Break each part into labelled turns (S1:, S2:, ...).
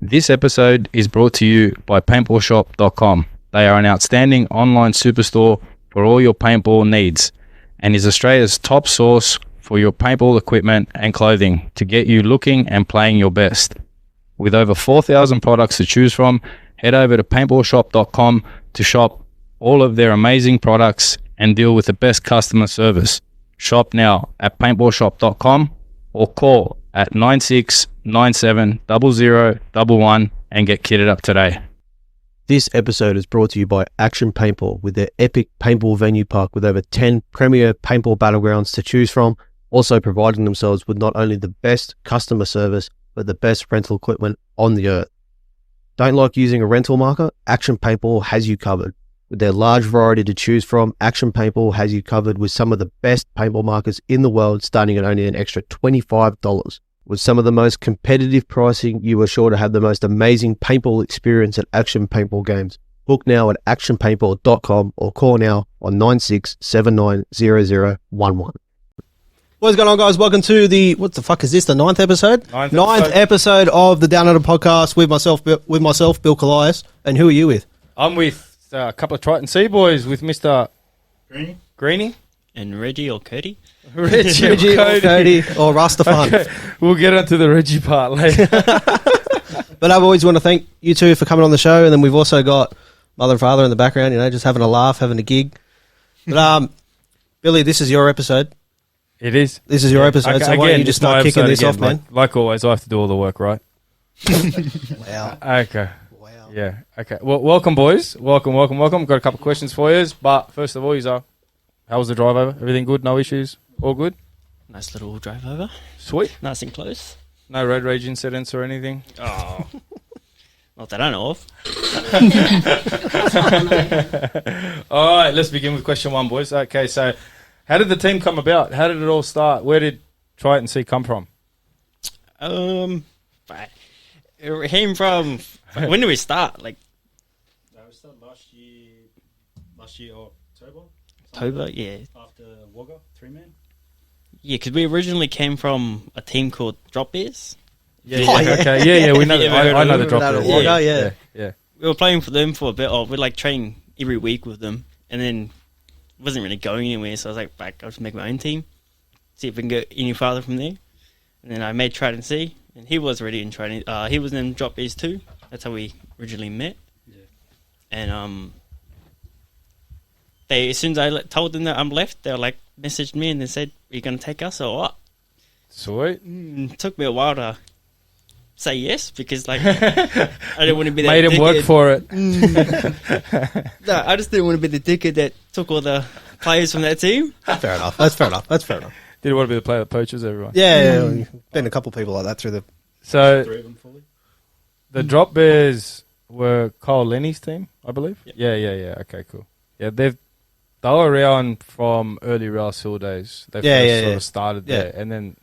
S1: This episode is brought to you by paintballshop.com. They are an outstanding online superstore for all your paintball needs and is Australia's top source for your paintball equipment and clothing to get you looking and playing your best. With over 4,000 products to choose from, head over to paintballshop.com to shop all of their amazing products and deal with the best customer service. Shop now at paintballshop.com or call at 9697 0011 and get kitted up today.
S2: This episode is brought to you by Action Paintball with their epic paintball venue park with over 10 premier paintball battlegrounds to choose from, also providing themselves with not only the best customer service, but the best rental equipment on the earth. Don't like using a rental marker? Action Paintball has you covered. With their large variety to choose from, Action Paintball has you covered with some of the best paintball markers in the world, starting at only an extra $25. With some of the most competitive pricing, you are sure to have the most amazing paintball experience at Action Paintball games. Book now at actionpaintball.com or call now on 96790011. What's going on, guys? Welcome to the, what the fuck is this, the ninth episode? Ninth episode of the Down Under podcast with myself, Bill Colias. And who are you with?
S1: I'm with a couple of Triton Sea boys with Mr. Greenie.
S3: And Reggie or Kodi.
S1: Reggie or
S2: Kodi or Rastafan.
S1: Okay. We'll get onto the Reggie part later.
S2: But I always want to thank you two for coming on the show. And then we've also got mother and father in the background, you know, just having a laugh, having a gig. But Billy, this is your episode.
S1: It is.
S2: This is your episode,
S1: okay,
S2: so why don't you just start kicking this off, man?
S1: Like always, I have to do all the work, right?
S2: Wow.
S1: Okay.
S2: Wow.
S1: Yeah. Okay. Well, welcome, boys. Welcome. Got a couple of questions for you, but first of all, how was the drive over? Everything good? No issues? All good?
S3: Nice little drive over.
S1: Sweet.
S3: Nice and close.
S1: No road rage incidents or anything?
S3: Oh. Not that I know of.
S1: All right, let's begin with question one, boys. Okay, so how did the team come about? How did it all start? Where did Triton Sea come from?
S3: It came from... When did we start? Like...
S4: We started last year
S3: October, yeah.
S4: After Wagga, 3-man.
S3: Yeah, because we originally came from a team called Drop Bears.
S1: Yeah, okay. Yeah, we know that. I know the Drop Bears.
S3: Yeah. We were playing for them for a bit. We'd like train every week with them, and then it wasn't really going anywhere, so I was like, I'll just make my own team, see if we can go any farther from there. And then I made Triton Sea, and he was already in Triton. He was in Drop Bears too. That's how we originally met.
S4: Yeah.
S3: And they, as soon as I told them that I'm left, they were like, messaged me and they said, "Are you going to take us or what?"
S1: Sweet.
S3: It took me a while to say yes because, like, I didn't want to be that
S1: Made him
S3: dickhead.
S1: work for it.
S3: No, I just didn't want to be the dickhead that took all the players from that team.
S2: Fair enough. That's fair enough.
S1: Didn't want to be the player that poaches everyone.
S2: Yeah. Been a couple of people like that through the...
S1: So,
S4: 3 of them fully.
S1: the Drop Bears were Kyle Lenny's team, I believe?
S3: Yep.
S1: Yeah. Okay, cool. Yeah, they were around from early Rouse Hill days. They sort of started there. And then...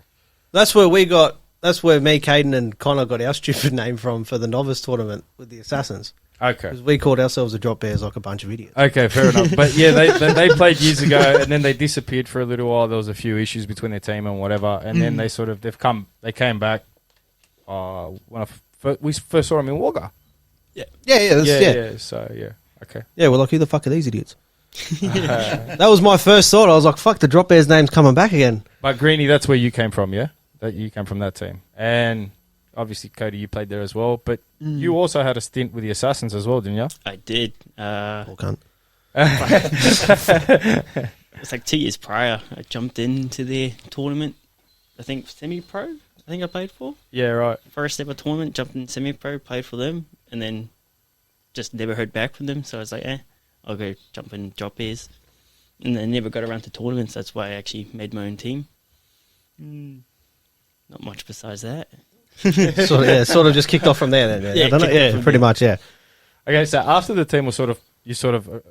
S2: That's where me, Caden, and Connor got our stupid name from for the novice tournament with the Assassins.
S1: Okay.
S2: Because we called ourselves the Drop Bears like a bunch of idiots.
S1: Okay, fair enough. But yeah, they played years ago, and then they disappeared for a little while. There was a few issues between their team and whatever, and then they came back. When we first saw them in Wagga.
S2: Yeah.
S1: So yeah, okay.
S2: Yeah, we're like, who the fuck are these idiots? That was my first thought. I was like, fuck, the Drop Bears name's coming back again.
S1: But Greenie, that's where you came from, yeah? That you came from that team, and obviously Kodi, you played there as well. But you also had a stint with the Assassins as well, didn't you?
S3: I did.
S2: Poor cunt.
S3: It's like 2 years prior. I jumped into their tournament. I think semi-pro. I think I played for.
S1: Yeah, right.
S3: First ever tournament, jumped in semi-pro, played for them, and then just never heard back from them. So I was like, I'll go jump in Drop Bears. And then never got around to tournaments. That's why I actually made my own team. Not much besides that.
S2: sort of just kicked off from there then.
S3: Yeah,
S2: pretty much, yeah.
S1: Okay, so after the team was you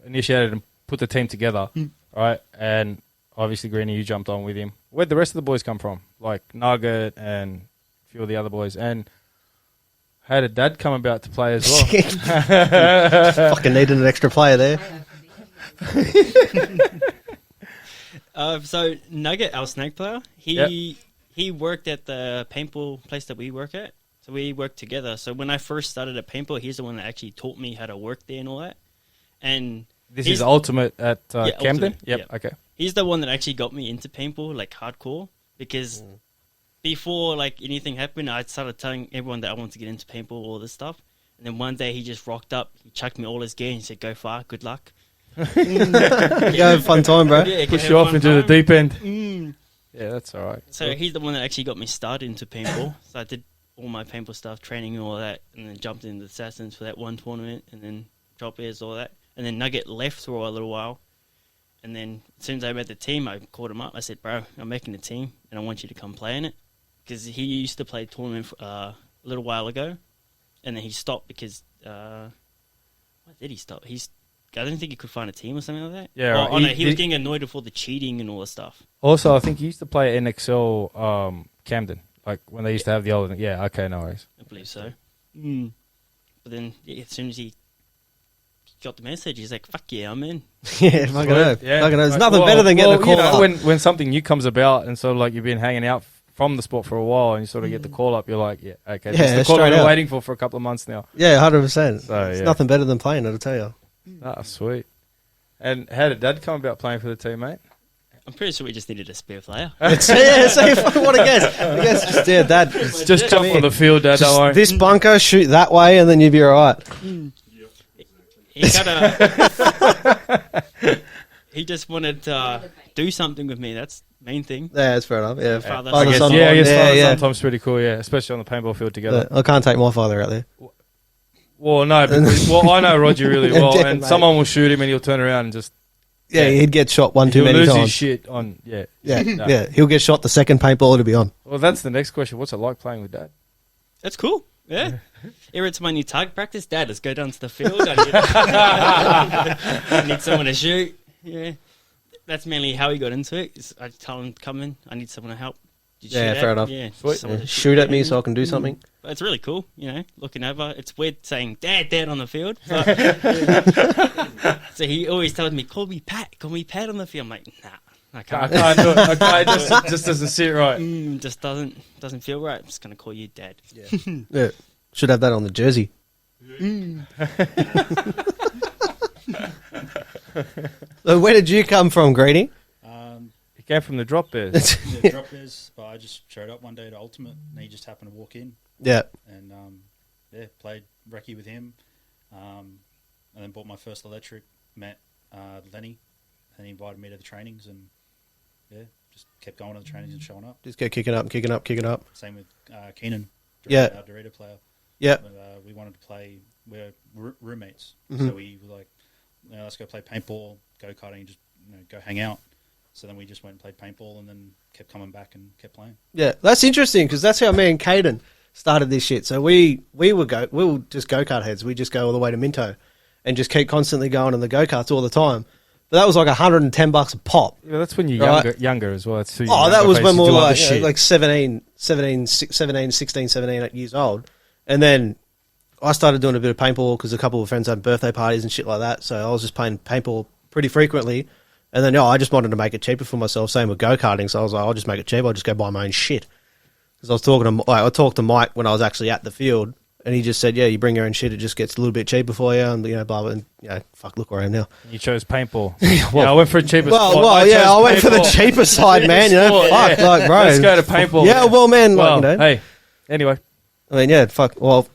S1: initiated and put the team together, right? And obviously Greenie, you jumped on with him. Where'd the rest of the boys come from? Like Nugget and a few of the other boys. And how did Dad come about to play as well?
S2: Fucking needed an extra player there.
S3: So Nugget, our snake player, he worked at the paintball place that we work at. So we worked together. So when I first started at paintball, he's the one that actually taught me how to work there and all that. And
S1: This is Ultimate at
S3: Yeah,
S1: Camden?
S3: Ultimate,
S1: Yep,
S3: yeah.
S1: okay.
S3: he's the one that actually got me into paintball, like hardcore, because before like anything happened, I started telling everyone that I wanted to get into paintball, all this stuff. And then one day he just rocked up, he chucked me all his gear and he said, "Go far, good luck."
S2: Go have fun time, bro.
S3: Yeah,
S1: Push
S3: have
S1: you off
S3: fun
S1: into
S3: time.
S1: the deep end.
S3: Mm.
S1: Yeah, that's all right.
S3: So he's the one that actually got me started into paintball. So I did all my paintball stuff, training and all that, and then jumped into the Assassins for that one tournament, and then drop airs, all that. And then Nugget left for a little while. And then as soon as I met the team, I called him up. I said, "Bro, I'm making a team, and I want you to come play in it." Because he used to play a tournament a little while ago, and then he stopped because... why did he stop? I don't think he could find a team or something like that.
S1: Yeah, right.
S3: Oh, no, he was getting annoyed with all the cheating and all the stuff.
S1: Also, I think he used to play at NXL Camden, like when they used to have the old... Yeah, okay, no worries.
S3: I believe so. Mm. But then, as soon as he got the message, he's like, "Fuck yeah, I'm in."
S2: Yeah, fucking hell.
S1: Yeah.
S2: Fucking hell. There's
S1: Like,
S2: nothing better than getting a call
S1: you know,
S2: up.
S1: when something new comes about and sort of like you've been hanging out from the sport for a while and you sort of get the call up, you're like, yeah, okay.
S2: Yeah,
S1: This is the call I've
S2: straight
S1: been
S2: out.
S1: waiting for a couple of months now.
S2: Yeah, 100%.
S1: So,
S2: There's
S1: yeah.
S2: nothing better than playing, I'll tell you.
S1: Ah, sweet. And how did Dad come about playing for the team, mate?
S3: I'm pretty sure we just needed a spare player.
S2: Yeah, see, what a guess. I guess just, yeah, Dad.
S1: Just jump on the field, Dad, don't worry.
S2: This bunker, shoot that way, and then you'll be all right.
S3: He he just wanted to do something with me. That's the main thing.
S2: Yeah, that's fair enough. Yeah,
S3: Father,
S1: I guess,
S2: son,
S1: yeah, I guess
S2: yeah,
S1: father
S2: yeah.
S1: sometimes pretty cool, yeah, especially on the paintball field together.
S2: I can't take my father out there.
S1: Well, no, because, well, I know Roger really well,
S2: Yeah,
S1: and
S2: mate.
S1: someone will shoot him and he'll turn around and just...
S2: Yeah, he'd get shot one too
S1: he'll
S2: many
S1: lose his
S2: times.
S1: shit on... Yeah.
S2: Yeah,
S1: No.
S2: yeah, he'll get shot the second paintball to be on.
S1: Well, that's the next question. What's it like playing with Dad?
S3: That's cool. Yeah. Every time I need target practice, Dad, let's go down to the field. I need someone to shoot. Yeah. That's mainly how he got into it. Is I tell him, "Come in, I need someone to help." Did you
S2: Yeah,
S3: shoot
S2: fair
S3: at?"
S2: enough.
S3: Yeah,
S1: Sweet.
S3: someone to
S2: Shoot at me so I can do something.
S3: But it's really cool, looking over. It's weird saying "Dad" on the field. So he always tells me, "Call me Pat on the field." I'm like, "Nah, I
S1: I
S3: can't.
S1: can't do it. It just doesn't sit right.
S3: Just doesn't feel right. I'm just gonna call you Dad."
S2: Yeah, should have that on the jersey. So where did you come from, Greenie?
S1: He came from the drop bears.
S4: The drop is, but I just showed up one day to Ultimate, and he just happened to walk in,
S2: Yeah,
S4: and played recce with him, and then bought my first electric. Met Lenny, and he invited me to the trainings, and just kept going to the trainings and showing up.
S2: just get kicking up.
S4: Same with Keenan,
S2: Yeah.
S4: our Dorito player.
S2: Yeah,
S4: We wanted to play. We're roommates,
S2: Mhm.
S4: so we were like, let's go play paintball, go karting, just go hang out. So then we just went and played paintball, and then kept coming back and kept playing.
S2: yeah. That's interesting because that's how me and Caden started this shit. So we were just go-kart heads. We just go all the way to Minto and just keep constantly going on the go-karts all the time. But that was like $110 a pop.
S1: Yeah, that's when you're
S2: Right.
S1: younger as well. That's
S2: Oh, that was when we were like,
S1: shit.
S2: like 16, 17 years old. And then I started doing a bit of paintball because a couple of friends had birthday parties and shit like that. So I was just playing paintball pretty frequently. And then, I just wanted to make it cheaper for myself. Same with go-karting. So I was like, I'll just make it cheaper. I'll just go buy my own shit. Because I was talking to, I talked to Mike when I was actually at the field. And he just said, yeah, you bring your own shit. It just gets a little bit cheaper for you. And, blah, blah. And, fuck, look where I am now.
S1: You chose paintball. I went for a cheaper spot.
S2: I went for the
S1: paintball.
S2: cheaper side, man.
S1: Sport,
S2: Fuck,
S1: yeah.
S2: like, bro.
S1: Let's go to paintball.
S2: Yeah, well, man,
S1: Well,
S2: like,
S1: hey, anyway.
S2: I mean, yeah, fuck. Well,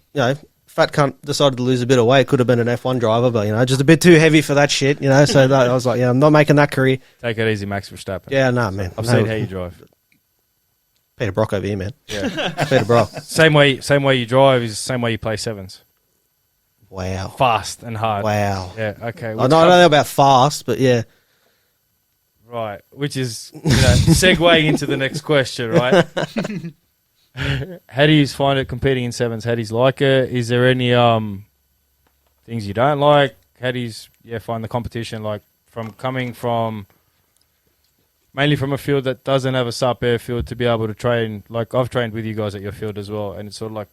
S2: fat cunt decided to lose a bit of weight. Could have been an F1 driver, but just a bit too heavy for that shit. So I was like, I'm not making that career.
S1: Take it easy, Max Verstappen.
S2: Yeah, nah, man.
S1: I've
S2: No,
S1: seen how you drive.
S2: Peter Brock over here, man.
S1: Yeah.
S2: Peter Brock.
S1: Same way you drive is the same way you play sevens.
S2: Wow.
S1: Fast and hard.
S2: Wow.
S1: Yeah, okay.
S2: I don't know about fast, but yeah.
S1: Right, which is segue into the next question, right? How do you find it competing in sevens? How do you like it? Is there any things you don't like? How do you find the competition like from coming from mainly from a field that doesn't have a SUP airfield to be able to train? Like I've trained with you guys at your field as well, and it's sort of like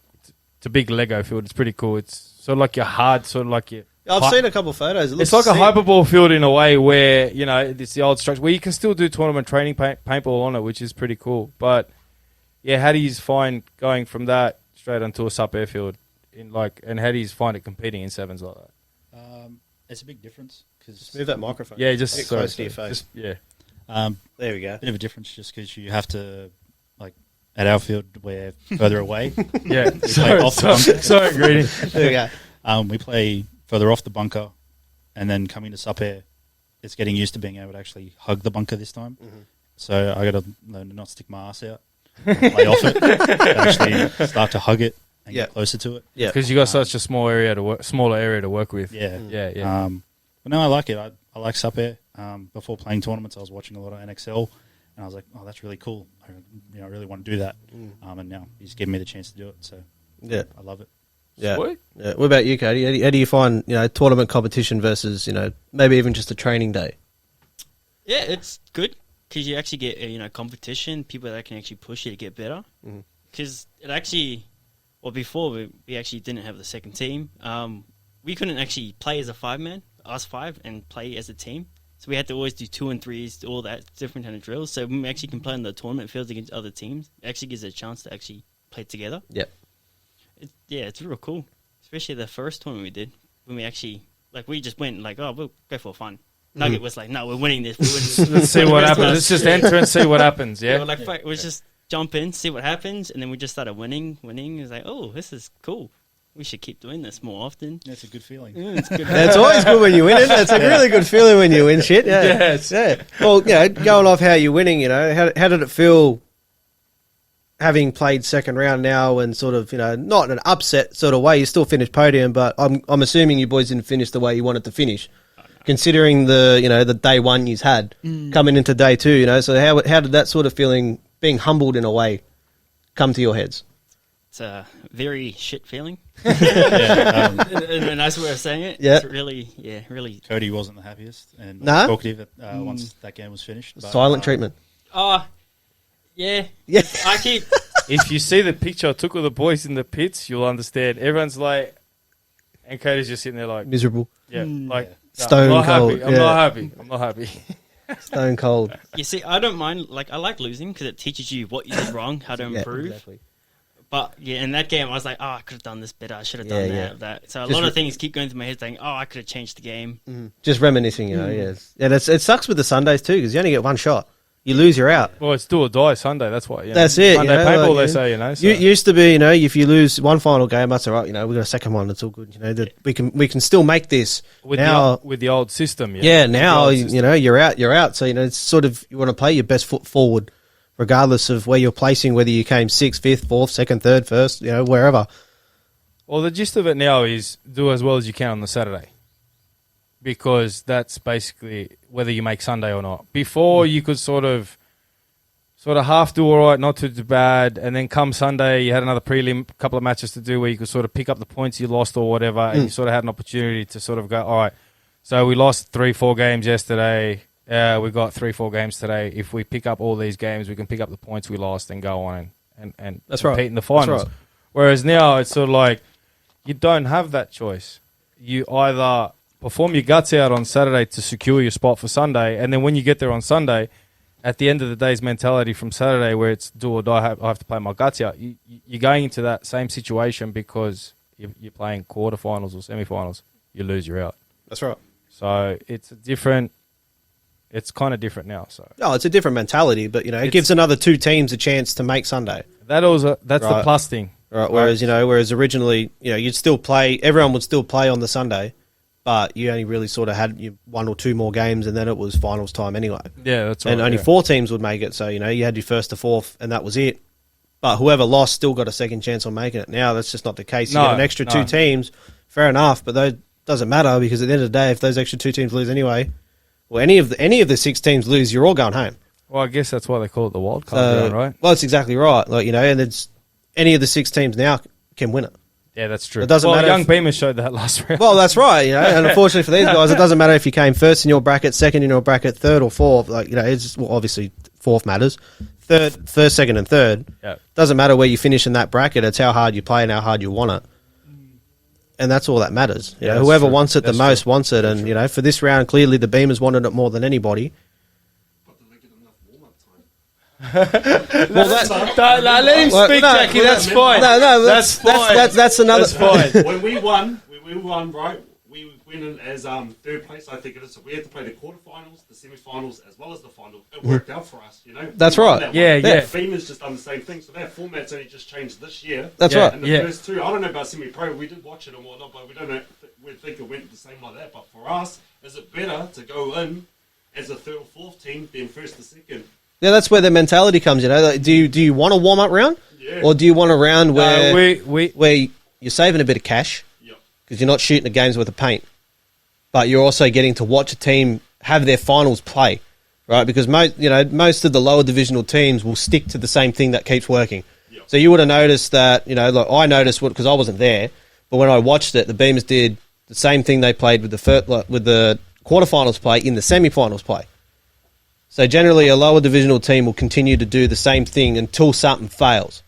S1: it's a big Lego field. It's pretty cool. It's sort of like your hard, sort of like your.
S2: I've seen a couple of photos. It looks
S1: It's like a
S2: sick.
S1: hyperball field in a way where, it's the old structure where you can still do tournament training paintball on it, which is pretty cool. But, yeah, how do you find going from that straight onto a sup airfield and how do you find it competing in sevens like that?
S4: It's a big difference because
S2: Move that microphone.
S1: Yeah, just
S2: Get
S1: sorry,
S2: close to your face.
S1: yeah.
S2: There we go.
S4: bit of a difference just because you have to, like, at our field, we're further away.
S1: Yeah,
S4: play off the bunker.
S1: sorry, Greenie.
S2: There we go.
S4: We play further off the bunker, and then coming to sup air, it's getting used to being able to actually hug the bunker this time.
S2: Mm-hmm.
S4: So I got to learn to not stick my ass out, play off it, and actually start to hug it and
S2: Yeah.
S4: get closer to it.
S2: Yeah.
S1: Because you got such a smaller area to work with.
S4: Yeah,
S1: Yeah.
S4: But no, I like it. I like sup air. Before playing tournaments, I was watching a lot of NXL, and I was like, "Oh, that's really cool. I really want to do that." And now he's given me the chance to do it, so
S2: Yeah.
S4: I love it.
S2: Yeah.
S1: Sweet.
S2: Yeah. What about you, Cody? How do you find tournament competition versus maybe even just a training day?
S3: Yeah, it's good because you actually get competition, people that can actually push you to get better. Because it actually, before we actually didn't have the second team. We couldn't actually play as a 5-man, us 5, and play as a team. So we had to always do 2 and 3s, all that different kind of drills. So when we actually can play in the tournament fields against other teams, it actually gives us a chance to actually play together.
S2: Yep.
S3: It's real cool, especially the first tournament we did when we actually we just went we'll go for fun. Nugget was like, no, we're winning this.
S1: Let's see what happens. Let's just enter and see what happens. Yeah.
S3: We're fuck, let's just jump in, see what happens, and then we just started winning. It's like, oh, this is cool. We should keep doing this more often.
S4: That's a good feeling.
S3: Yeah, it's good.
S2: That's always good when you win it. That's a really good feeling when you win shit. Yeah.
S1: Yes.
S2: Yeah. Well, going off how you're winning, how did it feel having played second round now and sort of, not in an upset sort of way, you still finished podium, but I'm assuming you boys didn't finish the way you wanted to finish, considering the day one you've had coming into day two, so how did that sort of feeling, being humbled in a way, come to your heads?
S3: It's a very shit feeling.
S4: Yeah,
S3: in a nice way of saying it.
S2: Yeah.
S3: It's really.
S4: Cody wasn't the happiest and
S2: Nah?
S4: talkative once that game was finished. But,
S2: Silent treatment.
S3: Oh, yeah.
S2: Yeah.
S3: I keep.
S1: If you see the picture I took of the boys in the pits, you'll understand. Everyone's like, and Cody's just sitting there like,
S2: Miserable.
S1: yeah, like
S2: Stone
S1: I'm not
S2: cold,
S1: happy. I'm
S2: yeah.
S1: not happy. I'm not happy.
S2: Stone cold.
S3: You see, I don't mind. I like losing because it teaches you what you did wrong, how to improve.
S2: Exactly.
S3: But yeah, in that game, I was like, oh, I could have done this better. I should have done that. So a lot of things keep going through my head, saying, oh, I could have changed the game.
S2: Just reminiscing, yes. Yeah, it sucks with the Sundays too, because you only get one shot. You lose, you're out.
S1: Well, it's do or die Sunday. That's why.
S2: That's it.
S1: Monday paintball, they say. So.
S2: You used to be, if you lose one final game, that's all right. We got a second one. It's all good. That we can still make this
S1: with
S2: now.
S1: with the old system.
S2: Yeah, now you're out. You're out. So it's sort of, you want to play your best foot forward, regardless of where you're placing, whether you came 6th, 5th, 4th, 2nd, 3rd, 1st, wherever.
S1: Well, the gist of it now is do as well as you can on the Saturday, because that's basically whether you make Sunday or not. Before you could sort of half do all right, not too bad, and then come Sunday you had another prelim, couple of matches to do where you could sort of pick up the points you lost or whatever, and you sort of had an opportunity to sort of go, all right, so we lost 3-4 games yesterday. We got 3-4 games today. If we pick up all these games, we can pick up the points we lost and go on and
S2: That's
S1: compete
S2: right.
S1: in the finals.
S2: That's right.
S1: Whereas now it's sort of like you don't have that choice. You either perform your guts out on Saturday to secure your spot for Sunday, and then when you get there on Sunday, at the end of the day's mentality from Saturday where it's do or die, I have to play my guts out, you're going into that same situation because you're playing quarterfinals or semifinals. You lose, you're out.
S2: That's right.
S1: So it's kind of different now. So
S2: it's a different mentality, but it gives another two teams a chance to make Sunday.
S1: that's
S2: Right.
S1: the plus thing.
S2: Right. Whereas originally, you'd still play. Everyone would still play on the Sunday, but you only really sort of had one or two more games, and then it was finals time anyway.
S1: Yeah, that's right.
S2: And only 4 teams would make it, so you had your 1st to 4th, and that was it. But whoever lost still got a second chance on making it. Now that's just not the case. You get an extra 2 teams, fair enough, but that doesn't matter because at the end of the day, if those extra 2 teams lose anyway, or any of the 6 teams lose, you're all going home.
S1: Well, I guess that's why they call it the wild card round, right?
S2: Well, that's exactly right. And it's any of the 6 teams now can win it.
S1: Yeah, that's true.
S2: It doesn't matter
S1: Young
S2: if-
S1: Beamer showed that last round.
S2: Well, that's right, and unfortunately for these guys, it doesn't matter if you came 1st in your bracket, 2nd in your bracket, 3rd or 4th. It's obviously 4th matters. 1st, 2nd, and 3rd.
S1: Yeah.
S2: Doesn't matter where you finish in that bracket. It's how hard you play and how hard you want it, and that's all that matters.
S1: Yeah, that's
S2: whoever
S1: true.
S2: wants it
S1: That's
S2: the most
S1: true.
S2: wants it, and for this round, clearly the Beamers wanted it more than anybody.
S1: Let him speak, Jackie. That's fine.
S2: No,
S1: That's fine.
S2: that's another.
S1: That's fine.
S5: When we won, right? We went in as third place, I think it is. So we had to play the quarterfinals, the semi-finals, as well as the final. It worked out for us, you know.
S2: That's
S5: We won
S2: right.
S5: that one.
S1: Yeah.
S5: FEMA's just done the same thing, so that format's only just changed this year.
S2: That's
S1: Yeah.
S2: right.
S5: And the first two, I don't know about semi-pro. We did watch it and whatnot, but we don't know. We think it went the same like that. But for us, is it better to go in as a third or fourth team than first or second?
S2: Yeah, that's where the mentality comes. You know, like, do you want a warm up round,
S5: Yeah.
S2: or do you want a round where
S1: we
S2: you're saving a bit of cash
S5: Yep.
S2: because you're not shooting a game's worth of paint, but you're also getting to watch a team have their finals play, right? Because most of the lower divisional teams will stick to the same thing that keeps working.
S5: Yep.
S2: So you would have noticed that, like I noticed because I wasn't there, but when I watched it, the Beamers did the same thing they played with the quarterfinals play in the semi-finals play. So generally, a lower divisional team will continue to do the same thing until something fails.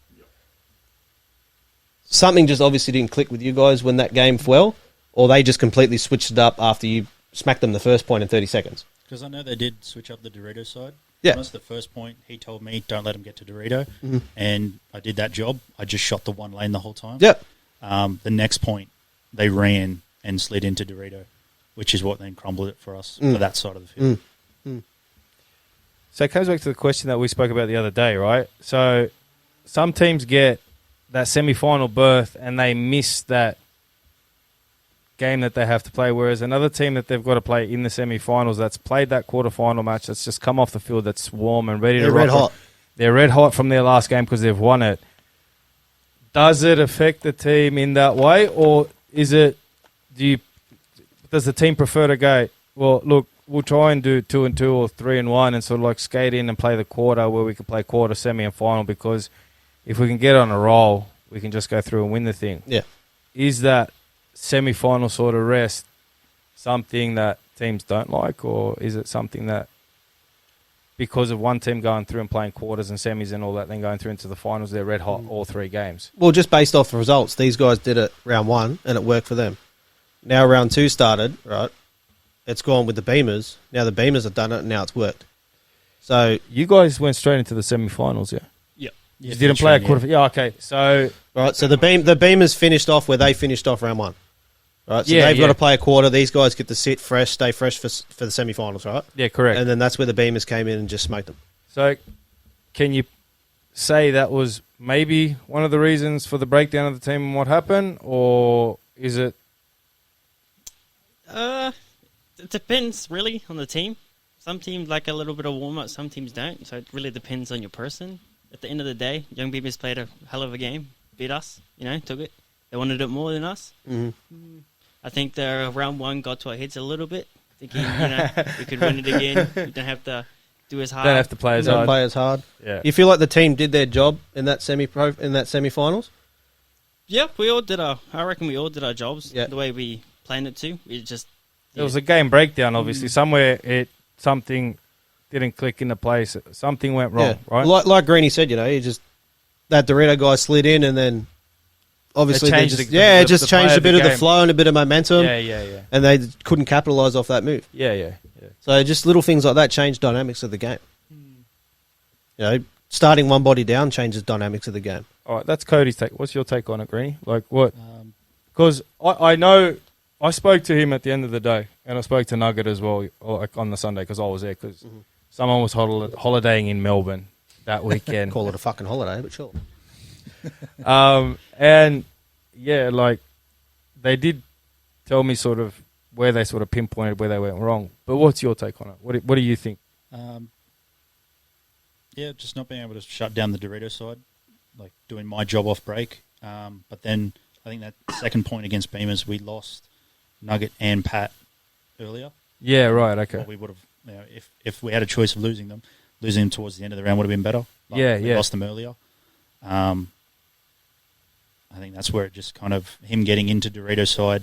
S2: Something just obviously didn't click with you guys when that game fell, or they just completely switched it up after you smacked them the first point in 30 seconds.
S4: Because I know they did switch up the Dorito side.
S2: Yeah.
S4: Honest, the first point, he told me, don't let him get to Dorito. And I did that job. I just shot the one lane the whole time.
S2: Yep.
S4: The next point, they ran and slid into Dorito, which is what then crumbled it for us for that side of the field.
S1: So it comes back to the question that we spoke about the other day, right? So some teams get that semi-final berth and they miss that game that they have to play, whereas another team that they've got to play in the semi-finals that's played that quarter-final match, that's just come off the field, that's warm and ready to rock.
S2: They're red hot.
S1: They're red hot from their last game because they've won it. Does it affect the team in that way, or does the team prefer to go, well, look, we'll try and do 2-2 or 3-1 and sort of like skate in and play the quarter where we can play quarter, semi, and final, because if we can get on a roll, we can just go through and win the thing.
S2: Yeah.
S1: Is that semi-final sort of rest something that teams don't like, or is it something that because of one team going through and playing quarters and semis and all that, then going through into the finals, they're red hot all three games?
S2: Well, just based off the results, these guys did it round one and it worked for them. Now round two started, right? It's gone with the Beamers. Now the Beamers have done it and now it's worked. So,
S1: You guys went straight into the semi-finals, yeah?
S3: Yep.
S1: You didn't play a quarter. Yeah, okay. So
S2: right, so the Beamers finished off where they finished off round one. Right, so
S1: Yeah,
S2: they've got
S1: yeah.
S2: to play a quarter. These guys get to sit fresh, stay fresh for the semi-finals, right?
S1: yeah, correct.
S2: And then that's where the Beamers came in and just smoked them.
S1: So can you say that was maybe one of the reasons for the breakdown of the team and what happened, or is it?
S3: It depends really on the team. Some teams like a little bit of warm up, some teams don't. So it really depends on your person. At the end of the day, Young Beavers played a hell of a game, beat us. Took it. They wanted it more than us.
S2: Mm-hmm.
S3: I think the round one got to our heads a little bit, thinking we could win it again. We don't have to do as hard.
S1: Don't have to play as
S2: Don't
S1: hard.
S2: play as hard.
S1: Yeah.
S2: You feel like the team did their job in that semi-finals?
S3: Yeah, we all did I reckon we all did our jobs
S2: Yeah.
S3: the way we planned it to. We just
S1: There was a game breakdown, obviously. Somewhere something didn't click into place. Something went wrong, right?
S2: Like Greenie said, you just that Dorito guy slid in and then obviously
S1: It changed
S2: it just
S1: the
S2: changed
S1: play
S2: a
S1: of
S2: bit
S1: the
S2: of the
S1: game.
S2: flow and a bit of momentum.
S1: Yeah.
S2: And they couldn't capitalise off that move.
S1: Yeah.
S2: So just little things like that change dynamics of the game. Starting one body down changes dynamics of the game.
S1: All right, that's Cody's take. What's your take on it, Greenie? Like what? Because I know I spoke to him at the end of the day, and I spoke to Nugget as well on the Sunday because I was there because someone was holidaying in Melbourne that weekend.
S2: Call it a fucking holiday, but sure.
S1: And yeah, like they did tell me sort of where they sort of pinpointed where they went wrong. But what's your take on it? What do you think?
S4: Yeah, just not being able to shut down the Dorito side, like doing my job off break. But then I think that second point against Beamers, we lost Nugget and Pat earlier.
S1: Yeah, right. Okay.
S4: Or we would have, if we had a choice of losing them towards the end of the round would have been better. But
S1: Yeah,
S4: we
S1: yeah.
S4: lost them earlier. I think that's where it just kind of him getting into Dorito side,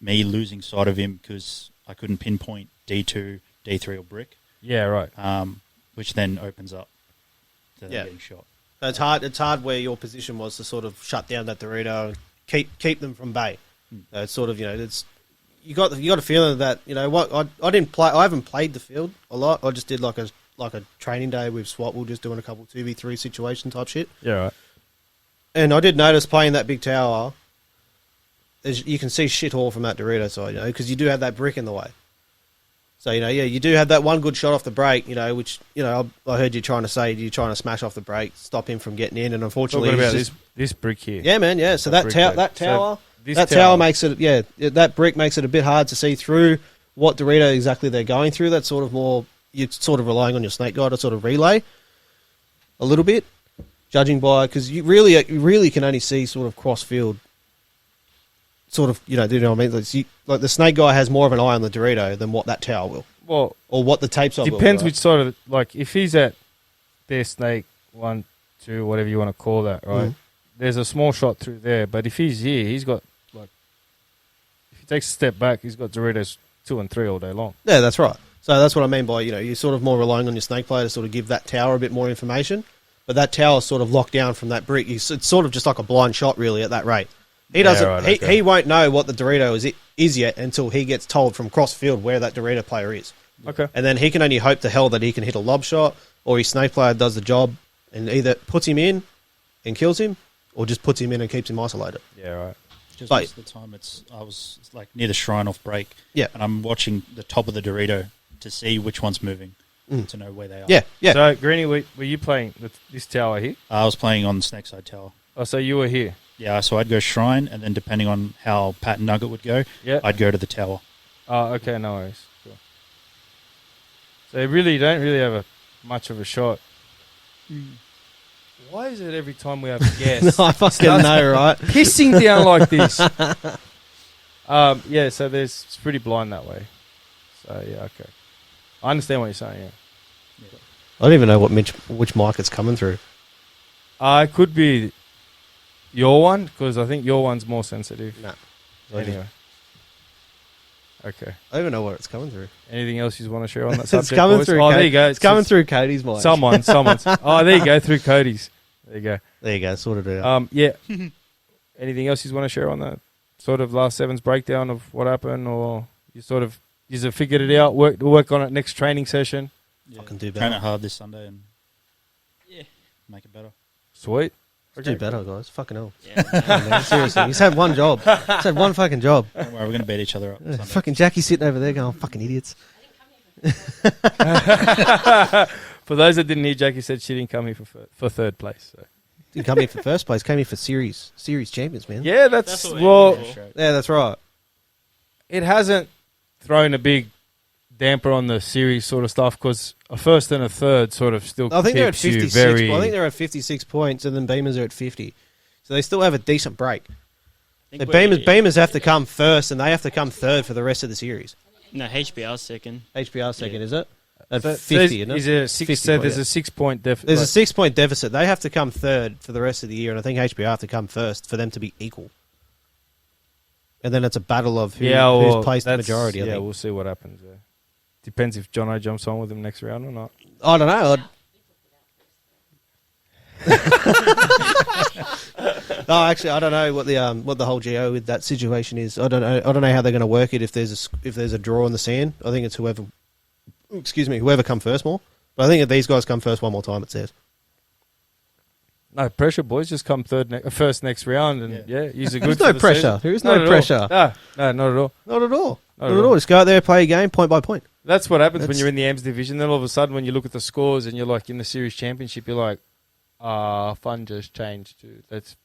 S4: me losing sight of him because I couldn't pinpoint D2, D3 or brick.
S1: Yeah, right.
S4: Which then opens up to them
S2: Yeah.
S4: getting shot.
S2: So it's hard where your position was to sort of shut down that Dorito and keep them from bay. So it's sort of it's you got a feeling that I haven't played the field a lot. I just did like a like a training day with SWAT. We were just doing a couple 2v3 situation type shit.
S1: Yeah, right.
S2: And I did notice playing that big tower, you can see shit all from that Dorito side, because you do have that brick in the way. So, you do have that one good shot off the break, which, I heard you trying to say you're trying to smash off the break, stop him from getting in, and unfortunately...
S1: Talking about
S2: he's just-
S1: this brick here.
S2: Yeah, man, yeah. So that tower...
S1: This
S2: that tower makes it, that brick makes it a bit hard to see through what Dorito exactly they're going through. That's sort of more, you're sort of relying on your snake guy to sort of relay a little bit, judging by, because you really can only see sort of cross field, sort of, do you know what I mean? Like the snake guy has more of an eye on the Dorito than what that tower will.
S1: Well,
S2: or what the tape side
S1: depends
S2: will, right?
S1: which sort of, like, if he's at their snake 1, 2, whatever you want to call that, right? There's a small shot through there, but if he's here, he's got, like, if he takes a step back, he's got Doritos 2 and 3 all day long.
S2: Yeah, that's right. So that's what I mean by, you're sort of more relying on your snake player to sort of give that tower a bit more information. But that tower's sort of locked down from that brick. It's sort of just like a blind shot, really, at that rate. He doesn't.
S1: right,
S2: He won't know what the Dorito is yet until he gets told from cross field where that Dorito player is.
S1: Okay.
S2: And then he can only hope to hell that he can hit a lob shot, or his snake player does the job and either puts him in and kills him, or just puts him in and keeps him isolated.
S1: Yeah, right.
S4: Just
S2: But-
S4: most of the time, I was like near the shrine off break.
S2: Yeah.
S4: And I'm watching the top of the Dorito to see which one's moving, to know where they are.
S2: Yeah, yeah.
S1: So, Greenie, were you playing this tower here?
S4: I was playing on Snakeside Tower.
S1: Oh, so you were here.
S4: Yeah, so I'd go shrine, and then depending on how Pat and Nugget would go,
S1: Yeah.
S4: I'd go to the tower.
S1: Oh, okay, no worries. Sure. So you don't really have much of a shot. Why is it every time we have a guest,
S2: No, I fucking know, right?
S1: pissing down like this? Yeah, so it's pretty blind that way. So, yeah, okay. I understand what you're saying, yeah.
S2: I don't even know which mic it's coming through.
S1: It could be your one, because I think your one's more sensitive.
S2: Nah.
S1: Anyway. Okay.
S2: I don't even know where it's coming through.
S1: Anything else you want to share on that subject,
S2: It's coming
S1: boys?
S2: through.
S1: Oh, there you go.
S2: It's coming through Cody's mic.
S1: Someone's. Oh, there you go, through Cody's. There you go.
S2: There you go. Sorted it out.
S1: Yeah. Anything else you want to share on that sort of last seven's breakdown of what happened, or you have figured it out? Work on it next training session.
S4: Yeah.
S2: Fucking do
S4: Train
S2: better.
S4: it hard this Sunday and
S3: Yeah.
S4: make it better.
S1: Sweet.
S2: Do better, guys. Fucking hell.
S3: Yeah.
S2: Yeah, man, seriously. He's had one job. He's had one fucking job.
S4: Don't worry, we're going to beat each other up. Sunday.
S2: Fucking Jackie's sitting over there going, fucking idiots.
S1: For those that didn't hear, Jackie said she didn't come here for third place. So.
S2: Didn't come here for first place. Came here for series champions, man.
S1: Yeah,
S3: That's what
S1: well.
S3: we're here
S2: Yeah, that's right.
S1: It hasn't thrown a big damper on the series sort of stuff, because a first and a third sort of still
S2: I think they're at
S1: keeps you
S2: 56.
S1: very.
S2: I think they're at 56 points, and then Beamers are at 50. So they still have a decent break.
S3: I
S2: The
S3: think
S2: Beamers have to come first, and they have to come third for the rest of the series.
S3: No, HBR's second.
S2: HBR second,
S3: Yeah.
S2: is it? At
S1: So
S2: 50, isn't it?
S1: is there a 6
S2: 50
S1: so
S2: point,
S1: there's
S2: yeah.
S1: a 6 point deficit.
S2: There's a 6 point deficit. They have to come third for the rest of the year, and I think HBR have to come first for them to be equal. And then it's a battle of who's placed the majority, I think.
S1: we'll see what happens there. Depends if Jono jumps on with him next round or not.
S2: I don't know. No, actually, I don't know what the whole GO with that situation is. I don't know how they're going to work it if there's a draw in the sand. I think it's whoever come first more. But I think if these guys come first one more time, it says.
S1: No pressure, boys. Just come first next round, and use a good.
S2: There's no pressure. There is no pressure.
S1: No, not at all.
S2: Not at all.
S1: Not
S2: Not
S1: at
S2: at all. Just go out there, play a game, point by point.
S1: That's what happens when
S2: That's-
S1: you're in the AMS division. Then all of a sudden, when you look at the scores and you're like in the series championship, you're like, fun just changed to let's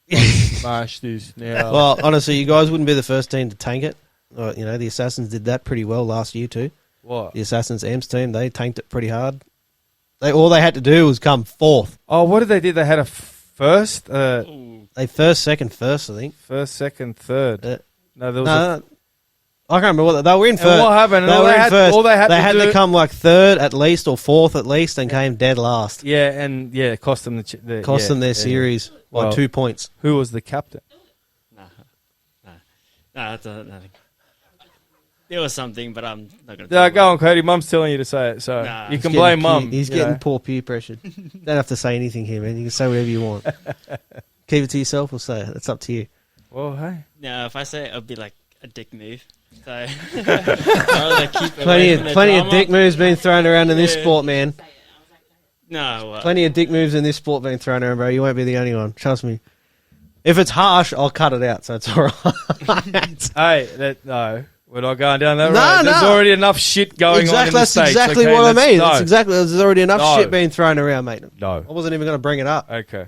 S1: smash this now.
S2: Well, honestly, you guys wouldn't be the first team to tank it. The Assassins did that pretty well last year too.
S1: What?
S2: The Assassins AMS team, they tanked it pretty hard. All they had to do was come fourth.
S1: Oh, what did they do? They had a first,
S3: Ooh.
S2: They first, second, first, I think.
S1: first, second, third.
S2: Uh,
S1: No, there was
S2: No, I can't remember what they were in
S1: And
S2: first.
S1: what happened?
S2: They
S1: All
S2: were
S1: they
S2: in
S1: had-
S2: first.
S1: all they had to do-
S2: come like third at least or fourth at least, and came dead last.
S1: it cost them
S2: Cost them their series by
S1: Well,
S2: 2 points.
S1: Who was the captain?
S3: Nah, that's nothing. There was something, but I'm not going to.
S1: Yeah, go on, Cody. Mum's telling you to say it, so
S3: Nah.
S1: you
S2: He's
S1: can
S2: getting
S1: blame
S2: peer-
S1: Mum.
S2: He's
S1: you
S2: getting
S1: know.
S2: poor peer pressured. Don't have to say anything here, man. You can say whatever you want. Keep it to yourself or say it. It's up to you.
S1: Well, hey.
S3: No, if I say it, it'll be like a dick move. So I'd rather keep away
S2: Plenty
S3: from the
S2: of
S3: drama.
S2: dick moves being thrown around in this
S3: Yeah.
S2: sport, man.
S3: No,
S2: Plenty of dick moves in this sport being thrown around, bro. You won't be the only one. Trust me. If it's harsh, I'll cut it out, so it's all right.
S1: Hey, no, we're not going down that
S2: No,
S1: road. There's
S2: no.
S1: already enough shit going on in
S2: Exactly,
S1: the
S2: that's
S1: States.
S2: exactly
S1: okay?
S2: what I mean.
S1: No.
S2: That's exactly. There's already enough
S1: No.
S2: shit being thrown around, mate.
S1: No.
S2: I wasn't even going to bring it up.
S1: Okay.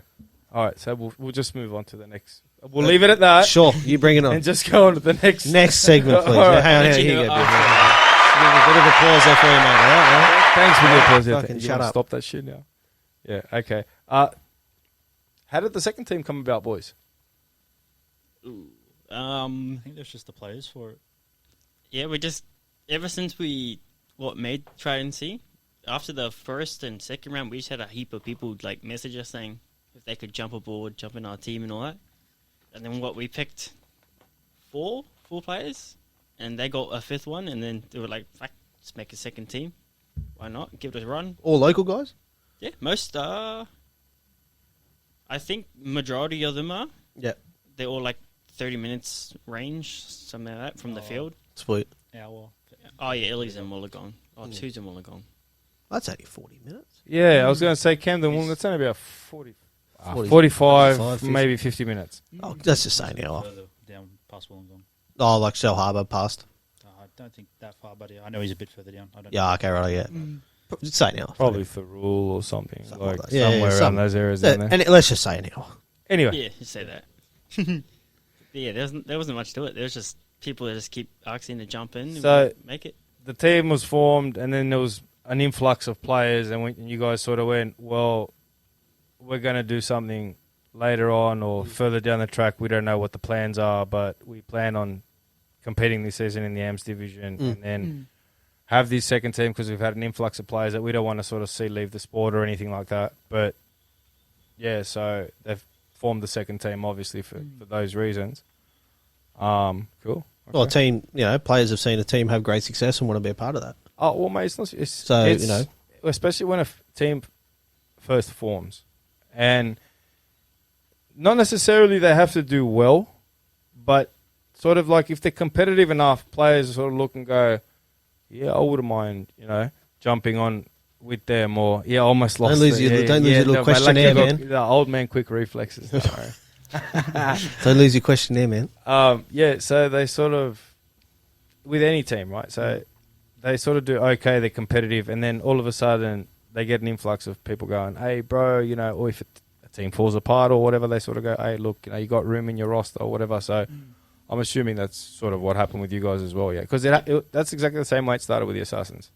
S1: All right, so we'll just move on to the next. We'll leave it at that.
S2: Sure, you bring it on.
S1: And just go on to the next.
S2: Next segment, please.
S1: All right.
S2: Hang on,
S3: Let
S2: here
S3: you
S2: you
S3: know
S2: go.
S3: after.
S2: Give me a bit of applause there for you, mate. All right?
S1: Thanks for the applause. Yeah,
S2: Fucking
S1: you
S2: shut
S1: wanna
S2: up.
S1: Stop that shit now. Yeah. Okay. How did the second team come about, boys?
S4: I think there's just the players for it.
S3: Yeah, we just ever since we made try and see after the first and second round, we just had a heap of people like message us saying if they could jump aboard, jump in our team and all that. And then we picked four players, and they got a fifth one, and then they were like, "Fuck, let's make a second team. Why not? Give it a run."
S2: All local guys?
S3: Yeah, most I think majority of them are.
S2: Yeah.
S3: They're all like 30 minutes range, something like that, from the field.
S2: Sweet.
S4: Hour.
S3: Oh yeah, Ellie's and Wollongong. Oh, two's in Wollongong.
S2: That's only 40 minutes.
S1: Yeah, I was going to say Camden. Well, that's only about 40,
S2: 40,
S1: 45,
S2: 50.
S1: maybe 50 minutes.
S2: Oh, that's just saying hour.
S4: Further down past Wollongong.
S2: Oh, like Shell Harbour past.
S4: I don't think that far, but I know he's a bit further down. I don't
S2: Yeah, okay, right, yeah. Just say an hour.
S1: Probably Thurul or something,
S2: Something
S1: like
S2: like that. Yeah,
S1: somewhere around
S2: something.
S1: those areas.
S2: Yeah,
S1: In there.
S2: and let's just say an hour.
S1: Anyway,
S3: Yeah, you say that. Yeah, there wasn't much to it. There was just people that just keep asking to jump in
S1: So-
S3: and make it.
S1: the team was formed, and then there was an influx of players, and you guys sort of went, well, we're going to do something later on or further down the track. We don't know what the plans are, but we plan on competing this season in the AMS division and then have this second team because we've had an influx of players that we don't want to sort of see leave the sport or anything like that. But, yeah, so they've formed the second team, obviously, for those reasons. Cool.
S2: Well, a
S1: Okay.
S2: team, players have seen a team have great success and want to be a part of that.
S1: Oh, well, mate, it's not... It's,
S2: So,
S1: it's, especially when a team first forms. And not necessarily they have to do well, but sort of like if they're competitive enough, players sort of look and go, yeah, I wouldn't mind, jumping on with them or, yeah, I almost lost
S2: lose your little
S1: mate,
S2: questionnaire,
S1: you've got
S2: man.
S1: The old man quick reflexes. Don't worry.
S2: Don't lose your question there, man.
S1: Yeah, so they sort of, with any team, right? So they sort of do okay, they're competitive, and then all of a sudden they get an influx of people going, hey, bro, or if a team falls apart or whatever, they sort of go, hey, look, you got room in your roster or whatever. So I'm assuming that's sort of what happened with you guys as well, yeah? Because that's exactly the same way it started with the Assassins.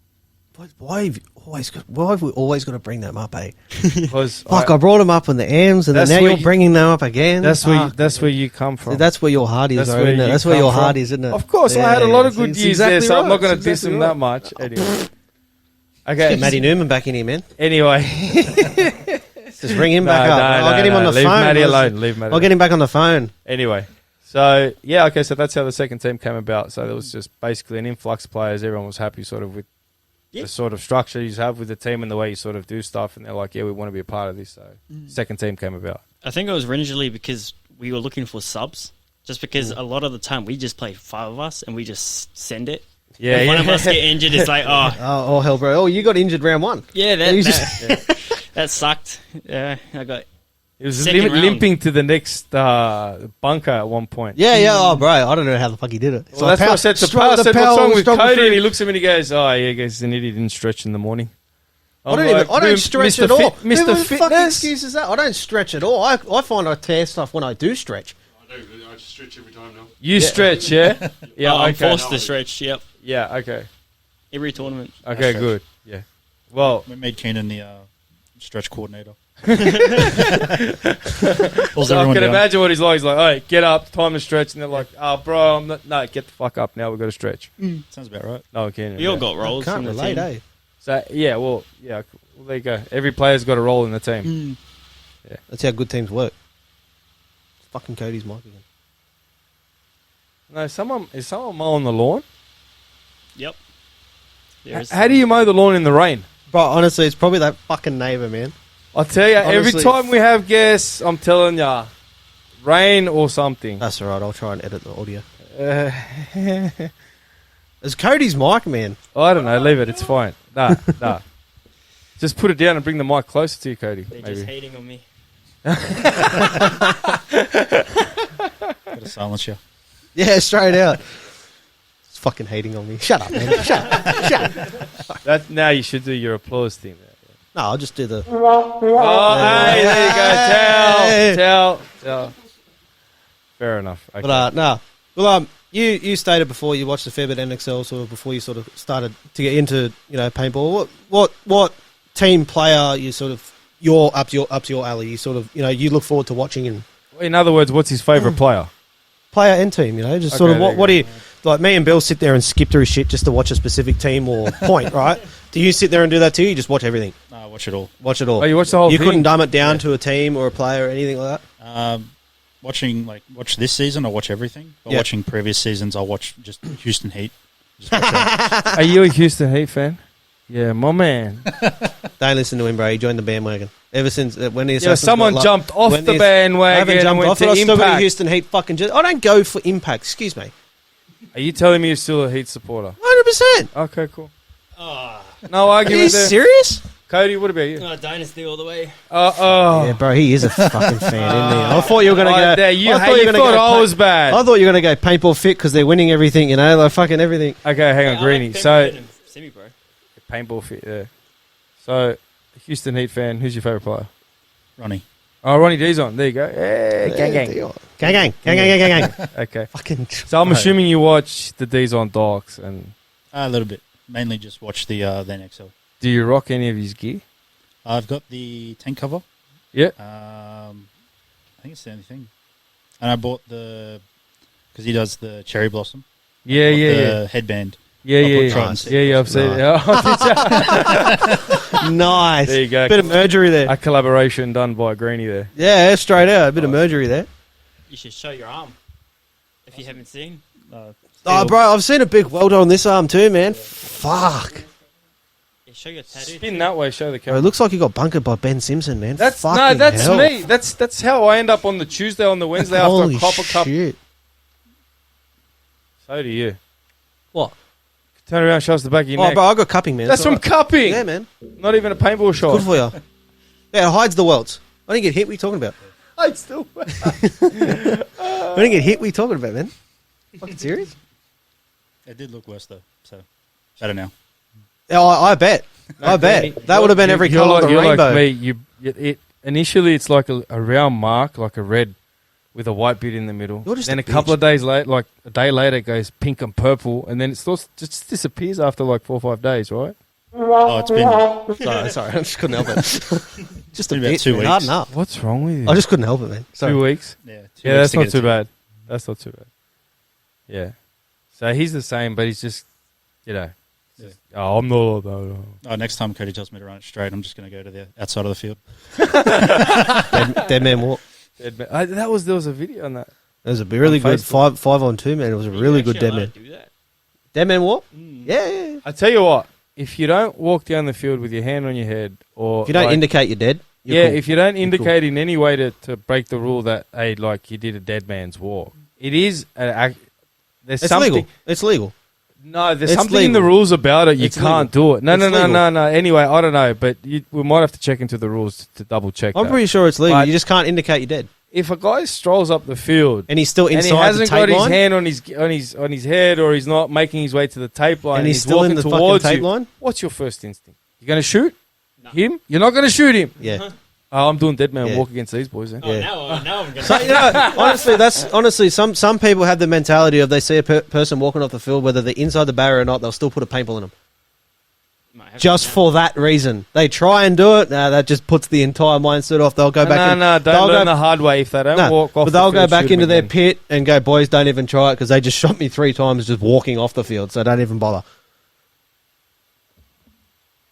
S2: Why have we always got to bring them up, eh?
S1: Because
S2: Fuck, I brought them up on the AMs, and then
S1: That's
S2: now
S1: where
S2: you're
S1: you-
S2: bringing them up again.
S1: that's where
S2: Fuck.
S1: that's where you come from.
S2: That's where your heart is,
S1: That's
S2: though,
S1: where
S2: isn't it?
S1: you
S2: That's where
S1: come
S2: your
S1: from.
S2: heart is, isn't it?
S1: Of course, I had a lot of good
S2: it's
S1: years there,
S2: exactly
S1: so I'm not
S2: right.
S1: going to
S2: It's
S1: diss
S2: exactly
S1: them
S2: right.
S1: that much. Anyway.
S2: Get Matty
S1: Okay.
S2: Newman back in here, man.
S1: Anyway.
S2: Just bring him back up. I'll get him on the
S1: Leave
S2: phone.
S1: Matty alone. Leave Matty
S2: I'll get him back on the phone.
S1: Anyway, so yeah, okay, so that's how the second team came about. So there was just basically an influx of players. Everyone was happy sort of with the sort of structure you have with the team and the way you sort of do stuff. And they're like, yeah, we want to be a part of this. So second team came about.
S3: I think it was originally because we were looking for subs. Just because a lot of the time we just play 5 of us and we just send it.
S1: Yeah,
S3: If one of us get injured, it's like,
S2: Oh, hell, bro. Oh, you got injured round 1.
S3: yeah,
S2: You
S3: that sucked. Yeah, I got.
S1: It was
S3: Second round.
S1: limping to the next bunker at one point.
S2: Yeah. Oh, bro. I don't know how the fuck he did it.
S1: Well, that's what I said to
S2: struggle-
S1: Pa. I
S2: the
S1: said,
S2: power
S1: what's wrong
S2: was
S1: with
S2: struggle
S1: Kodi?
S2: through.
S1: And he looks at me and he goes, oh, yeah, guys, an idiot didn't stretch in the morning.
S2: I don't stretch at all.
S1: Mr.
S2: What fucking
S1: Fitness.
S2: excuse is that? I don't stretch at all. I find I tear stuff when I do stretch.
S5: I just stretch every time now.
S1: You stretch, yeah? Yeah,
S3: I'm
S1: okay.
S3: forced to stretch. Yep,
S1: Yeah, okay.
S3: every tournament.
S1: Okay, good. Yeah. Well,
S4: We made Keenan the stretch coordinator.
S1: so I can imagine what he's like. He's like, hey, get up, time to stretch. And they're like, oh, bro, no, get the fuck up now. We've got to stretch.
S4: Sounds about right.
S1: No, okay.
S3: We all got roles
S2: Can't
S3: in the
S2: relate,
S3: team.
S2: eh?
S1: So, yeah, well, there you go. Every player's got a role in the team.
S2: That's how good teams work. Fucking Cody's mic again.
S1: No, is someone mowing the lawn?
S3: Yep. There's-
S1: How do you mow the lawn in the rain?
S2: Bro, honestly, it's probably that fucking neighbour, man.
S1: I'll tell you, every
S2: Honestly.
S1: time we have guests, I'm telling ya, rain or something.
S2: That's all right. I'll try and edit the audio. It's Cody's mic, man.
S1: I don't know, leave it, it's fine. Nah. Just put it down and bring the mic closer to you, Cody.
S3: They're
S1: Maybe.
S3: just hating on me.
S4: Gotta silence you.
S2: Yeah, straight out. It's fucking hating on me. Shut up, man. Shut up.
S1: That now you should do your applause thing. There.
S2: No, I'll just do the.
S1: Oh, hey, there you go. Tell. Fair enough. Okay.
S2: But no. Well, you stated before you watched a fair bit of NXL, so before you sort of started to get into paintball. What team player you sort of you're up to your alley? You sort of you look forward to watching and
S1: In other words, what's his favourite player?
S2: player and team. Just sort of
S1: Okay,
S2: what do you like? Me and Bill sit there and skip through shit just to watch a specific team or point, right? Do you sit there and do that too? You just watch everything.
S4: No, I watch it all.
S2: Watch it all.
S1: Oh, you watch the whole
S2: You
S1: thing?
S2: couldn't dumb it down to a team or a player or anything like that.
S4: Watch this season, I watch everything. But
S2: Yeah.
S4: watching previous seasons, I'll watch just Houston Heat. Just watch that.
S1: Are you a Houston Heat fan? Yeah, my man.
S2: Don't listen to him, bro. He joined the bandwagon. Ever since when the
S1: Yeah,
S2: Assassins
S1: someone
S2: got
S1: jumped off
S2: when
S1: the
S2: I
S1: bandwagon
S2: haven't
S1: and
S2: jumped
S1: went
S2: off
S1: to
S2: it. I still got a
S1: Impact.
S2: Houston Heat fucking. I don't go for Impact. Excuse me.
S1: Are you telling me you're still a Heat supporter?
S2: 100%.
S1: Okay, cool.
S3: Oh,
S1: No
S2: Are you
S1: argument there.
S2: serious?
S1: Cody, what about you?
S3: Dynasty all the way.
S2: Yeah, bro. He is a fucking fan, isn't he? I thought you were gonna go.
S1: There, you
S2: I thought you were gonna
S1: thought
S2: go
S1: I was bad.
S2: I thought you were gonna go paintball fit because they're winning everything. Like fucking everything.
S1: Okay, hang on, Greenie. So,
S3: Semi, bro.
S1: paintball fit, yeah. So, Houston Heat fan, who's your favourite player?
S4: Ronnie.
S1: Oh, Ronnie Dizon. There you go. Hey,
S2: Gang.
S1: Okay.
S2: Fucking.
S1: So, I'm assuming you watch the Dizon docs, and
S4: A little bit. Mainly just watch the NXL.
S1: do you rock any of his gear?
S4: I've got the tank cover.
S1: Yeah.
S4: I think it's the only thing. And I bought because he does the cherry blossom.
S1: Yeah,
S4: Bought
S1: yeah,
S4: the
S1: yeah.
S4: headband.
S1: Yeah,
S4: I'll put
S1: yeah,
S4: Trident
S1: yeah. Yeah, I've seen it.
S2: Nice.
S1: There you go.
S2: Bit of mergery there.
S1: A collaboration done by Greenie there.
S2: Yeah, straight out. A bit of mergery there.
S3: You should show your arm if you haven't seen.
S2: Oh, bro, I've seen a big weld on this arm too, man. Fuck.
S3: Yeah, show your tattoo.
S1: Spin that way, show the
S2: Bro,
S1: camera.
S2: it looks like you got bunkered by Ben Simpson, man.
S1: That's
S2: Fucking
S1: that's
S2: hell.
S1: me. That's how I end up on the Tuesday, on the Wednesday after
S2: Holy
S1: a copper cup.
S2: shit.
S1: So do you.
S2: What?
S1: Turn around, show us the back of your
S2: Oh,
S1: neck.
S2: bro, I got cupping, man.
S1: That's
S2: It's
S1: from
S2: alright.
S1: cupping.
S2: Yeah, man.
S1: Not even a paintball shot.
S2: Good for you. Yeah, it hides the welts. I didn't get hit. What are you talking about?
S1: I still.
S2: I didn't get hit. What are you talking about, man? Fucking serious?
S4: It did look worse though, so better now.
S2: Yeah, I bet. I bet. That would have been every colour of the
S1: you're
S2: rainbow.
S1: Like me. Initially it's like a round mark, like a red with a white bit in the middle.
S2: You're just
S1: then
S2: a
S1: a couple
S2: bitch.
S1: of days later, like a day later, it goes pink and purple, and then it just disappears after like 4 or 5 days, right?
S4: Oh, it's been
S2: Sorry, I just couldn't help it. Just a
S4: Been about
S2: bit,
S4: 2
S2: man.
S4: weeks.
S2: Hard enough.
S1: What's wrong with you?
S2: I just couldn't help it, man. Sorry.
S1: 2 weeks.
S4: yeah.
S1: Yeah, that's not too bad. That's not too bad. Yeah. So he's the same, but he's just,
S4: Yeah.
S1: oh, I'm not. No.
S4: Oh, next time Cody tells me to run it straight, I'm just going to go to the outside of the field.
S2: Dead man walk.
S1: There was a video on that.
S2: It was a really
S1: On
S2: good
S1: Facebook.
S2: 5-on-2, man. It was a really good dead man.
S3: Do that.
S2: Dead man walk?
S3: Mm.
S2: Yeah.
S1: I tell you what, if you don't walk down the field with your hand on your head, or
S2: If you don't
S1: like-
S2: indicate you're dead, you're
S1: yeah,
S2: cool.
S1: if you don't
S2: You're
S1: indicate in any way to break the rule that hey, like you did a dead man's walk, it is there's
S2: It's
S1: something.
S2: legal. It's legal.
S1: No, there's
S2: It's
S1: something in the
S2: legal.
S1: rules about it. You
S2: It's
S1: can't do it. No,
S2: It's
S1: no, no,
S2: legal.
S1: no, no. Anyway, I don't know, but we might have to check into the rules to double check.
S2: I'm
S1: that.
S2: pretty sure it's legal.
S1: But-
S2: You just can't indicate you're dead.
S1: If a guy strolls up the field
S2: And he's still
S1: and
S2: inside
S1: he hasn't
S2: the tape
S1: got his
S2: line.
S1: hand on his head, or he's not making his way to the tape line,
S2: and he's
S1: he's
S2: still in
S1: walking
S2: the fucking
S1: towards
S2: tape
S1: you,
S2: line.
S1: what's your first instinct? You're going to shoot
S3: No.
S1: him? You're not going to shoot him.
S2: Yeah.
S1: Oh, I'm doing dead man
S2: Yeah.
S1: walk against these boys. Then.
S3: Oh,
S2: Yeah.
S3: now I'm gonna.
S2: So, honestly, some people have the mentality of they see a person walking off the field, whether they're inside the barrier or not, they'll still put a paintball in them.
S3: Might have
S2: Just
S3: to now.
S2: for that reason, they try and do it. Nah, that just puts the entire mindset off. They'll go back.
S1: No,
S2: in,
S1: no,
S2: they'll
S1: don't learn
S2: go-
S1: the hard way. If they don't
S2: No,
S1: walk off,
S2: but they'll
S1: the
S2: go
S1: field,
S2: back
S1: shoot
S2: into
S1: them
S2: their
S1: again.
S2: pit and go, boys, don't even try it because they just shot me 3 times just walking off the field, so don't even bother.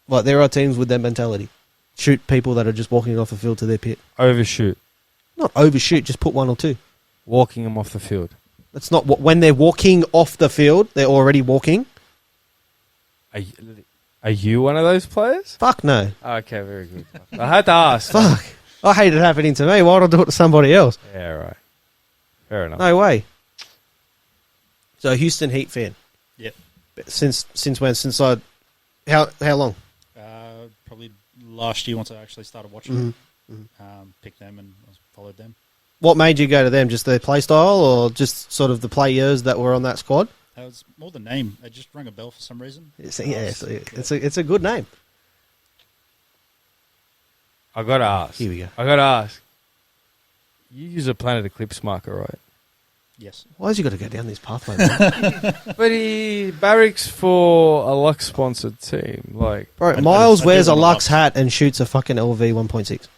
S2: Like, there are teams with that mentality. Shoot people that are just walking off the field to their pit.
S1: Overshoot,
S2: Not overshoot, just put 1 or 2.
S1: walking them off the field.
S2: That's not what, when they're walking off the field, they're already walking.
S1: Are you one of those players?
S2: Fuck no.
S1: Okay, very good. I had to ask.
S2: Fuck. I hate it happening to me. Why would I do it to somebody else?
S1: Yeah, right. Fair enough.
S2: No way. So, Houston Heat fan.
S4: Yep.
S2: Since when? Since I... How long?
S4: Probably last year once I actually started watching
S2: Mm-hmm.
S4: them. Picked them and followed them.
S2: What made you go to them? Just their play style, or just sort of the players that were on that squad?
S4: That was more the name. It just rang a bell for some reason.
S2: It's a good name.
S1: I got to ask.
S2: Here we go.
S1: I got to ask. You use a Planet Eclipse marker, right?
S4: Yes.
S2: Why has you got to go down this pathway, man?
S1: But he barracks for a Lux sponsored team. Like,
S2: Bro,
S4: I
S2: Miles
S4: do
S2: wears a
S4: want a
S2: Lux
S4: Lux.
S2: hat and shoots a fucking LV 1.6.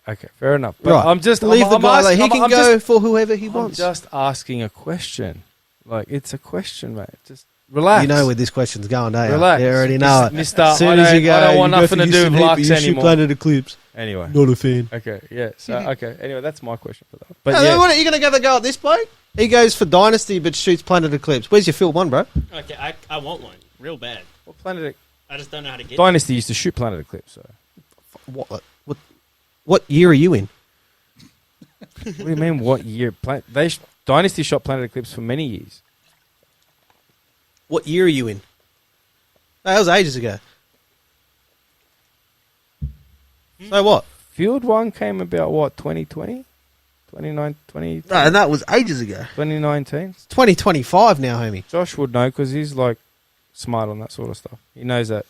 S1: okay, fair enough. But
S2: Right.
S1: I'm just
S2: Leave the
S1: I'm
S2: guy.
S1: asking-
S2: He can
S1: I'm
S2: go
S1: just-
S2: for whoever he
S1: I'm
S2: wants.
S1: just asking a question. Like, it's a question, mate. Just relax.
S2: You know where this question's going, don't you?
S1: Relax.
S2: You already know it.
S1: Mister,
S2: As soon
S1: I
S2: as
S1: don't,
S2: you go,
S1: I don't want
S2: you go
S1: nothing
S2: for
S1: to do
S2: Houston
S1: with
S2: Heat,
S1: Lux
S2: but you shoot
S1: anymore.
S2: Planet Eclipse.
S1: Anyway.
S2: Not a fan.
S1: Okay, yeah. So, okay. Anyway, that's my question for that. But
S2: No,
S1: yeah.
S2: what are you going to have a go at this bloke? He goes for Dynasty but shoots Planet Eclipse. Where's your Field 1, bro?
S3: Okay, I want one real bad.
S1: What Planet
S3: I just don't know how to get.
S1: Dynasty used to shoot Planet Eclipse, so.
S2: What year are you in?
S1: What do you mean, what year? Dynasty shot Planet Eclipse for many years.
S2: What year are you in? No, that was ages ago. So what?
S1: Field 1 came about, what, 2020? 2019?
S2: No, and that was ages ago.
S1: 2019?
S2: It's 2025 now, homie.
S1: Josh would know because he's, like, smart on that sort of stuff. He knows that.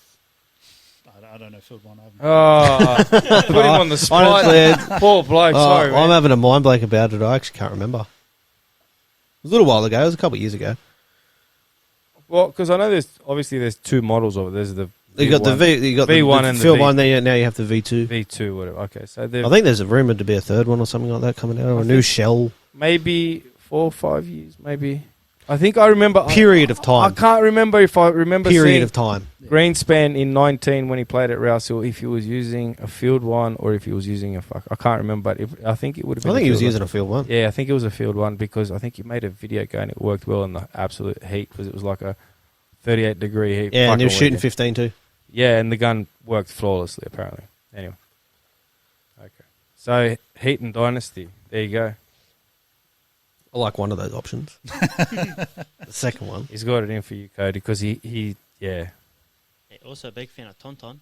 S4: I don't know Field 1.
S1: Oh, put him on the spot.
S2: Honestly,
S1: Poor bloke, sorry,
S2: I'm
S1: man.
S2: having a mind blank about it. I actually can't remember. It was a little while ago. It was a couple of years ago.
S1: Well, because I know there's two models of it. There's the
S2: You got the V, you got
S1: V1
S2: the
S1: and the
S2: Field
S1: V-
S2: 1. Then now you have the V2.
S1: V2, whatever. Okay, so
S2: I
S1: they're
S2: think there's a rumour to be a third one or something like that coming out, or a new shell.
S1: maybe 4 or 5 years, maybe. I think I remember.
S2: Period of
S1: I
S2: time.
S1: can't remember if I remember
S2: Period
S1: seeing
S2: of time.
S1: Greenspan in 19 when he played at Rouse Hill, if he was using a Field 1 or if he was using a I can't remember, but I think it would have been
S2: I think
S1: a
S2: he was
S1: Field
S2: using
S1: 1.
S2: a Field 1.
S1: Yeah, I think it was a Field 1 because I think he made a video going. It worked well in the absolute heat because it was like a 38-degree heat.
S2: Yeah, and he was
S1: fucking
S2: shooting
S1: weekend.
S2: 15 too.
S1: Yeah, and the gun worked flawlessly, apparently. Anyway. Okay. So, Heat and Dynasty. There you go.
S2: I like one of those options. The second one.
S1: He's got it in for you, Cody, because he yeah.
S3: Yeah, also a big fan of Tonton.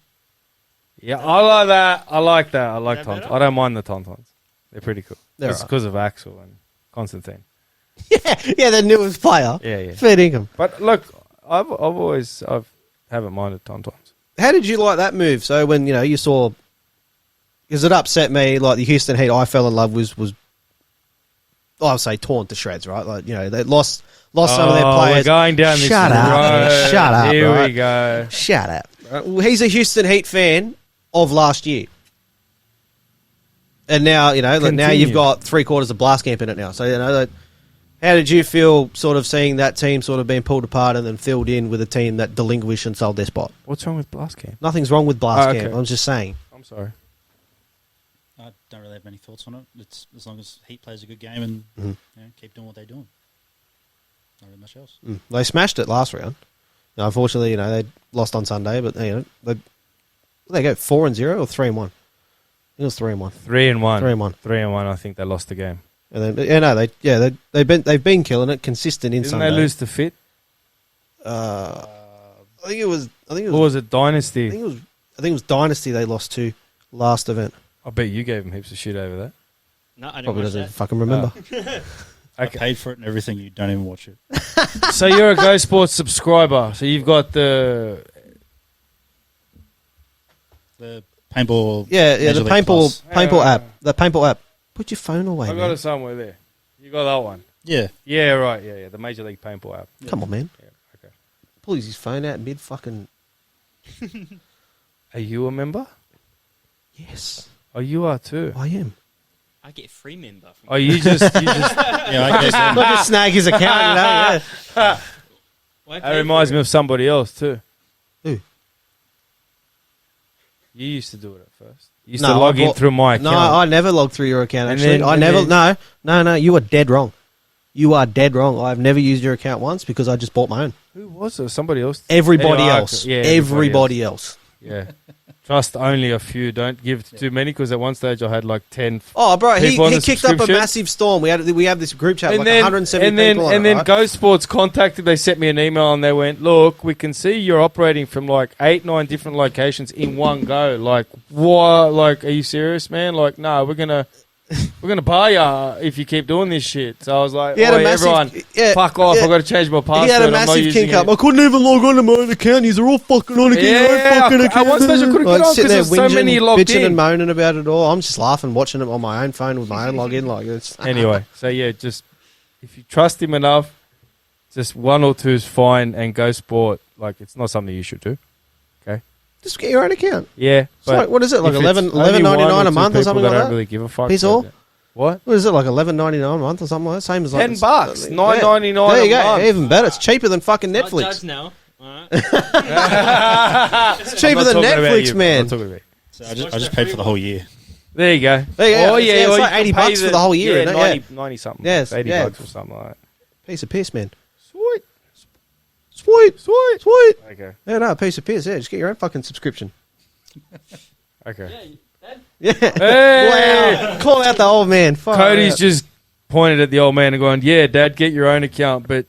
S1: Yeah, I like that. I like that. I like
S3: Is that
S1: Tauntauns.
S3: better?
S1: I don't mind the Tauntauns. They're pretty cool.
S2: They're
S1: It's
S2: alright.
S1: because of Axel and Constantine.
S2: Yeah, the newest player.
S1: Yeah, yeah.
S2: Fair income.
S1: But look, I haven't minded Tauntauns.
S2: How did you like that move? So when you saw, because it upset me. Like the Houston Heat, I fell in love was I would say torn to shreds. Right, like they lost some of their players.
S1: We're going down this
S2: Shut up,
S1: road.
S2: man. Shut up,
S1: Here
S2: right?
S1: we go.
S2: Shut up. Right? Well, he's a Houston Heat fan of last year, and now now
S1: Continue.
S2: you've got 3/4 of Blast Camp in it now. So how did you feel sort of seeing that team sort of being pulled apart and then filled in with a team that delinquished and sold their spot?
S1: What's wrong with Blast Camp?
S2: Nothing's wrong with Blast
S1: Oh, okay.
S2: Camp. I'm just saying.
S1: I'm sorry.
S4: I don't really have any thoughts on it. It's as long as Heat plays a good game and keep doing what they're doing. Not really much else.
S2: They smashed it last round. Now, unfortunately, they lost on Sunday, but they go 4-0 or 3-1. It was 3-1.
S1: 3-1.
S2: 3-1.
S1: 3-1. I think they lost the game.
S2: And then they've been killing it, consistent in
S1: Didn't
S2: Sunday.
S1: they lose to Fit?
S2: I think it was.
S1: Or was it Dynasty?
S2: I think it was Dynasty. They lost to last event.
S1: I bet you gave him heaps of shit over that.
S3: No, I didn't
S2: Probably
S3: watch
S2: doesn't
S3: that.
S2: fucking remember.
S4: I
S1: Okay.
S4: paid for it and everything. You don't even watch it.
S1: So you're a Go Sports subscriber. So you've got the
S4: The paintball.
S2: Yeah,
S4: Major
S2: the
S4: League
S2: paintball
S4: Plus.
S2: paintball app. The paintball app. Put your phone away,
S1: I got
S2: man.
S1: it somewhere there. You got that one.
S4: Yeah.
S1: Yeah, right. Yeah. The Major League Paintball app.
S2: Come on, man.
S1: Yeah, okay.
S2: Pulls his phone out mid fucking.
S1: Are you a member?
S2: Yes,
S1: Oh, you are too.
S2: I am.
S3: I get free member from
S1: Oh, you just
S4: Yeah, I guess.
S2: Not just snag his account, Yeah.
S3: Why
S1: that reminds me of somebody else too.
S2: Who?
S1: You used to do it at first. You used
S2: No,
S1: to
S2: I
S1: log in
S2: bought-
S1: through my account.
S2: No, I never logged through your account.
S1: And
S2: Actually,
S1: then-
S2: I
S1: and
S2: never.
S1: then-
S2: No. You are dead wrong. You are dead wrong. I've never used your account once because I just bought my own.
S1: Who was it? Somebody else.
S2: Everybody
S1: Anyway,
S2: else.
S1: yeah,
S2: everybody else.
S1: Yeah. Trust only a few. Don't give too many, because at one stage I had like 10.
S2: Oh, bro, he
S1: people on the
S2: kicked up a
S1: subscription.
S2: massive storm. We have this group chat,
S1: And
S2: like
S1: then,
S2: 170
S1: and then,
S2: people on
S1: and
S2: it,
S1: then
S2: right?
S1: Go Sports contacted. They sent me an email and they went, "Look, we can see you're operating from like 8, 9 different locations in one go. Like, what? Like, are you serious, man? Like, no, we're gonna buy ya if you keep doing this shit." So I was like,
S2: He had a
S1: "Oi,
S2: massive-
S1: everyone,
S2: yeah,
S1: fuck off!
S2: yeah.
S1: I've got to change my password.
S2: He had a
S1: I'm not
S2: massive
S1: using
S2: kink up.
S1: it."
S2: I couldn't even log on to my own account. These are all fucking on again.
S1: Yeah, at one stage I couldn't get on
S2: sitting
S1: because
S2: there
S1: there's so many logged
S2: bitching
S1: in.
S2: and moaning about it all. I'm just laughing, watching it on my own phone with my own login. Like it's
S1: Anyway, so yeah, just if you trust him enough, just 1 or 2 is fine, and Go Sport, like, it's not something you should do.
S2: just get your own account.
S1: Yeah,
S2: It's like, what is it, like
S1: if it's only one
S2: $11.99
S1: or
S2: a
S1: two
S2: month or
S1: people
S2: something
S1: that
S2: like
S1: don't
S2: that?
S1: really give a fuck.
S2: Piece
S1: so
S2: all?
S1: yeah. What?
S2: What is it, like $11.99 a month or something like that? Same as like
S1: $10, $9.99
S2: There you
S1: a
S2: go,
S1: month.
S2: even better. It's cheaper than fucking
S3: Not
S2: Netflix.
S3: judge now. Alright.
S2: It's cheaper than Netflix, man.
S4: So I just paid for the whole year.
S1: There you go.
S2: There you go.
S1: Oh yeah,
S2: Yeah, it's
S1: or
S2: like
S1: you can
S2: 80
S1: pay
S2: bucks for the whole year,
S1: Yeah,
S2: isn't it?
S1: 90 something.
S2: Yes,
S1: 80
S2: yeah.
S1: bucks or something like that.
S2: Piece of piss, man.
S1: Sweet.
S2: Sweet. Sweet.
S1: Okay.
S2: Yeah, no, piece of piss. Yeah, just get your own fucking subscription.
S1: Okay.
S2: Yeah.
S1: Hey!
S2: Wow. Call out the old man. Fuck
S1: Cody's
S2: out.
S1: just pointed at the old man and going, "Yeah, Dad, get your own account, but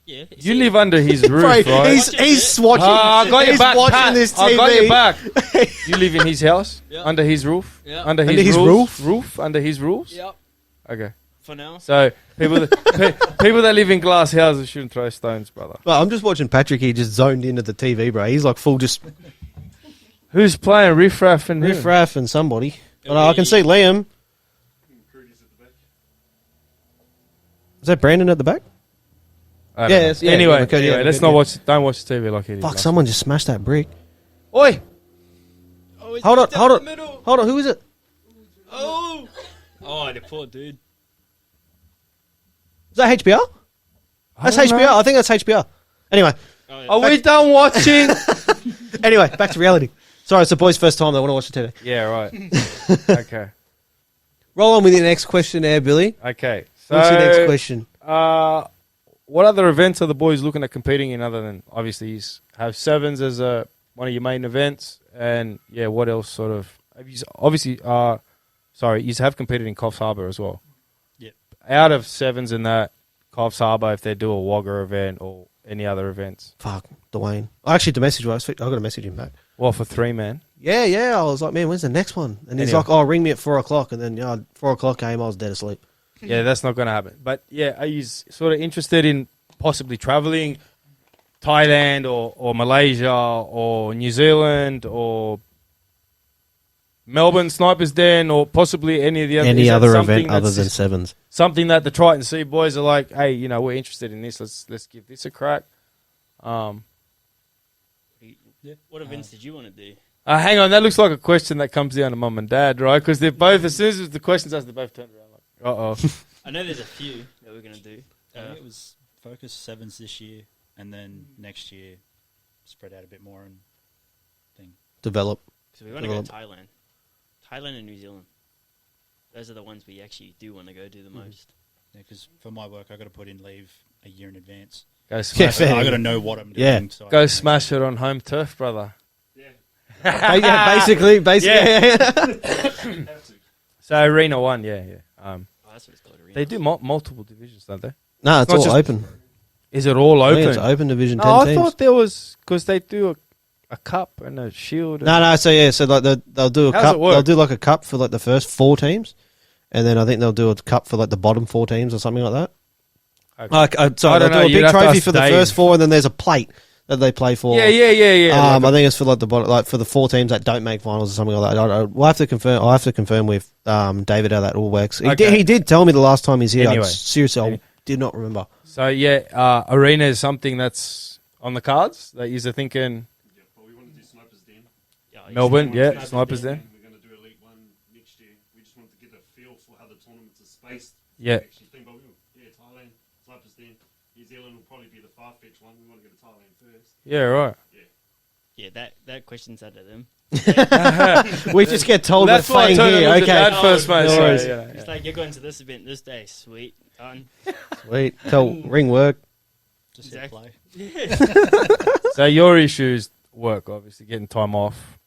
S3: Yeah.
S1: you live under his roof,
S2: Right,
S1: right?"
S2: he's watching.
S1: I got your
S2: he's
S1: back,
S2: watching
S1: Pat.
S2: this TV.
S1: I got your back. You live in his house,
S3: Yeah.
S1: under his roof,
S3: Yeah.
S1: under
S2: Under
S1: his,
S2: his
S1: roof, under his rules.
S3: Yep.
S1: Okay.
S3: For now.
S1: So people people that live in glass houses shouldn't throw stones, brother.
S2: Well, I'm just watching Patrick. He just zoned into the TV, bro. He's like full just
S1: Who's playing Riff Raff and
S2: riff
S1: who?
S2: raff and somebody. But I can see Liam. Is that Brandon at the back?
S1: I don't
S2: Yeah,
S1: know.
S2: it's- yeah,
S1: anyway,
S2: yeah, okay, yeah,
S1: let's
S2: okay,
S1: not
S2: yeah.
S1: watch. Don't watch the TV like he did.
S2: Fuck!
S1: last
S2: Someone just smashed that brick.
S1: Oi!
S3: Oh, it's
S2: Hold on,
S3: down
S2: hold
S3: the
S2: on,
S3: middle.
S2: hold on. Who is it?
S3: Oh. Oh, the poor dude.
S2: Is that HBR? That's
S1: I don't
S2: HBR.
S1: know.
S2: I think that's HBR. Anyway,
S3: Oh, yeah.
S1: Are we done watching?
S2: anyway, back to reality. Sorry, it's the boys' first time. They want to watch the TV.
S1: Yeah, right. Okay.
S2: Roll on with your next question there, Billy.
S1: Okay. So,
S2: What's your next question?
S1: what other events are the boys looking at competing in other than obviously you have sevens as one of your main events, and yeah, what else sort of? Obviously, you have competed in Coffs Harbour as well.
S4: Yep.
S1: Out of sevens in that Coffs Harbour, if they do a Wagga event or any other events,
S2: Fuck, Dwayne. I actually messaged him. I got to message him back.
S1: well, for 3-man.
S2: Yeah. I was like, man, when's the next one? And he's
S1: Anyway.
S2: like, oh, ring me at 4 o'clock. And then 4 o'clock came, I was dead asleep.
S1: Yeah, that's not going to happen. But yeah, are you sort of interested in possibly traveling Thailand or Malaysia or New Zealand or Melbourne Snipers Den or possibly any of the other
S2: Any
S1: is that
S2: other
S1: something
S2: event other
S1: that's
S2: than sevens.
S1: something that the Triton Sea boys are like, hey, we're interested in this. Let's give this a crack.
S3: What events did you want to do?
S1: Hang on, that looks like a question that comes down to mum and dad, right? Because they're both, as soon as the question's asked, they both turn around like, uh oh.
S3: I know there's a few that we're going to do.
S4: I think it was focus sevens this year, and then next year spread out a bit more and thing.
S2: Develop.
S3: So we want to go to Thailand. Thailand and New Zealand. Those are the ones we actually do want to go do the most.
S4: Yeah, because for my work, I got to put in leave a year in advance.
S1: Go
S2: Yeah,
S1: smash,
S2: fair.
S4: I got to know what I'm doing.
S2: Yeah.
S4: So I
S1: go
S4: can
S1: smash it on home turf, brother.
S2: Yeah, basically.
S1: So Arena 1, yeah.
S3: Oh, that's what it's called. Arena.
S1: They do multiple divisions, don't they?
S2: No, it's
S1: Not
S2: all
S1: just
S2: open.
S1: Is it all
S2: I think
S1: open?
S2: it's open division, 10
S1: No, I
S2: teams.
S1: thought there was, because they do a cup and a shield.
S2: No. So like they'll do a
S1: How's
S2: cup.
S1: it work?
S2: They'll do like a cup for like the first 4 teams, and then I think they'll do a cup for like the bottom 4 teams or something like that.
S1: Okay.
S2: Like, sorry,
S1: I don't
S2: they'll
S1: know,
S2: do a
S1: you'd
S2: big
S1: have to
S2: trophy
S1: ask
S2: for the
S1: Dave.
S2: first 4, and then there's a plate that they play for.
S1: Yeah.
S2: I
S1: like
S2: think it's for like the bottom, like for the 4 teams that don't make finals or something like that. We'll have to confirm. I'll have to confirm with David how that all works.
S1: Okay.
S2: He did tell me the last time he's here.
S1: Anyway.
S2: Seriously, I did not remember.
S1: So yeah, Arena is something that's on the cards that you're thinking.
S5: Yeah, but we want to do Snipers Den.
S3: Yeah,
S1: Melbourne,
S5: We want to
S1: yeah,
S5: do
S1: Snipers Den.
S5: We're going to do Elite 1 next year. We just want to get a feel for how the tournaments are spaced.
S1: Yeah.
S5: Actually think, but Thailand, Snipers Den. New Zealand will probably be the far-fetched one. We want to go to Thailand first.
S1: Yeah, right.
S3: Yeah, that question's out of them.
S2: We just get told
S1: That's
S2: we're
S1: why I
S2: playing
S1: turned
S2: here.
S1: and looked
S2: Okay,
S1: at Dad first, mate.
S2: No
S1: so,
S2: worries.
S1: yeah.
S3: It's like, you're going to this event this day. Sweet. Done.
S2: sweet. Tell ring work.
S4: just hit
S3: Exactly.
S4: play.
S1: So your issues work, obviously, getting time off.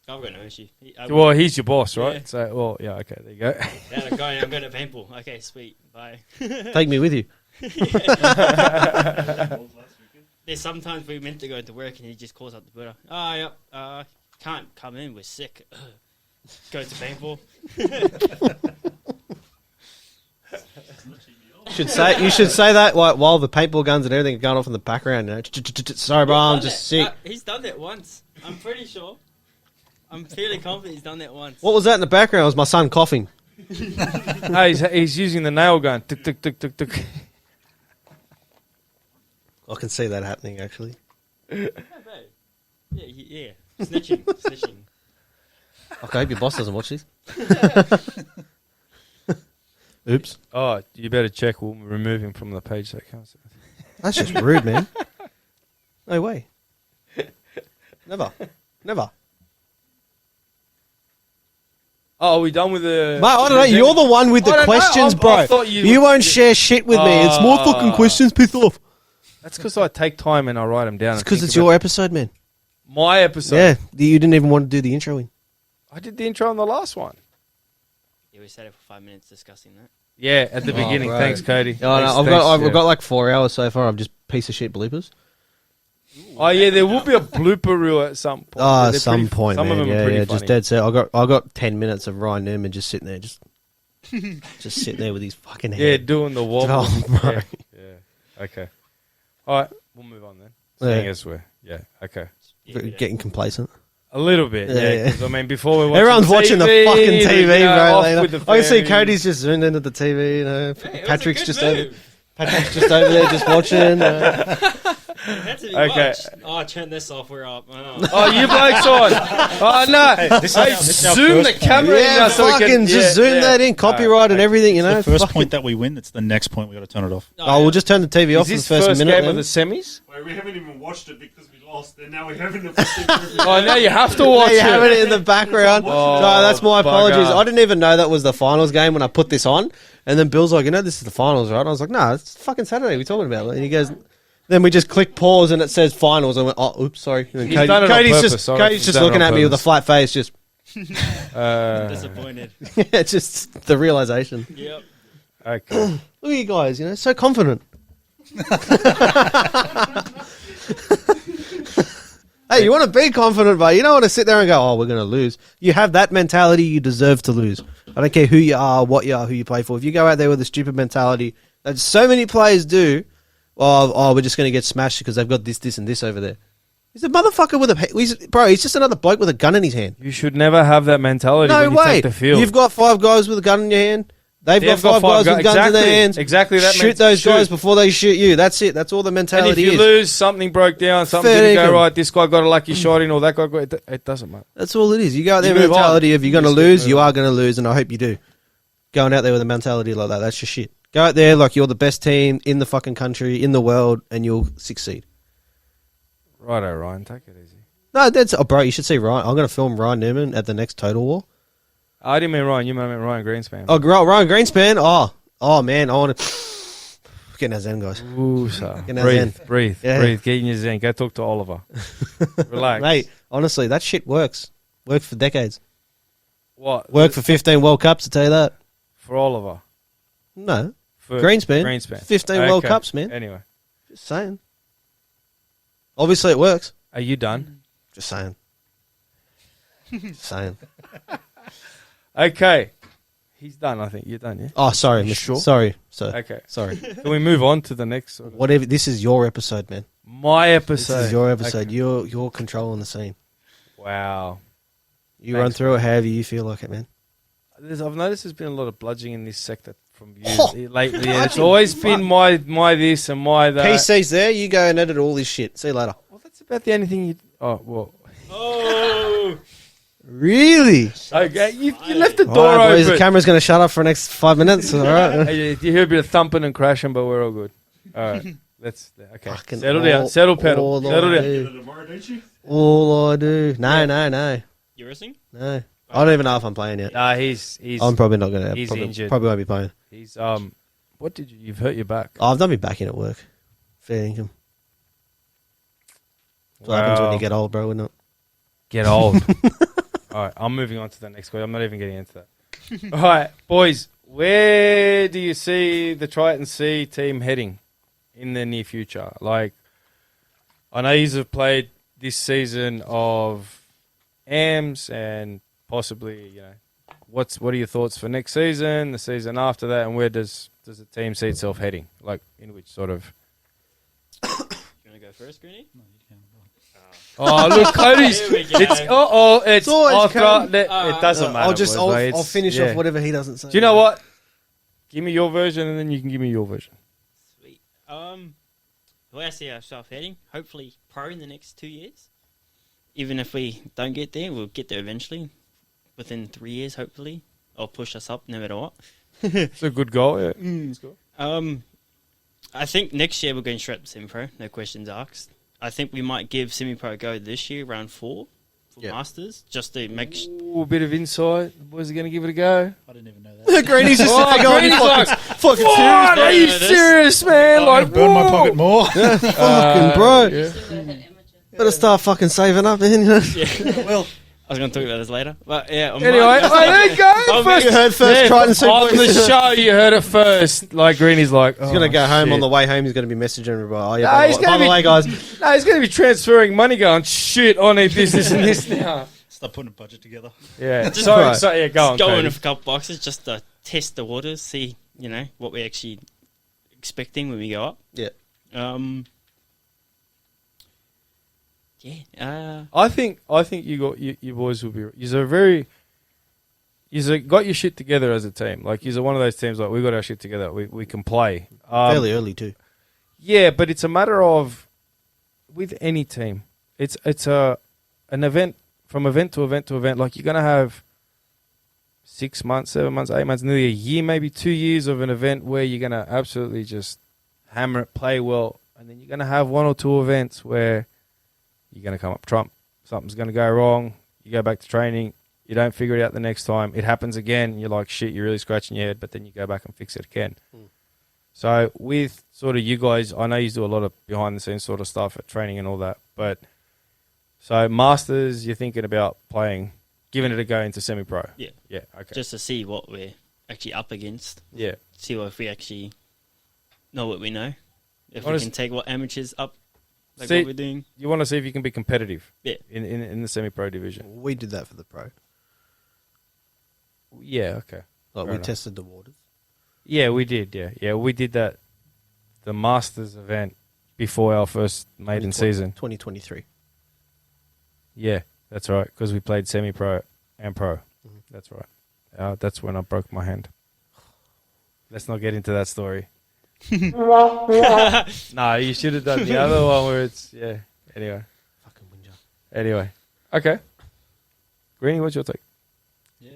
S3: I've got no issue.
S1: Well, he's your boss, right?
S3: Yeah.
S1: So, well, yeah, okay, there you go.
S3: Yeah, I'm going to paintball. Okay, sweet. Bye.
S2: Take me with you.
S3: There's sometimes we're meant to go into work and he just calls up the builder. Oh, yep. Can't come in. We're sick. Go to paintball.
S2: You should say that while the paintball guns and everything are going off in the background. You know, sorry, bro, I'm just sick.
S3: He's done that once. I'm pretty sure. I'm fairly confident he's done that once.
S2: What was that in the background? It was my son coughing.
S1: No, he's using the nail gun. Tuk, tuk, tuk, tuk, tuk.
S2: I can see that happening actually.
S3: Yeah, snitching.
S2: Okay, hope your boss doesn't watch this. Oops.
S1: Oh, you better check. We'll remove him from the page. That counts.
S2: That's just rude, man. No way. Never.
S1: Oh, are we done with the...
S2: Mate, I don't know. You're the one with the questions, bro.
S1: I thought
S2: you won't share shit with me. It's more fucking questions. Piss off.
S1: That's because I take time and I write them down.
S2: It's because it's your episode, man.
S1: My episode.
S2: Yeah, you didn't even want to do the intro in.
S1: I did the intro on the last one.
S3: Yeah, we sat here for 5 minutes discussing that.
S1: Yeah, at the beginning.
S2: bro.
S1: Thanks, Cody.
S2: Oh, no, I've got like 4 hours so far. I'm just piece of shit bloopers.
S1: Oh yeah, there will be a blooper reel at some point.
S2: Oh,
S1: They're
S2: at some
S1: pretty-
S2: point,
S1: some
S2: man.
S1: of them are
S2: Yeah,
S1: pretty
S2: yeah,
S1: funny.
S2: just dead set. I got 10 minutes of Ryan Newman just sitting there, just sitting there with his fucking head.
S1: Yeah, doing the wobble.
S2: Oh, bro.
S1: Yeah. Okay. All right, we'll move on then.
S2: Yeah.
S1: Seeing as we're okay.
S3: Yeah, we
S2: Getting complacent.
S1: A little bit,
S2: Yeah,
S1: yeah. 'Cause, I mean, before we watch
S2: Everyone's watching the fucking TV, bro.
S1: Off
S2: later.
S1: with the
S2: I can see
S1: fairies.
S2: Cody's just zoomed into the TV. You know,
S3: Hey, it was
S2: Patrick's
S3: a good
S2: just
S3: move.
S2: over there, just watching.
S3: Had to be
S1: Okay.
S3: watched. Oh, turn this off. We're up.
S1: Oh, you blokes on. Oh no!
S4: this is
S1: Hey,
S4: our- this is our
S1: zoom the
S4: first
S1: camera in
S2: Yeah,
S1: now so we
S2: fucking
S1: can
S2: just zoom that in, copyright and everything. You know,
S4: The first
S2: Fucking-
S4: point that we win, it's the next point we got to turn it off.
S2: Oh, we'll just turn the TV off
S1: Is
S2: for the
S1: this
S2: first minute.
S1: game
S2: then.
S1: of the semis?
S5: Wait, we haven't even watched it because we lost, and now we haven't.
S1: Oh, now you have to watch
S2: They have
S1: it.
S2: it in the background.
S1: Oh,
S2: so that's my apologies.
S1: bugger.
S2: I didn't even know that was the finals game when I put this on. And then Bill's like, this is the finals, right? I was like, no, it's fucking Saturday. We're talking about it. And he goes, then we just click pause and it says finals. I went, oh, oops, sorry. And then
S1: He's done it on
S2: Cody's
S1: purpose,
S2: just,
S1: sorry.
S2: Cody's
S1: He's
S2: just
S1: done it
S2: looking
S1: on
S2: at me with a
S1: purpose.
S2: flat face. Just,
S3: Disappointed.
S2: it's just the realization.
S3: Yep.
S1: Okay.
S2: Look at you guys, so confident. Hey, you want to be confident, but you don't want to sit there and go, oh, we're going to lose. You have that mentality, you deserve to lose. I don't care who you are, what you are, who you play for. If you go out there with a stupid mentality that so many players do, we're just going to get smashed because they've got this, and this over there. He's a motherfucker with he's just another bloke with a gun in his hand.
S1: You should never have that mentality
S2: No
S1: when you
S2: way.
S1: take the field.
S2: You've got 5 guys with a gun in your hand. They've got five guys with guns in their hands.
S1: Exactly. That
S2: Shoot those guys before they shoot you. That's it. That's all the
S1: And
S2: mentality
S1: if you
S2: is.
S1: lose, something broke down, something
S2: Fair
S1: didn't go
S2: dinkum.
S1: right, this guy got a lucky shot in or that guy got... It doesn't matter.
S2: That's all it is. You go out there
S1: You
S2: with the
S1: move on.
S2: mentality if you're going to
S1: You just
S2: lose,
S1: move
S2: you
S1: on.
S2: are going to lose, and I hope you do. Going out there with a mentality like that, that's just shit. Go out there like you're the best team in the fucking country, in the world, and you'll succeed.
S1: Righto, Ryan, take it easy.
S2: No, that's... Oh, bro, you should see Ryan. I'm going to film Ryan Newman at the next Total War.
S1: I didn't mean Ryan, you meant Ryan Greenspan.
S2: Oh, Ryan Greenspan? Oh, man, I want to... Getting our zen, guys.
S1: Ooh, sir.
S2: Get our
S1: Breathe,
S2: zen.
S1: breathe,
S2: Yeah.
S1: breathe. Get in your zen. Go talk to Oliver. Relax.
S2: Mate, honestly, that shit works. Worked for decades.
S1: What?
S2: Worked for 15 World Cups, to tell you that.
S1: For Oliver.
S2: No.
S1: For
S2: Greenspan. 15 World
S1: Okay.
S2: Cups, man.
S1: Anyway.
S2: Just saying. Obviously, it works.
S1: Are you done?
S2: Just saying. Just saying.
S1: Okay. He's done, I think. You're done, yeah?
S2: Oh, sorry.
S1: You sure?
S2: Sorry, sir.
S1: Okay.
S2: Sorry.
S1: Can we move on to the next sort of...
S2: Whatever. This is your episode, man.
S1: My episode.
S2: This is your episode.
S1: Okay.
S2: You're controlling the scene.
S1: Wow.
S2: You
S1: Thanks,
S2: run through it however you feel like it, man.
S1: I've noticed there's been a lot of bludging in this sector from you lately. And it's always been my this and my that.
S2: PC's there. You go and edit all this shit. See you later.
S1: Well, that's about the only thing you... Oh, well...
S3: Oh,
S2: Really?
S1: Okay, you left the
S2: All
S1: door
S2: right, boys. The
S1: open.
S2: camera's going to shut up for the next 5 minutes. All right.
S1: Hey, you hear a bit of thumping and crashing, but we're all good. All right, let's... Okay,
S2: Fucking
S1: settle down. Settle pedal.
S2: all
S1: Settle
S2: I
S1: down.
S2: do.
S5: Tomorrow, don't you?
S2: All I do. No.
S3: you wrestling?
S2: No. I don't even know if I'm playing yet.
S1: Nah, he's
S2: I'm probably not going to.
S1: he's injured.
S2: Probably won't be playing.
S1: He's What did you've hurt your back?
S2: Oh, I've done me back in at work. Fair income. That's what happens when you get old, bro, isn't it?
S1: Get old. All right, I'm moving on to the next question. I'm not even getting into that. All right, boys, where do you see the Triton C team heading in the near future? Like, I know you have played this season of AMS and possibly, what are your thoughts for next season, the season after that, and where does the team see itself heading? Like, in which sort of...
S3: You want to go first, Greenie?
S4: No, you can.
S1: Oh, look, Cody's...
S3: Here we go.
S1: It's
S2: always
S1: after...
S2: Cody.
S1: It doesn't matter.
S2: I'll finish off whatever he doesn't say.
S1: Do you know what? Give me your version, and then you can give me your version.
S3: Sweet. The way I see ourselves heading, hopefully pro in the next 2 years. Even if we don't get there, we'll get there eventually. Within 3 years, hopefully. Or push us up, no matter what.
S1: It's a good goal, yeah. It's good.
S3: I think next year we're going straight to semi-pro, no questions asked. I think we might give semi-pro a go this year, round 4, for Masters, just to make...
S1: Ooh, a bit of insight. Was he going to give it a go?
S4: I didn't even know that.
S2: Greenie's just sitting there going, fucking
S1: What? Are you
S3: serious?
S1: serious, man?
S4: I'm
S1: Like,
S4: gonna burn my
S1: whoa.
S4: pocket more.
S2: fucking bro.
S1: Yeah.
S2: Better start fucking saving up, then.
S3: Well, I was going to talk about this later. But yeah,
S1: Anyway, there you go.
S3: First,
S2: You heard first, Triton C.
S1: on the show, you heard it first. Like, Greenie's like,
S2: He's gonna go home on the way home. He's gonna be messaging everybody. Oh yeah,
S1: Nah, he's
S2: by
S1: gonna
S2: the
S1: be-
S2: way, guys.
S1: No, he's going to be transferring money going, shit, I need this, and this now.
S4: Start putting a budget together.
S1: Yeah.
S3: Just
S1: So,
S2: right.
S1: so, yeah, go on,
S3: go in
S1: Cody.
S3: with a couple boxes just to test the waters, see, what we're actually expecting when we go up.
S2: Yeah.
S1: I think you got you boys will be. You're got your shit together as a team. Like you're one of those teams. Like we got our shit together. We can play.
S2: Fairly early too.
S1: Yeah, but it's a matter of with any team. It's an event from event to event to event. Like you're gonna have 6 months, 7 months, 8 months, nearly a year, maybe 2 years of an event where you're gonna absolutely just hammer it, play well, and then you're gonna have 1 or 2 events where you're going to come up trump. Something's going to go wrong. You go back to training. You don't figure it out the next time. It happens again. You're like, shit, you're really scratching your head, but then you go back and fix it again. So with sort of you guys, I know you do a lot of behind-the-scenes sort of stuff at training and all that, but so Masters, you're thinking about playing, giving it a go into semi-pro?
S3: Yeah.
S1: Yeah, okay.
S3: Just to see what we're actually up against.
S1: Yeah.
S3: See if we actually know what we know. If
S1: Honest-
S3: we can take what amateurs up, like
S1: See-
S3: what we're doing.
S1: You want to see if you can be competitive
S3: Yeah.
S1: in the semi-pro division.
S2: We did that for the pro.
S1: Yeah, okay.
S2: Like
S1: Fair
S2: we
S1: enough.
S2: tested the waters.
S1: Yeah, we did. Yeah, we did that. The Masters event before our first maiden season.
S2: 2023.
S1: Yeah, that's right. Because we played semi-pro and pro. That's right. That's when I broke my hand. Let's not get into that story. No, you should have done the other one where it's Anyway.
S2: Fucking whinger.
S1: Anyway. Okay. Greenie, what's your take?
S4: Yeah.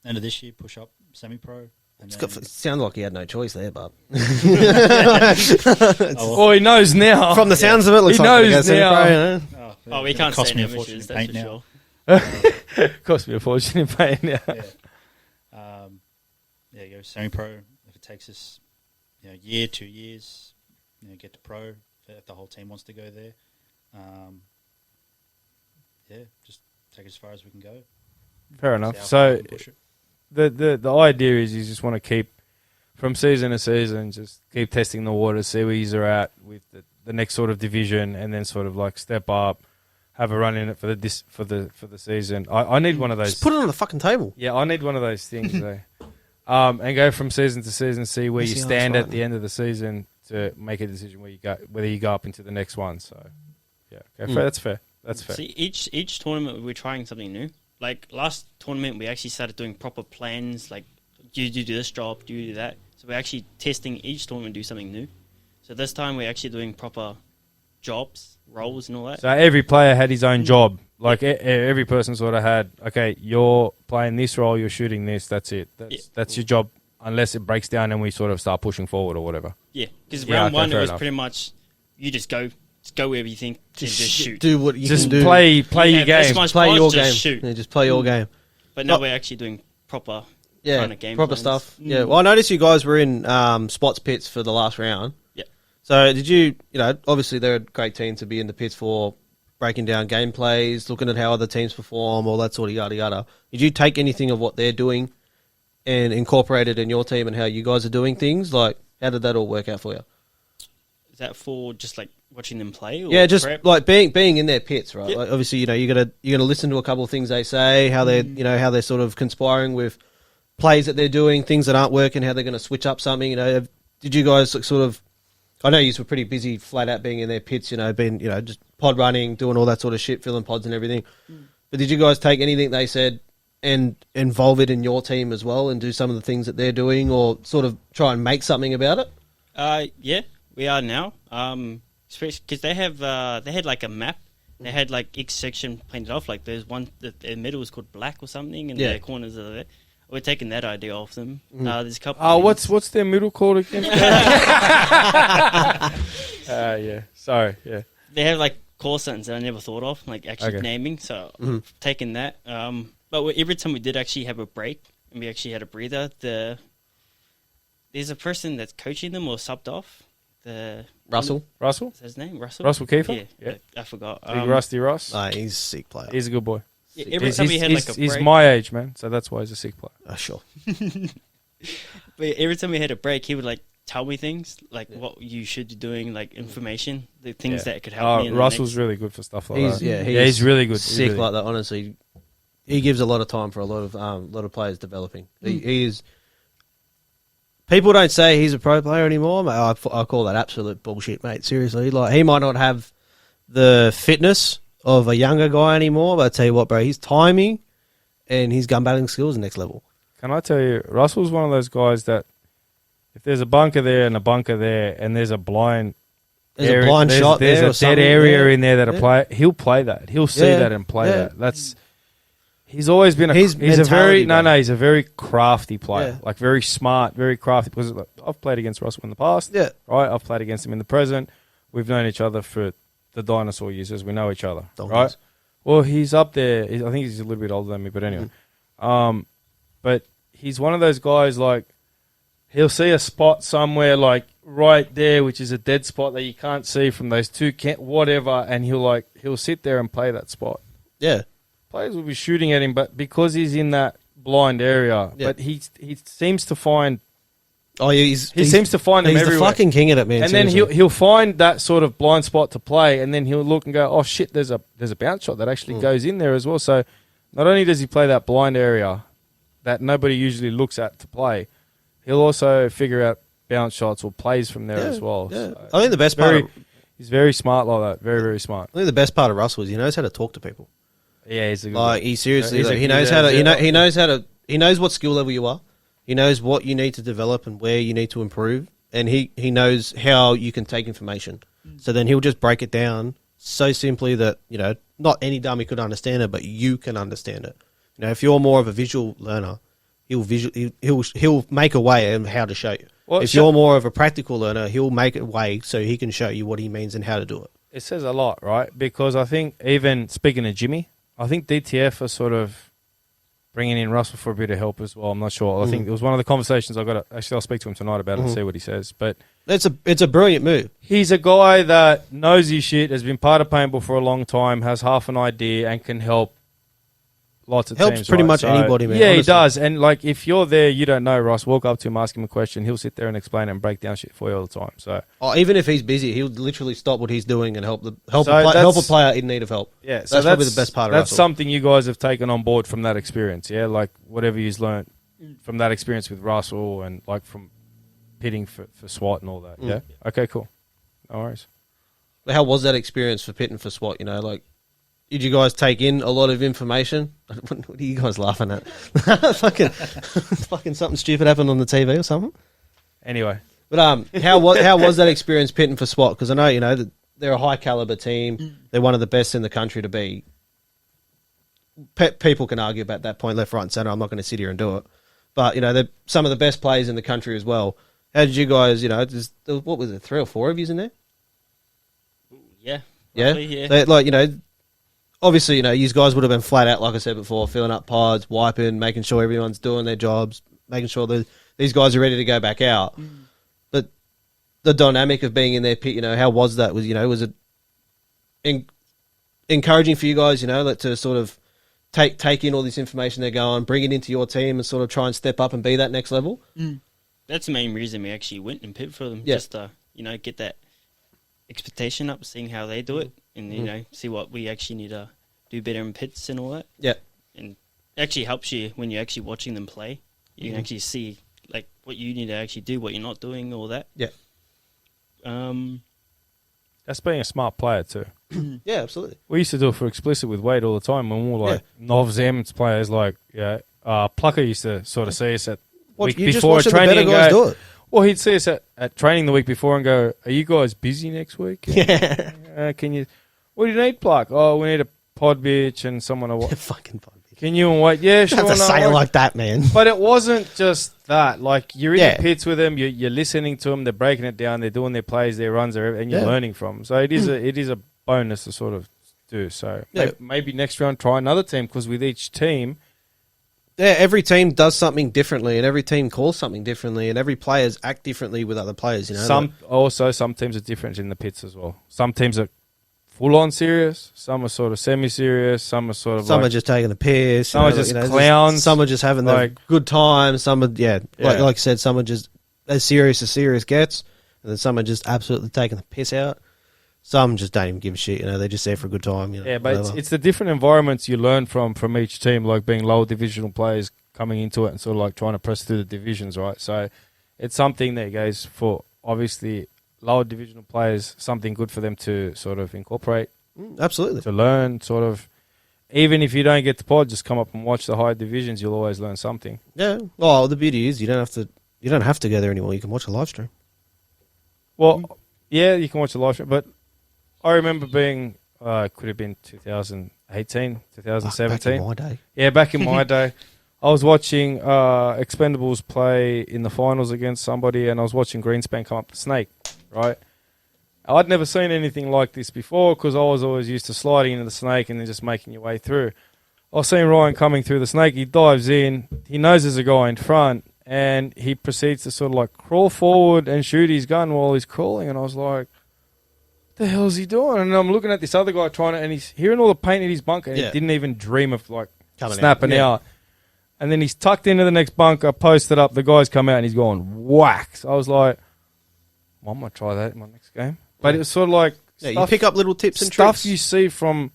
S4: End of this year, push up semi-pro. And
S2: It sounded like he had no choice there, but
S1: Oh, he knows now.
S2: from the sounds of it, looks
S1: He
S2: like
S1: knows
S2: we go semi-pro,
S1: now.
S2: you know?
S3: Oh, we
S4: it
S3: can't
S4: cost
S3: say
S4: me a
S3: no
S4: fortune
S3: amateurs,
S4: in
S3: that's
S4: paint
S3: for
S4: now.
S3: sure.
S1: Cost me a fortune in pain now.
S4: Yeah, go semi-pro. If it takes us, year, 2 years, get to pro. If the whole team wants to go there, just take it as far as we can go.
S1: Fair
S4: See
S1: enough.
S4: how far
S1: So
S4: we can push it.
S1: the idea is you just want to keep from season to season, just keep testing the water, see where you're at with the next sort of division, and then sort of like step up, have a run in it for the season. I need one of those.
S2: Just put it on the fucking table.
S1: Yeah, I need one of those things though. And go from season to season, see where you
S2: See how
S1: stand
S2: it's
S1: at the end of the season to make a decision whether you go up into the next one. So yeah, okay, fair. That's fair. That's fair.
S3: See, each tournament we're trying something new. Like last tournament, we actually started doing proper plans. Like, do you do this job? Do you do that? So we're actually testing each tournament do something new. So this time we're actually doing proper jobs, roles, and all that.
S1: So every player had his own job. Like every person sort of had, okay, you're playing this role, you're shooting this. That's it. That's your job, unless it breaks down and we sort of start pushing forward or whatever.
S3: Yeah, because
S1: Yeah,
S3: round
S1: okay,
S3: one it
S1: fair
S3: was
S1: enough.
S3: pretty much you just go wherever you think, just shoot.
S2: Do what you
S1: Just
S2: can do.
S1: play
S3: You
S1: your
S3: have this
S1: game.
S3: much
S2: Play
S3: points,
S2: your
S3: just
S2: game.
S3: shoot.
S2: Yeah, just play your game.
S3: But now
S2: Not-
S3: we're actually doing proper.
S2: Yeah,
S3: kind of game
S2: proper
S3: plans.
S2: stuff. Yeah. Well, I noticed you guys were in spots pits for the last round.
S3: Yeah.
S2: So did you? Obviously they're a great team to be in the pits for. breaking down gameplays, looking at how other teams perform, all that sort of yada yada. Did you take anything of what they're doing and incorporate it in your team and how you guys are doing things? Like, how did that all work out for you?
S3: Is that for just like watching them play? Or
S2: Yeah, just
S3: prep?
S2: like being in their pits, right?
S3: Yep.
S2: Like, obviously, you're gonna listen to a couple of things they say, how they're how they're sort of conspiring with plays that they're doing, things that aren't working, how they're going to switch up something. Did you guys sort of? I know you were pretty busy, flat out being in their pits. Being just pod running, doing all that sort of shit, filling pods and everything. But did you guys take anything they said and involve it in your team as well, and do some of the things that they're doing, or sort of try and make something about it?
S3: Yeah, we are now. Especially because they had like a map. They had like each section painted off. Like there's one that the middle is called black or something, and the corners are there. We're taking that idea off them. There's a couple.
S1: Oh, what's their middle called again? Yeah. Sorry. Yeah.
S3: They have like call signs that I never thought of, like actually naming. So taking that. But every time we did actually have a break and we actually had a breather, there's a person that's coaching them or subbed off.
S2: Russell?
S3: Is his name Russell?
S1: Russell Kiefer?
S3: Yeah. I forgot.
S1: Big Rusty Ross.
S2: He's a sick player.
S1: He's a good boy.
S3: Yeah, every time we had like a break.
S1: He's my age, man, so that's why he's a sick player.
S2: Sure.
S3: But every time we had a break, he would like tell me things like what you should be doing, like information, the things that could help me.
S1: Russell's really good for stuff like that.
S2: He's
S1: really good.
S2: Sick like that. Honestly, he gives a lot of time for a lot of players developing. He is. People don't say he's a pro player anymore. I call that absolute bullshit, mate. Seriously, like he might not have the fitness of a younger guy anymore, but I tell you what, bro, his timing and his gun battling skills are next level.
S1: Can I tell you, Russell's one of those guys that if there's a bunker there and a bunker there and there's a blind
S2: There's a blind shot
S1: there's
S2: there
S1: a
S2: or something.
S1: dead area in there that he'll play that. He'll see that and play that. That's he's always been he's a very crafty player. Like very smart, very crafty, because like, I've played against Russell in the past. Yeah. Right? I've played against him in the present. We've known each other for the dinosaur years. We know each other. Right? Well, he's up there. I think he's a little bit older than me, but anyway. But he's one of those guys, like, he'll see a spot somewhere, like, right there, which is a dead spot that you can't see from those two, whatever, and he'll sit there and play that spot. Yeah. Players will be shooting at him, but because he's in that blind area, but he seems to find... he seems to find them everywhere.
S2: He's the fucking king at it, man.
S1: And seriously. Then he'll find that sort of blind spot to play, and then he'll look and go, oh, shit, there's a bounce shot that actually goes in there as well. So not only does he play that blind area that nobody usually looks at to play, he'll also figure out bounce shots or plays from there as well. Yeah. So
S2: I think the best part...
S1: He's very smart like that. Very, very smart.
S2: I think the best part of Russell is he knows how to talk to people.
S1: Yeah, he's a good
S2: guy. He seriously... he knows what skill level you are. He knows what you need to develop and where you need to improve, and he knows how you can take information. So then he'll just break it down so simply that, not any dummy could understand it, but you can understand it. If you're more of a visual learner, he'll make a way of how to show you. Well, if you're more of a practical learner, he'll make a way so he can show you what he means and how to do it.
S1: It says a lot, right? Because I think, even speaking of Jimmy, I think DTF are sort of bringing in Russell for a bit of help as well. I'm not sure. I think it was one of the conversations I got. Actually, I'll speak to him tonight about it and see what he says. But
S2: it's a brilliant move.
S1: He's a guy that knows his shit, has been part of paintball for a long time, has half an idea, and can help lots of teams.
S2: Helps pretty much anybody, man.
S1: Yeah,
S2: honestly.
S1: He does. And like, if you're there, you don't know Ross, walk up to him, ask him a question. He'll sit there and explain and break down shit for you all the time. So,
S2: even if he's busy, he'll literally stop what he's doing and help a player in need of help.
S1: Yeah,
S2: so that's probably the best part of
S1: That's
S2: Russell.
S1: something you guys have taken on board from that experience. Yeah, like whatever you've learned from that experience with Russell and like from pitting for SWAT and all that. Yeah. Okay. Cool. No worries.
S2: How was that experience for pitting for SWAT? Did you guys take in a lot of information? What are you guys laughing at? fucking something stupid happened on the TV or something?
S1: Anyway.
S2: But how was that experience pitting for SWAT? Because I know, that they're a high caliber team. They're one of the best in the country to be. People can argue about that point left, right and centre. I'm not going to sit here and do it. But, they're some of the best players in the country as well. How did you guys, what was it, 3 or 4 of yous in there?
S3: Yeah.
S2: Yeah?
S3: Roughly, yeah.
S2: Obviously, you guys would have been flat out, like I said before, filling up pods, wiping, making sure everyone's doing their jobs, making sure that these guys are ready to go back out. But the dynamic of being in their pit, how was that? Was it encouraging for you guys, to sort of take in all this information they're going, bring it into your team and sort of try and step up and be that next level?
S3: That's the main reason we actually went and picked for them.
S2: Yeah.
S3: Just to, get that expectation up, seeing how they do it, and, see what we actually need to do better in pits and all that.
S2: Yeah.
S3: And it actually helps you when you're actually watching them play. You can actually see, like, what you need to actually do, what you're not doing, all that.
S2: Yeah.
S1: That's being a smart player too.
S2: Yeah, absolutely.
S1: We used to do it for explicit with Wade all the time when we were like novs amateur players. Like, Plucker used to sort of see us at week before training and go,
S2: do it.
S1: well, he'd see us at training the week before and go, "Are you guys busy next week?
S2: Yeah.
S1: Can you? What do you need, Pluck? Oh, we need a pod bitch and someone to watch.
S2: Fucking fun.
S1: Can you and Wade? Yeah,
S2: You
S1: sure.
S2: have to say it like that, man.
S1: But it wasn't just that. Like, you're in
S2: Yeah.
S1: the pits with them, you're listening to them, they're breaking it down, they're doing their plays, their runs, and you're learning from them. So it is a bonus to sort of do. So maybe next round try another team, because with each team,
S2: Yeah, every team does something differently, and every team calls something differently, and every players act differently with other players.
S1: some teams are different in the pits as well. Some teams are full on serious, some are sort of semi-serious, some are sort of
S2: some are just taking the piss.
S1: Some are just clowns.
S2: Some are just having the good time. Some are like I said, some are just as serious gets, and then some are just absolutely taking the piss out. Some just don't even give a shit. They're just there for a good time.
S1: But it's the different environments you learn from each team, like being lower divisional players coming into it and sort of like trying to press through the divisions, right? So it's something that goes for obviously lower divisional players, something good for them to sort of incorporate,
S2: absolutely,
S1: to learn. Sort of, even if you don't get the pod, just come up and watch the higher divisions. You'll always learn something.
S2: Yeah. Well, the beauty is you don't have to go there anymore. You can watch a live stream.
S1: Well, yeah, you can watch the live stream, but I remember being could have been 2018, 2017.
S2: Back in my day.
S1: Yeah, back in my day. I was watching Expendables play in the finals against somebody, and I was watching Greenspan come up the snake, right? I'd never seen anything like this before, because I was always used to sliding into the snake and then just making your way through. I was seeing Ryan coming through the snake. He dives in. He knows there's a guy in front, and he proceeds to sort of like crawl forward and shoot his gun while he's crawling. And I was like, the hell's he doing? And I'm looking at this other guy and he's hearing all the paint in his bunker, and he didn't even dream of like snapping out. And then he's tucked into the next bunker, posted up. The guy's come out and he's gone whack. So I was like, well, I might try that in my next game. But it was sort of like
S2: you pick up little tips and
S1: stuff
S2: tricks.
S1: You see from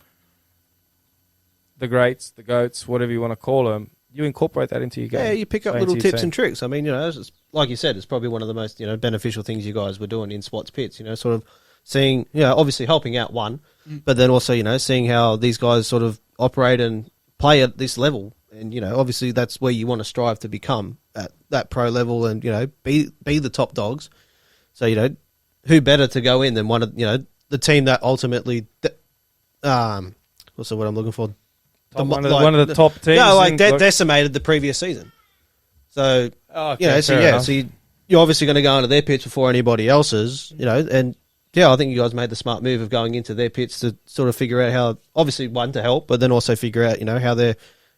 S1: the greats, the goats, whatever you want to call them. You incorporate that into your game.
S2: Yeah, you pick up little tips and tricks. I mean, it's, like you said, it's probably one of the most beneficial things you guys were doing in SWAT's pits. Sort of seeing, obviously helping out one, but then also seeing how these guys sort of operate and play at this level. And, obviously that's where you want to strive to become at that pro level and, be the top dogs. So, who better to go in than one of, the team that ultimately, what's the word I'm looking for?
S1: One of the top teams.
S2: No, decimated the previous season. So, so you're obviously going to go into their pits before anybody else's, and I think you guys made the smart move of going into their pits to sort of figure out how, obviously one to help, but then also figure out,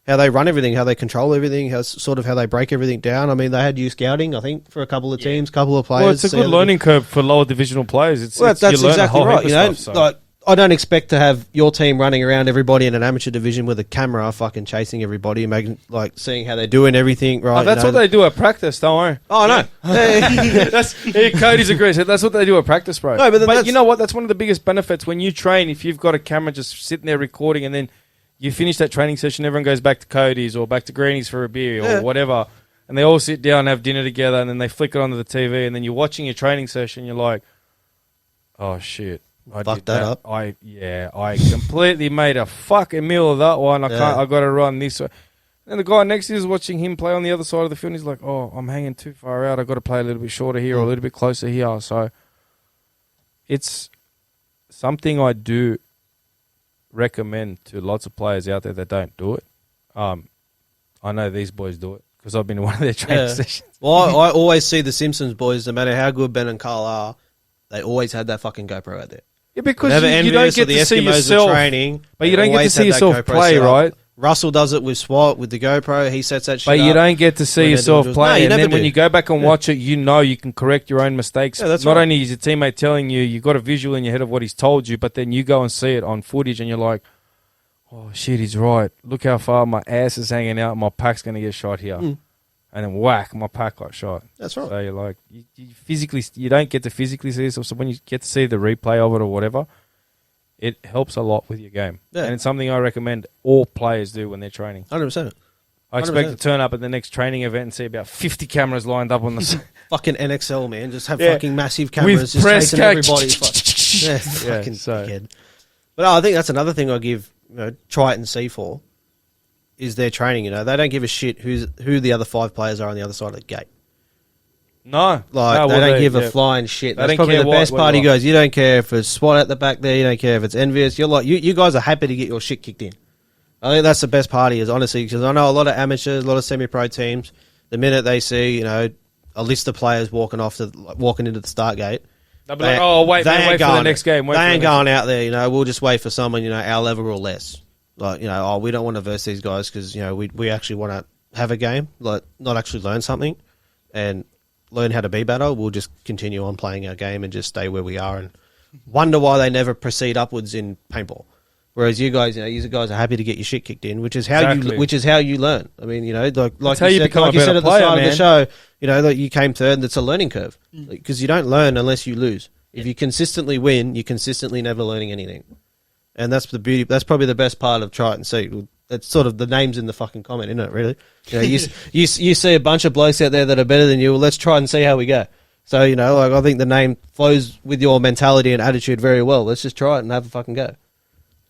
S2: how they run everything, how they control everything, how they break everything down. I mean, they had you scouting, I think, for a couple of teams, couple of players.
S1: Well, it's a good learning curve for lower divisional players.
S2: That's exactly right. Like, I don't expect to have your team running around everybody in an amateur division with a camera fucking chasing everybody, making seeing how they're doing everything, right?
S1: That's what they do at practice, don't worry.
S2: Oh, no.
S1: Cody's agrees. That's what they do at practice, bro.
S2: No, but
S1: you know what? That's one of the biggest benefits when you train. If you've got a camera just sitting there recording and then you finish that training session, everyone goes back to Cody's or back to Greenie's for a beer or whatever, and they all sit down and have dinner together, and then they flick it onto the TV, and then you're watching your training session, you're like, oh, shit. I
S2: fucked that up.
S1: I completely made a fucking meal of that one. I got to run this way. And the guy next to you is watching him play on the other side of the field, and he's like, oh, I'm hanging too far out. I've got to play a little bit shorter here or a little bit closer here. So it's something I do recommend to lots of players out there that don't do it. I know these boys do it because I've been in one of their training sessions.
S2: Well, I always see the Simpsons boys, no matter how good Ben and Carl are, they always had that fucking GoPro out there.
S1: Yeah, because you don't get to see yourself
S2: training,
S1: but you don't get to see yourself play, right?
S2: Russell does it with SWAT, with the GoPro. He sets that shit
S1: But
S2: up.
S1: you don't get to see
S2: when they're
S1: yourself
S2: doing drills.
S1: play.
S2: No, you
S1: And
S2: never
S1: then when
S2: do.
S1: you go back and watch it, you know you can correct your own mistakes.
S2: Yeah, that's
S1: Not
S2: right.
S1: only is your teammate telling you, you've got a visual in your head of what he's told you, but then you go and see it on footage and you're like, oh, shit, he's right. Look how far my ass is hanging out. My pack's going to get shot here.
S2: Mm.
S1: And then whack, my pack got shot.
S2: That's right.
S1: So you're like, you physically, you don't get to physically see yourself. So when you get to see the replay of it or whatever, it helps a lot with your game.
S2: Yeah.
S1: And it's something I recommend all players do when they're training.
S2: 100%.
S1: I expect
S2: 100%.
S1: to turn up at the next training event and see about 50 cameras lined up on the
S2: Fucking NXL, man. Just have
S1: Yeah.
S2: fucking massive cameras
S1: with
S2: just
S1: press
S2: chasing
S1: catch.
S2: everybody. Yeah, fucking
S1: so-
S2: dickhead. But no, I think that's another thing I give Triton C for is their training. They don't give a shit who the other 5 players are on the other side of the gate.
S1: No,
S2: Like
S1: no,
S2: they
S1: well,
S2: don't give a
S1: yeah.
S2: flying shit.
S1: They
S2: That's
S1: don't
S2: probably
S1: care
S2: the
S1: what-
S2: best
S1: what
S2: part.
S1: you
S2: He goes, you don't care if it's SWAT at the back there. You don't care if it's envious. You're like, you guys are happy to get your shit kicked in. I think that's the best part is honestly because I know a lot of amateurs, a lot of semi-pro teams. The minute they see a list of players walking into the start gate,
S1: They'll be like, oh, wait, man, wait for the next game.
S2: They ain't going out there. We'll just wait for someone our level or less. Like oh, we don't want to verse these guys because we actually want to have a game, like not actually learn something and learn how to be better. We'll just continue on playing our game and just stay where we are and wonder why they never proceed upwards in paintball. Whereas you guys, you guys are happy to get your shit kicked in, which is how you learn. I mean, like
S1: how you become a better
S2: said at the
S1: player,
S2: start
S1: man.
S2: of the show, like you came third. That's a learning curve because you don't learn unless you lose. If you consistently win, you're consistently never learning anything, and that's the beauty. That's probably the best part of Triton C. That's sort of the names in the fucking comment, isn't it? Really, you see a bunch of blokes out there that are better than you. Well, let's try and see how we go. So like I think the name flows with your mentality and attitude very well. Let's just try it and have a fucking go.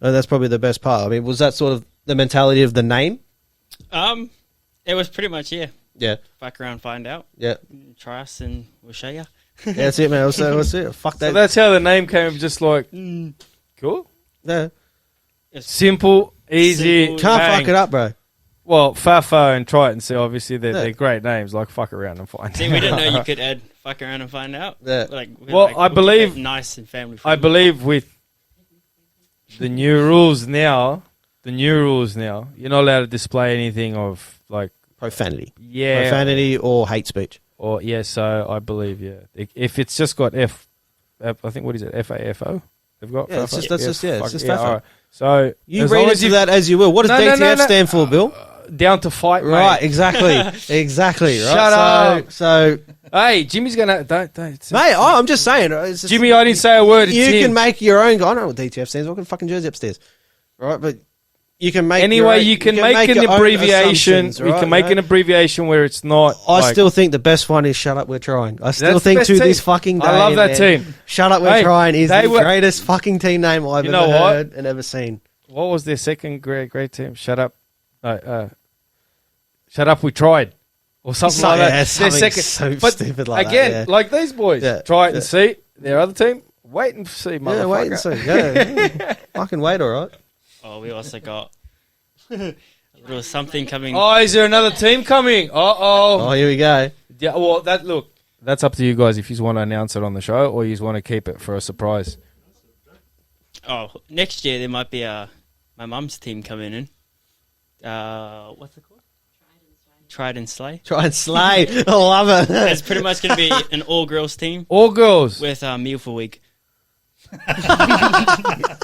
S2: And that's probably the best part. I mean, was that sort of the mentality of the name?
S3: It was pretty much, yeah.
S2: Yeah.
S3: Fuck around, find out.
S2: Yeah.
S3: Try us and we'll show you.
S2: Yeah, that's it, man. That's it. Fuck that.
S1: So that's how the name came, just like, cool.
S2: Yeah.
S1: Simple, easy.
S3: Simple.
S2: Can't
S1: bang.
S2: fuck it up, bro.
S1: Well, Fafo and Triton, so obviously they're great names, like fuck around and find
S3: See, we didn't know you could add fuck around and find out.
S2: Yeah.
S1: Well, I
S3: we'll keep
S1: believe-
S3: it nice and family
S1: I
S3: friendly.
S1: believe with the new rules now, you're not allowed to display anything of like,
S2: Profanity.
S1: yeah.
S2: Profanity or hate speech.
S1: Or, yeah, so I believe, yeah. If it's just got I think, what is it, FAFO? They've got
S2: Yeah, it's
S1: FAFO?
S2: just- that's just- yeah, it's
S1: fuck
S2: just
S1: it, yeah,
S2: FAFO.
S1: all right. So,
S2: You
S1: as
S2: read
S1: long as
S2: into
S1: you-
S2: that as you will. What does DTF stand for, Bill?
S1: Down to fight, mate.
S2: Right, exactly. Exactly. Right.
S1: Shut up.
S2: So,
S1: Hey, Jimmy's going to... Don't.
S2: mate, I'm just saying. It's just,
S1: Jimmy, I didn't say a word. It's
S2: you
S1: him.
S2: can make your own. I don't know what DTF stands for. I've got a fucking jersey upstairs. Right, but you can make
S1: Anyway,
S2: your own,
S1: you can make an
S2: your own
S1: abbreviation.
S2: assumptions,
S1: We
S2: right,
S1: can make an abbreviation where it's not...
S2: I
S1: like-
S2: still think the best one is "Shut Up, We're Trying." I still
S1: That's the
S2: think
S1: best
S2: to this
S1: team.
S2: fucking day,
S1: I love that
S2: man,
S1: team.
S2: "Shut Up, We're
S1: Hey,
S2: Trying" is
S1: they
S2: the
S1: were-
S2: greatest fucking team name I've
S1: You
S2: ever
S1: know what?
S2: heard and ever seen.
S1: What was their second great team? Shut up. Shut up, we tried. Or something like that.
S2: Yeah,
S1: Their
S2: something so
S1: but
S2: stupid like
S1: again,
S2: that.
S1: like these boys,
S2: Yeah.
S1: try it
S2: Yeah.
S1: and see. Their other team, wait and see, motherfucker.
S2: Yeah, wait and see. Yeah, fucking wait, all right.
S3: Oh, we also got a little something coming.
S1: Oh, is there another team coming?
S2: Oh, here we go.
S1: Yeah, well, that's up to you guys if you want to announce it on the show or you want to keep it for a surprise.
S3: Oh, next year there might be my mum's team coming in. What's it called? Tried and Slay.
S2: Try and slay. I love it.
S3: It's pretty much going to be an all-girls team
S1: All girls.
S3: with meal for week.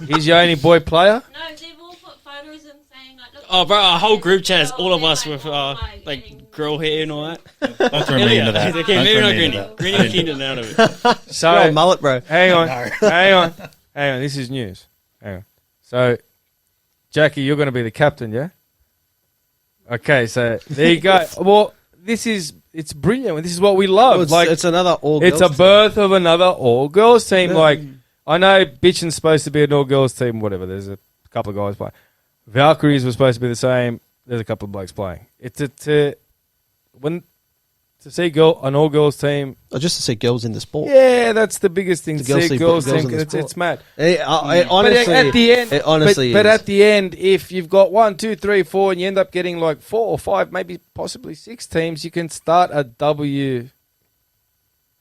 S1: He's your only boy player.
S6: No, they've all put photos and saying like, look,
S3: Oh, bro, our whole group chat is
S6: they're
S3: all of us
S6: like,
S3: with
S6: all like getting-
S3: girl hair and all that.
S4: Don't throw me into that.
S3: Okay,
S4: Don't
S3: moving
S4: throw
S3: on,
S4: me into
S3: Greenie.
S4: that.
S3: Greenie keen to out of it.
S2: You're
S1: So
S2: on mullet, bro.
S1: hang on. This is news. Hang on. So, Jackie, you're going to be the captain, yeah? Okay, so there you go. Well, it's brilliant. This is what we love.
S2: Oh, it's another all.
S1: It's a birth of another all-girls team.
S2: Yeah.
S1: Like, I know Bitchin's supposed to be an all-girls team, whatever. There's a couple of guys playing. Valkyries was supposed to be the same. There's a couple of blokes playing. It's to see an all-girls team.
S2: Oh, just to see girls in the sport.
S1: Yeah, that's the biggest thing.
S2: The
S1: To
S2: girls
S1: see
S2: see
S1: girls
S2: girls
S1: team.
S2: in the
S1: It's
S2: sport.
S1: mad.
S2: Honestly,
S1: but at the end,
S2: it honestly
S1: but
S2: is.
S1: at the end, if you've got 1, 2, 3, 4, and you end up getting like 4 or 5, maybe possibly 6 teams, you can start a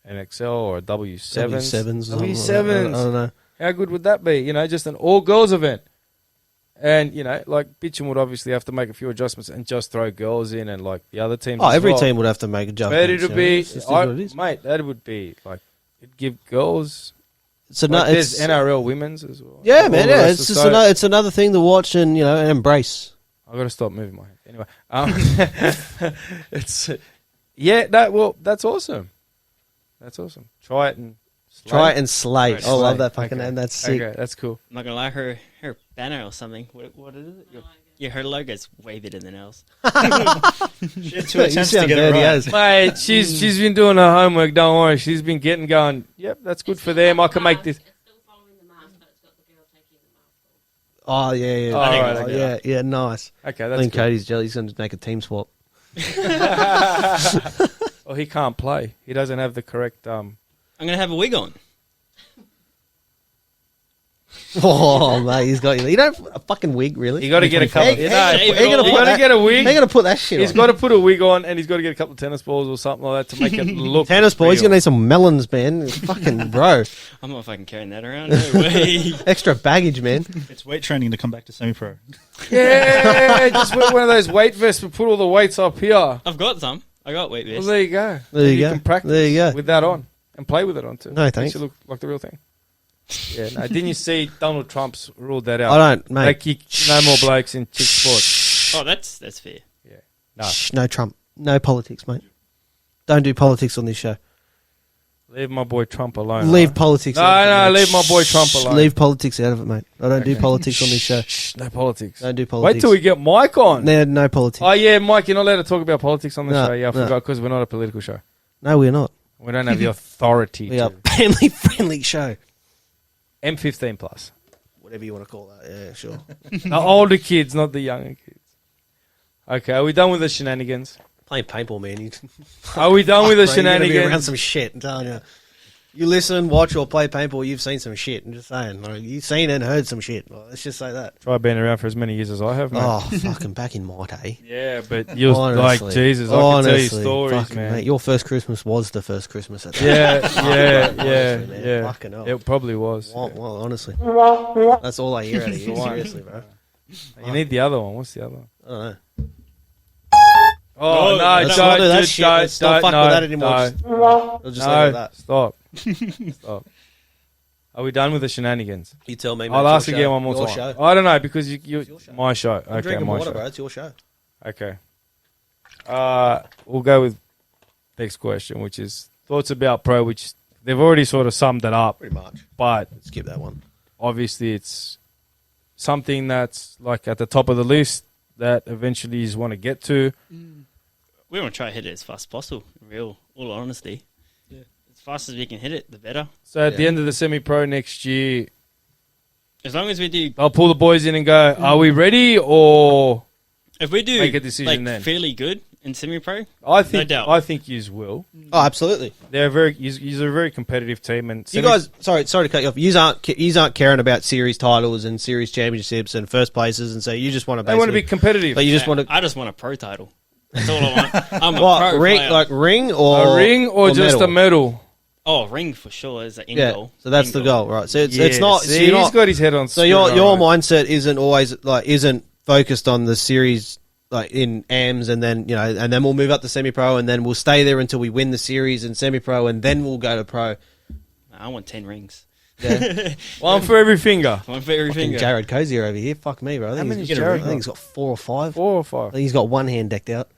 S1: NXL or a W7.
S2: W7s.
S1: W7s.
S2: I don't know.
S1: How good would that be? Just an all girls event. And, you know, like, Bitchin would obviously have to make a few adjustments and just throw girls in and, like, the other teams.
S2: Oh,
S1: as
S2: every
S1: well.
S2: team would have to make adjustments.
S1: But it'd
S2: you know,
S1: be,
S2: it's just what it is.
S1: mate, that would be, like, it'd give girls.
S2: So
S1: Like,
S2: no,
S1: there's
S2: it's
S1: NRL women's as well.
S2: yeah,
S1: All
S2: man.
S1: the
S2: Yeah,
S1: rest
S2: it's
S1: of-
S2: just it's another thing to watch and you know and embrace.
S1: I got to stop moving my hand. Anyway, it's yeah. Well, that's awesome. That's awesome. Try it and slay.
S2: Try it and slay.
S1: Right,
S2: I love
S1: slay.
S2: that fucking
S1: Okay.
S2: name. That's sick.
S1: Okay, that's cool.
S3: I'm not gonna lie, her banner or something. What is it? Yeah, her logo's way better than ours.
S4: She had 2 attempts to get it right.
S2: as.
S1: Mate, she's been doing her homework. Don't worry. She's been going. Yep, that's good for them. I can make this.
S6: It's still following the mask, but it's got the girl taking the mask off.
S2: Oh yeah,
S1: Oh,
S2: yeah,
S1: right, okay.
S2: yeah. Nice.
S1: Okay,
S2: I
S1: that's
S2: think
S1: good.
S2: Cody's jelly. He's going to make a team swap.
S1: Well, he can't play. He doesn't have the correct.
S3: I'm gonna have a wig on.
S2: Oh mate, he's got you. You don't a fucking wig, really.
S1: You got to get a couple.
S2: Hey,
S1: You
S2: hey,
S1: know,
S3: hey,
S1: you
S3: hey,
S1: got
S3: hey,
S1: to get a wig.
S2: They're going to put that shit
S1: He's
S2: on.
S1: got to put a wig on, and he's got to get a couple of tennis balls or something like that to make it look.
S2: Tennis ball. He's
S1: real.
S2: going to need some melons, man. Fucking bro.
S3: I'm not fucking carrying that around. No way.
S2: Extra baggage, man.
S4: It's weight training to come back to semi-pro.
S1: Yeah, just wear one of those weight vests. But put all the weights up here.
S3: I've got some. I got weight
S1: Well,
S3: vests.
S1: there you go.
S2: There you go.
S1: can practice
S2: There you go.
S1: with that on and play with it on too.
S2: No,
S1: Makes
S2: thanks.
S1: you look like the real thing. Yeah, no. Didn't you see Donald Trump's ruled that out?
S2: I don't,
S1: They
S2: mate.
S1: kick no more blokes in chick sports.
S3: Oh, that's fair.
S1: No,
S2: Shh, no Trump. No politics, mate. Don't do politics on this show.
S1: leave my boy Trump alone.
S2: Leave
S1: right?
S2: politics
S1: No,
S2: out of it,
S1: no,
S2: mate.
S1: leave my boy Trump
S2: Shh,
S1: alone.
S2: Leave politics out of it, mate. I don't do
S1: Okay.
S2: politics on this show.
S1: Shh, no politics.
S2: Don't do politics.
S1: Wait till we get Mike on.
S2: No politics.
S1: Oh yeah, Mike, you're not allowed to talk about politics on the
S2: No,
S1: show. Yeah, I
S2: no.
S1: forgot because we're not a political show.
S2: No, we're not.
S1: We don't have the authority.
S2: We
S1: to.
S2: are a family-friendly show.
S1: M15 plus.
S2: Whatever you want to call that. Yeah, sure.
S1: The older kids, not the younger kids. Okay, are we done with the shenanigans?
S2: Playing paintball, man. You,
S1: Are we done with the
S2: Bro, you're gonna be around
S1: shenanigans?
S2: some shit. I'm telling you. You listen, watch, or play paintball, you've seen some shit. I'm just saying. Like, you've seen and heard some shit. Like, let's just say that.
S1: Try being around for as many years as I have, mate.
S2: Oh, fucking back in my day.
S1: Yeah, but you're
S2: Honestly.
S1: like, Jesus, I can tell you
S2: Honestly,
S1: stories,
S2: fucking,
S1: man.
S2: mate, your first Christmas was the first Christmas at that.
S1: Yeah,
S2: man.
S1: yeah.
S2: Fucking hell.
S1: It probably was.
S2: Well, honestly. That's all I hear out of you, seriously, bro.
S1: You need the other one. What's the other one?
S2: I don't know.
S1: Oh, no,
S2: let's not do that
S1: don't,
S2: shit. Let's not fuck
S1: no,
S2: with that anymore.
S1: no,
S2: I'll just leave it at that.
S1: stop. Stop. Are we done with the shenanigans?
S2: You tell me, mate.
S1: I'll
S2: it's
S1: ask
S2: your
S1: again
S2: show.
S1: one more
S2: Your
S1: time.
S2: show.
S1: I don't know because you
S2: your show.
S1: my show.
S2: I'm
S1: Okay,
S2: drinking
S1: my
S2: water,
S1: show.
S2: bro. It's your show.
S1: Okay. We'll go with next question, which is thoughts about pro, which they've already sort of summed it up,
S2: Pretty much.
S1: but
S2: Skip that one.
S1: obviously it's something that's like at the top of the list that eventually you want to get to.
S3: We want to try to hit it as fast as possible. All honesty.
S4: Yeah.
S3: As fast as we can hit it, the better.
S1: So at the
S2: Yeah.
S1: end of the semi-pro next year,
S3: As long as we do,
S1: I'll pull the boys in and go, are we ready? Or
S3: if we do
S1: Make a decision
S3: like
S1: then.
S3: fairly good in semi-pro,
S1: I think
S3: doubt.
S1: I think yous will.
S2: Oh, absolutely.
S1: They're a very competitive team, and
S2: You guys, sorry to cut you off. You aren't caring about series titles and series championships and first places, and so you just want to.
S1: they want to be competitive.
S2: But you just want to.
S3: I just want a pro title. That's all I want. I'm a
S2: What
S3: pro
S2: ring?
S3: player.
S2: Like ring or
S1: a ring or just a medal?
S3: Oh, ring for sure is the end
S2: Yeah.
S3: goal.
S2: So that's
S3: End
S2: the goal, right? So it's
S1: Yeah,
S2: not.
S1: See,
S2: so you're
S1: he's
S2: not.
S1: got his head on.
S2: So
S1: straight,
S2: your
S1: right.
S2: mindset isn't always isn't focused on the series like in AMs, and then and then we'll move up to semi pro, and then we'll stay there until we win the series in semi pro, and then we'll go to pro.
S3: I want 10 rings.
S2: Yeah.
S1: One for every finger.
S3: One for every
S2: Fucking
S3: finger.
S2: Jared Cozier over here. Fuck me, bro. I think
S1: many's
S2: he's-
S1: Jared
S2: I think he's got 4 or 5.
S1: 4 or
S2: I
S1: 5.
S2: think he's got one hand decked out.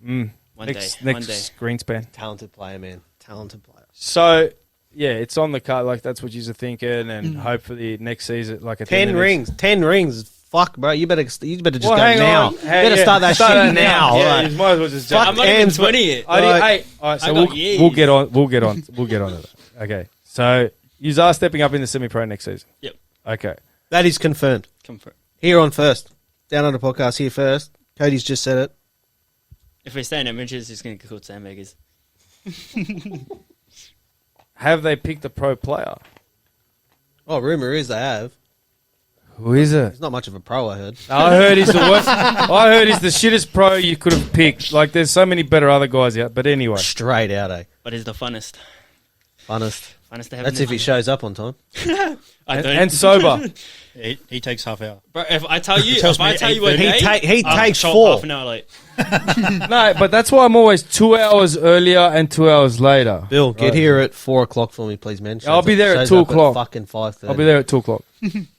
S3: One
S1: Next
S3: day. One day.
S1: Greenspan.
S2: Talented player, man. Talented player.
S1: So yeah, it's on the card. Like that's what you're thinking, and hopefully next season, like at the end
S2: 10
S1: of
S2: rings. 10 rings. Fuck, bro. You better just
S1: Well,
S2: go
S1: hang
S2: now.
S1: on.
S2: You better start that shit now.
S1: Yeah,
S2: Right.
S1: you might as well just.
S2: Fuck
S3: I'm not even
S2: Ends, but-
S3: 20 yet.
S1: I did,
S2: Like-
S1: hey, all right, so
S3: I
S1: we'll,
S3: got years.
S1: we'll get on. We'll get on to that. Okay, so you are stepping up in the semi-pro next season.
S3: Yep.
S1: Okay.
S2: That is confirmed.
S3: Come for it.
S2: Here on first. Down on the podcast here first. Cody's just said it.
S3: If we stay in images, it's going to get called sandbaggers.
S1: Have they picked a pro player?
S2: Oh, rumour is they have.
S1: Who is it?
S2: He's not much of a pro, I heard.
S1: I heard he's the worst. I heard he's the shittest pro you could have picked. Like, there's so many better other guys out. But anyway,
S2: Straight out, eh?
S3: But he's the funnest.
S2: Funnest.
S3: Funnest to have.
S2: That's
S3: in
S2: if he shows up on time.
S3: I don't.
S1: And sober.
S4: He takes half hour.
S3: Bro, if I tell you,
S4: Tells
S3: if I
S4: me
S3: tell you what
S4: 8:30.
S3: day,
S2: He
S3: I'll
S2: takes
S3: show up
S2: 4.
S3: half an hour late.
S1: No, but that's why I'm always 2 hours earlier and 2 hours later.
S2: Bill, get
S1: Right.
S2: here at 4 o'clock for me, please, man.
S1: I'll be there at
S2: Shows
S1: 2
S2: up
S1: o'clock.
S2: Fucking 5:30.
S1: I'll be there at 2 o'clock.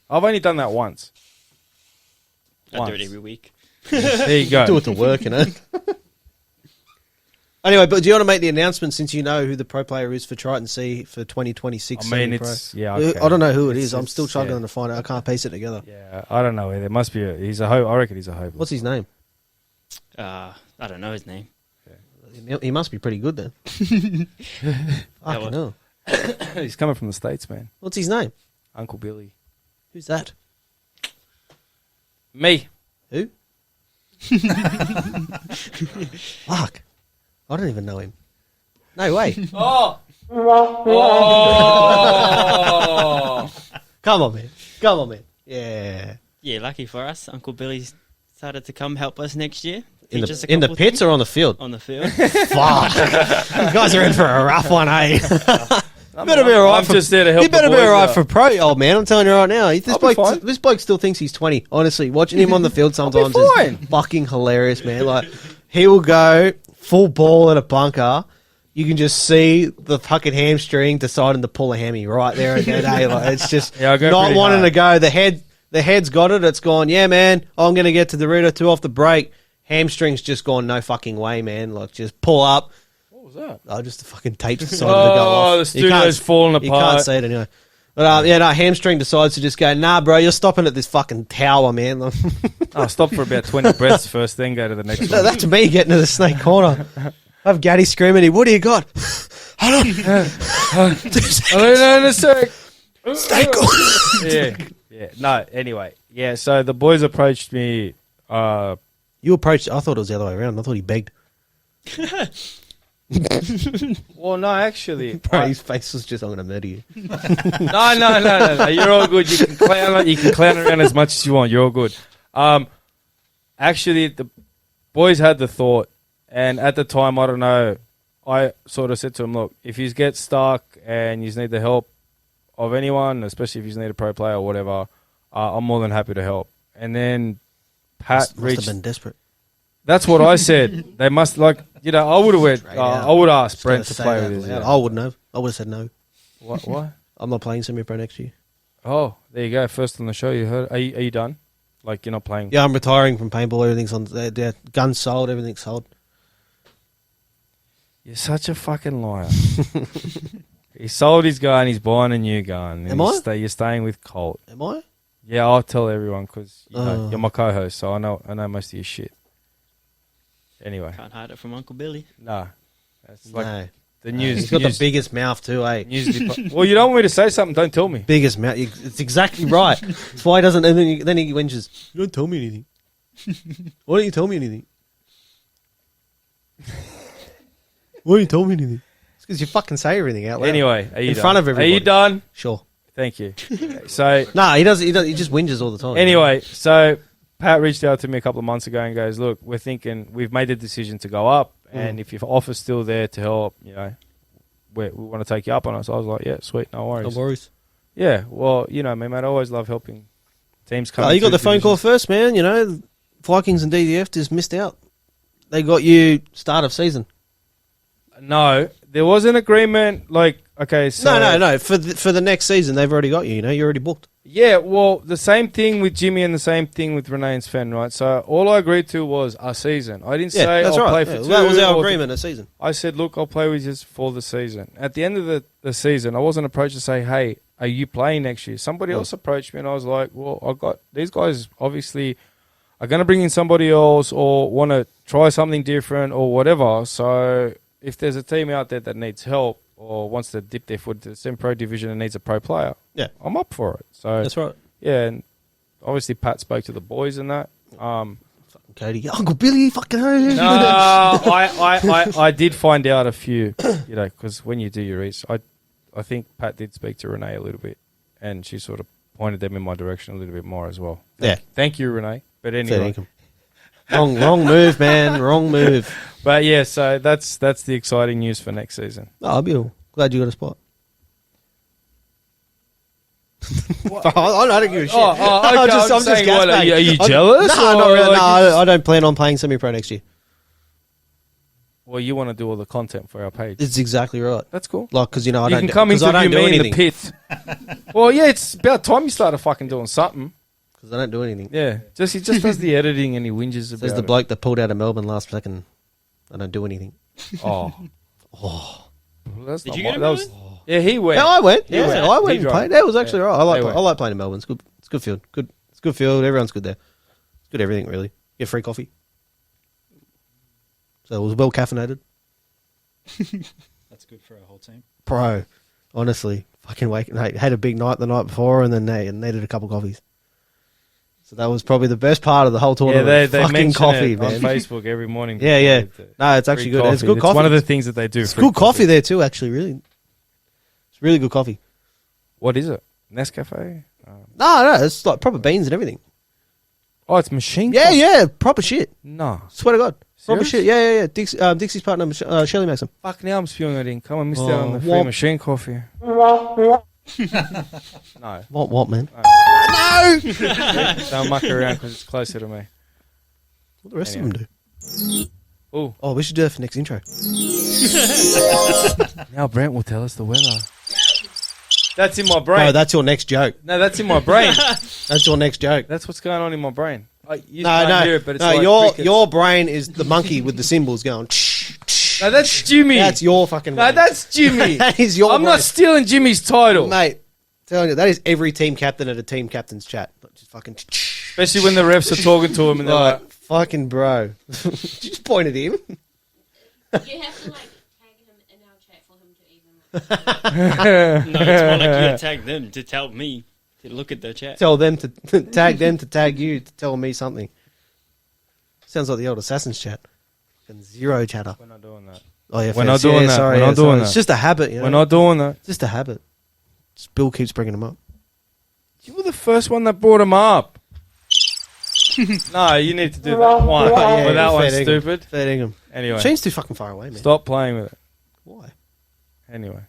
S1: I've only done that once.
S3: I do it
S1: Once.
S3: every week.
S1: There you go.
S2: Do it to work, you know. Anyway, but do you want to make the announcement since you know who the pro player is for Triton C for 2026?
S1: I mean,
S2: semi-pro?
S1: it's yeah. Okay.
S2: I don't know who it is.
S1: It's-
S2: I'm still
S1: it's-
S2: struggling
S1: yeah.
S2: to find it. I can't piece it together.
S1: Yeah, I don't know. There must be. He's a hope. I reckon he's a hope.
S2: What's his name?
S3: I don't know his name.
S2: He must be pretty good then. Fucking hell.
S1: He's coming from the States, man.
S2: What's his name?
S1: Uncle Billy.
S2: Who's that?
S1: Me.
S2: Who? Fuck. I don't even know him. No way.
S1: Oh. Oh.
S2: Come on, man. Come on, man. Yeah.
S3: Yeah, lucky for us, Uncle Billy started to come help us next year.
S2: In
S3: Teach us a
S2: the
S3: couple
S2: pits
S3: things
S2: or on the field?
S3: on the field.
S2: Fuck. You guys are in for a rough one, eh? Better be alright.
S1: I'm just there to help.
S2: He better
S1: the
S2: be
S1: boys
S2: alright
S1: out.
S2: for pro, old man. I'm telling you right now. This
S1: I'll be fine.
S2: bloke still thinks he's 20. Honestly, watching him on the field sometimes is
S1: fine.
S2: fucking hilarious, man. Like, he will go full ball at a bunker. You can just see the fucking hamstring deciding to pull a hammy right there and then. Like, it's just
S1: Yeah, I go
S2: not
S1: pretty
S2: wanting
S1: hard.
S2: to go. The head's got it. It's gone. Yeah, man. I'm gonna get to the Dorito 2 off the break. Hamstring's just gone. No fucking way, man. Like, just pull up.
S1: What was that?
S2: Oh, just the fucking tape decided to go off.
S1: Oh, the studio's falling
S2: You can't
S1: apart.
S2: see it anyway. But yeah, no, hamstring decides to just go, nah, bro, you're stopping at this fucking tower, man.
S1: I'll stop for about 20 breaths first, then go to the next one.
S2: That's me getting to the snake corner. I have Gaddy screaming, what do you got? Hold on.
S1: in a sec.
S2: Snake corner.
S1: Yeah. No, anyway. Yeah, so the boys approached me.
S2: You approached, I thought it was the other way around. I thought he begged.
S1: Well, no, actually.
S2: Bro, his face was just, I'm going to murder you.
S1: No. You're all good. You can clown around as much as you want. You're all good. Actually, the boys had the thought, and at the time, I don't know, I sort of said to them, look, if you get stuck and you need the help of anyone, especially if you need a pro player or whatever, I'm more than happy to help. And then Pat
S2: Must have
S1: reached.
S2: been desperate.
S1: That's what I said. They must I would have went.
S2: Straight out.
S1: I would ask
S2: Just
S1: Brent
S2: gotta
S1: to
S2: say
S1: play
S2: that
S1: with his.
S2: loud.
S1: Yeah.
S2: I wouldn't have. I would have said no.
S1: What?
S2: I'm not playing semi-pro next year.
S1: Oh, there you go. First on the show, you heard. Are you done? Like you're not playing?
S2: Yeah, I'm retiring from paintball. Everything's on. Guns sold. Everything's sold.
S1: You're such a fucking liar. He sold his gun. He's buying a new gun.
S2: Am I?
S1: You're staying with Colt.
S2: Am I?
S1: Yeah, I'll tell everyone because
S2: Oh.
S1: you're my co-host, so I know most of your shit. Anyway,
S3: Can't hide it from Uncle Billy.
S1: nah, that's like
S2: No.
S1: the news.
S2: He's got
S1: news,
S2: the biggest mouth too, eh?
S1: news well, you don't want me to say something. Don't tell me.
S2: Biggest mouth. It's exactly right. That's why he doesn't. And then he whinges. You don't tell me anything. Why don't you tell me anything? Why don't you tell me anything? It's because you fucking say everything out loud.
S1: Anyway, are you
S2: In
S1: done?
S2: front of
S1: Are
S2: everybody.
S1: you done?
S2: Sure.
S1: Thank you. So
S2: Nah, he does. He just whinges all the time.
S1: anyway, so Pat reached out to me a couple of months ago and goes, "Look, we've made the decision to go up, and if your offer's still there to help, we want to take you up on it." So I was like, "Yeah, sweet, no
S2: no
S1: worries."
S2: worries.
S1: Yeah, well, me, mate, I always love helping teams come.
S2: Oh, you got the phone call first, man. Vikings and DDF just missed out. They got you start of season.
S1: No, there was an agreement. Like, okay, so
S2: No. For the next season, they've already got you. You're already booked.
S1: Yeah, well, the same thing with Jimmy and the same thing with Renee and Sven, right? So all I agreed to was a season. I didn't
S2: Yeah,
S1: say
S2: that's
S1: I'll
S2: right.
S1: play
S2: Yeah,
S1: for two.
S2: that was our
S1: or
S2: agreement. A season.
S1: I said, look, I'll play with you for the season. At the end of the season, I wasn't approached to say, hey, are you playing next year? Somebody else approached me, and I was like, well, I got these guys obviously are going to bring in somebody else or want to try something different or whatever. So if there's a team out there that needs help or wants to dip their foot to the semi-pro division and needs a pro player,
S2: Yeah.
S1: I'm up for it. So
S2: That's right.
S1: yeah, and obviously Pat spoke to the boys and that.
S2: Cody, Uncle Billy, fucking hell.
S1: No, I did find out a few, because when you do your research, I think Pat did speak to Renee a little bit, and she sort of pointed them in my direction a little bit more as well. Thank you, Renee. But anyway,
S2: wrong move, man. Wrong move.
S1: but yeah, so that's the exciting news for next season.
S2: Oh, Bill, glad you got a spot. I don't give a shit.
S1: Oh, okay.
S2: I'm just
S1: saying, what,
S2: gas
S1: are you
S2: bag.
S1: jealous?
S2: No,
S1: or
S2: not really.
S1: like
S2: No,
S1: you just-
S2: I don't plan on playing semi-pro next year.
S1: Well, you want to do all the content for our page.
S2: It's exactly right.
S1: That's cool.
S2: Like, because, I
S1: You
S2: don't
S1: can come
S2: 'cause I
S1: interview
S2: don't do
S1: me in the
S2: anything.
S1: pit. Well, yeah, it's about time you started fucking doing something.
S2: Because I don't do anything.
S1: Yeah, he just does the editing and he whinges about
S2: Says the
S1: it.
S2: bloke that pulled out of Melbourne last second. I don't do anything.
S1: Oh,
S2: Oh.
S1: well, that's
S3: Did
S1: not
S3: you
S1: my-
S3: get him?
S1: that was, yeah, he went.
S2: Yeah, I went.
S1: He
S2: Yeah,
S1: went.
S2: I went
S1: He
S2: and
S1: drove.
S2: played. That was actually
S1: Yeah.
S2: right.
S1: They went.
S2: I like playing in Melbourne. It's good. It's good field. Good. It's good field. Everyone's good there. It's good everything really. Get free coffee. So it was well caffeinated.
S4: That's good for our whole team.
S2: Bro, honestly, fucking had a big night the night before, and then they needed a couple coffees. So that was probably the best part of the whole
S1: Yeah,
S2: tournament.
S1: they
S2: fucking
S1: mention
S2: coffee,
S1: it
S2: man.
S1: on Facebook every morning.
S2: Yeah, yeah.
S1: before the
S2: No, it's actually
S1: free
S2: good. It's good
S1: It's
S2: coffee.
S1: one of the things that they do.
S2: It's
S1: free
S2: good coffee there too. Actually, really, it's really good coffee.
S1: What is it? Nescafe?
S2: No, it's like proper beans and everything.
S1: Oh, it's machine.
S2: Yeah,
S1: coffee.
S2: yeah, proper shit.
S1: No.
S2: Swear to God, proper
S1: Serious?
S2: shit. Yeah. Dixie's partner, Shelley makes them.
S1: Fuck, now I'm spewing it in. Come on, missed out
S2: Oh,
S1: on the free
S2: womp.
S1: machine coffee. No.
S2: What, man?
S1: Don't muck around because it's closer to me.
S2: What the rest
S1: Anyway.
S2: of them do?
S1: Oh,
S2: Oh, we should do that for next intro.
S1: now Brent will tell us the weather. That's in my brain.
S2: No, that's your next joke.
S1: No, that's in my brain.
S2: That's your next joke.
S1: That's what's going on in my brain. You
S2: No,
S1: can't
S2: no,
S1: hear it, but it's
S2: no.
S1: like crickets.
S2: Your brain is the monkey with the cymbals going.
S1: No, that's Jimmy.
S2: That's your fucking.
S1: No,
S2: brain.
S1: that's Jimmy.
S2: That is your.
S1: I'm
S2: brain.
S1: not stealing Jimmy's title.
S2: mate. Telling you, that is every team captain at a team captain's chat. Just fucking.
S1: Especially when the refs are talking to him and they're
S2: Like,
S1: like,
S2: fucking bro. Just point at him.
S6: You have to like tag him in our chat for him to even.
S3: No, it's more like you tag them to tell me to look at the chat.
S2: Tell them to tag them to tag you to tell me something. Sounds like the old Assassin's chat. Fucking zero chatter.
S1: we're not doing that.
S2: Oh yeah,
S1: We're not doing that.
S2: Sorry,
S1: We're not doing
S2: It's
S1: that.
S2: just a habit. You know?
S1: We're not doing that.
S2: It's just a habit. Just Bill keeps bringing them up.
S1: You were the first one that brought him up. No, you need to do that one.
S2: Yeah,
S1: Well, that
S2: fair
S1: one's
S2: dinkum.
S1: stupid.
S2: Fair dinkum.
S1: Anyway,
S2: Shane's too fucking far away, man.
S1: stop playing with it.
S2: Why?
S1: Anyway,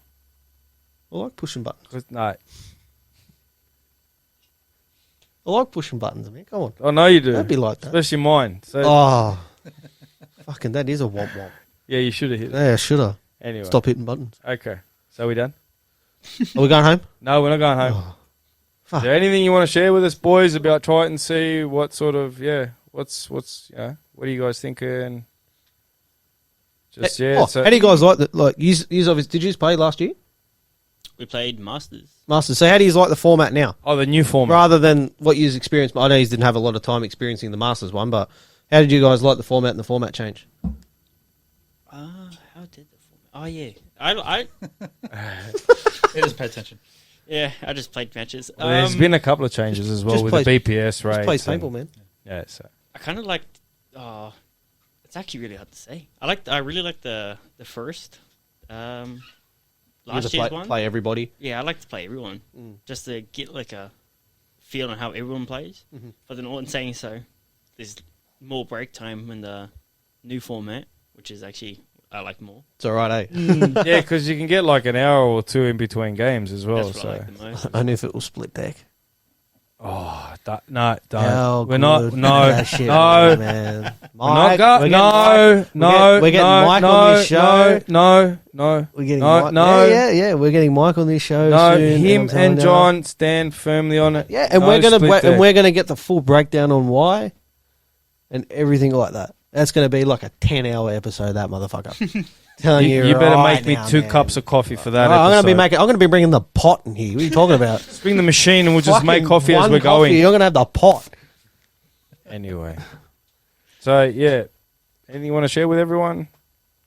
S2: I like pushing buttons.
S1: 'Cause- no,
S2: I like pushing buttons, man. Come on.
S1: I know you do.
S2: Don't be like that.
S1: Especially mine. So
S2: Oh. Fucking that is a womp womp.
S1: yeah, you should have hit it.
S2: Yeah, should have.
S1: Anyway,
S2: Stop hitting buttons.
S1: Okay, so we done?
S2: Are we going home?
S1: No, we're not going home.
S2: Oh, fuck.
S1: Is there anything you want to share with us, boys, about Triton C? What sort of what's what are you guys thinking? Just
S2: Oh,
S1: so
S2: how do you guys like that? Like, you obviously, did you play last year?
S3: We played Masters.
S2: Masters. So how do you like the format now?
S1: oh, the new format.
S2: Rather than what you experienced? I know you didn't have a lot of time experiencing the Masters one, but how did you guys like the format and the format change?
S3: How did the format? Oh yeah, I
S4: He doesn't pay attention.
S3: yeah, I just played matches.
S1: Well, there's been a couple of changes as well
S2: just
S1: with
S2: play-
S1: the BPS rates.
S2: Just play
S1: and-
S2: paintball, man.
S1: Yeah, so
S3: I kind of liked. It's actually really hard to say. I really liked the first.
S2: You
S3: Last
S2: just
S3: year's
S2: play,
S3: one.
S2: play everybody.
S3: Yeah, I like to play everyone just to get like a feel on how everyone plays.
S2: Mhm.
S3: But then, all in saying so, there's more break time in the new format, which is actually I like more.
S2: It's all right, eh?
S1: yeah, because you can get like an hour or two in between games as well.
S3: That's what
S1: So
S3: I like the most.
S2: Only if it was split deck.
S1: no, don't.
S2: How
S1: We're not.
S2: good
S1: No,
S2: that shit
S1: no.
S2: was, man.
S1: We're not
S2: Mike,
S1: go-
S2: we're getting
S1: no,
S2: Mike-
S1: no,
S2: we're getting
S1: no,
S2: Mike
S1: no,
S2: on this show.
S1: No,
S2: We're getting
S1: No,
S2: Mike.
S1: no.
S2: Yeah. We're getting Mike on this show.
S1: no.
S2: soon,
S1: Him
S2: I'm telling
S1: and
S2: you.
S1: John stand firmly on it.
S2: Yeah, and
S1: No
S2: we're
S1: split deck.
S2: gonna get the full breakdown on why, and everything like that. That's gonna be like a 10-hour episode. That motherfucker. Telling you,
S1: You better
S2: right
S1: make me
S2: now,
S1: 2
S2: man.
S1: cups of coffee for that.
S2: I'm gonna be
S1: episode.
S2: I'm gonna be bringing the pot in here. What are you talking about?
S1: Just bring the machine and we'll just make
S2: Fucking
S1: coffee as
S2: one
S1: we're going.
S2: You're gonna have the pot.
S1: Anyway, so yeah, anything you want to share with everyone?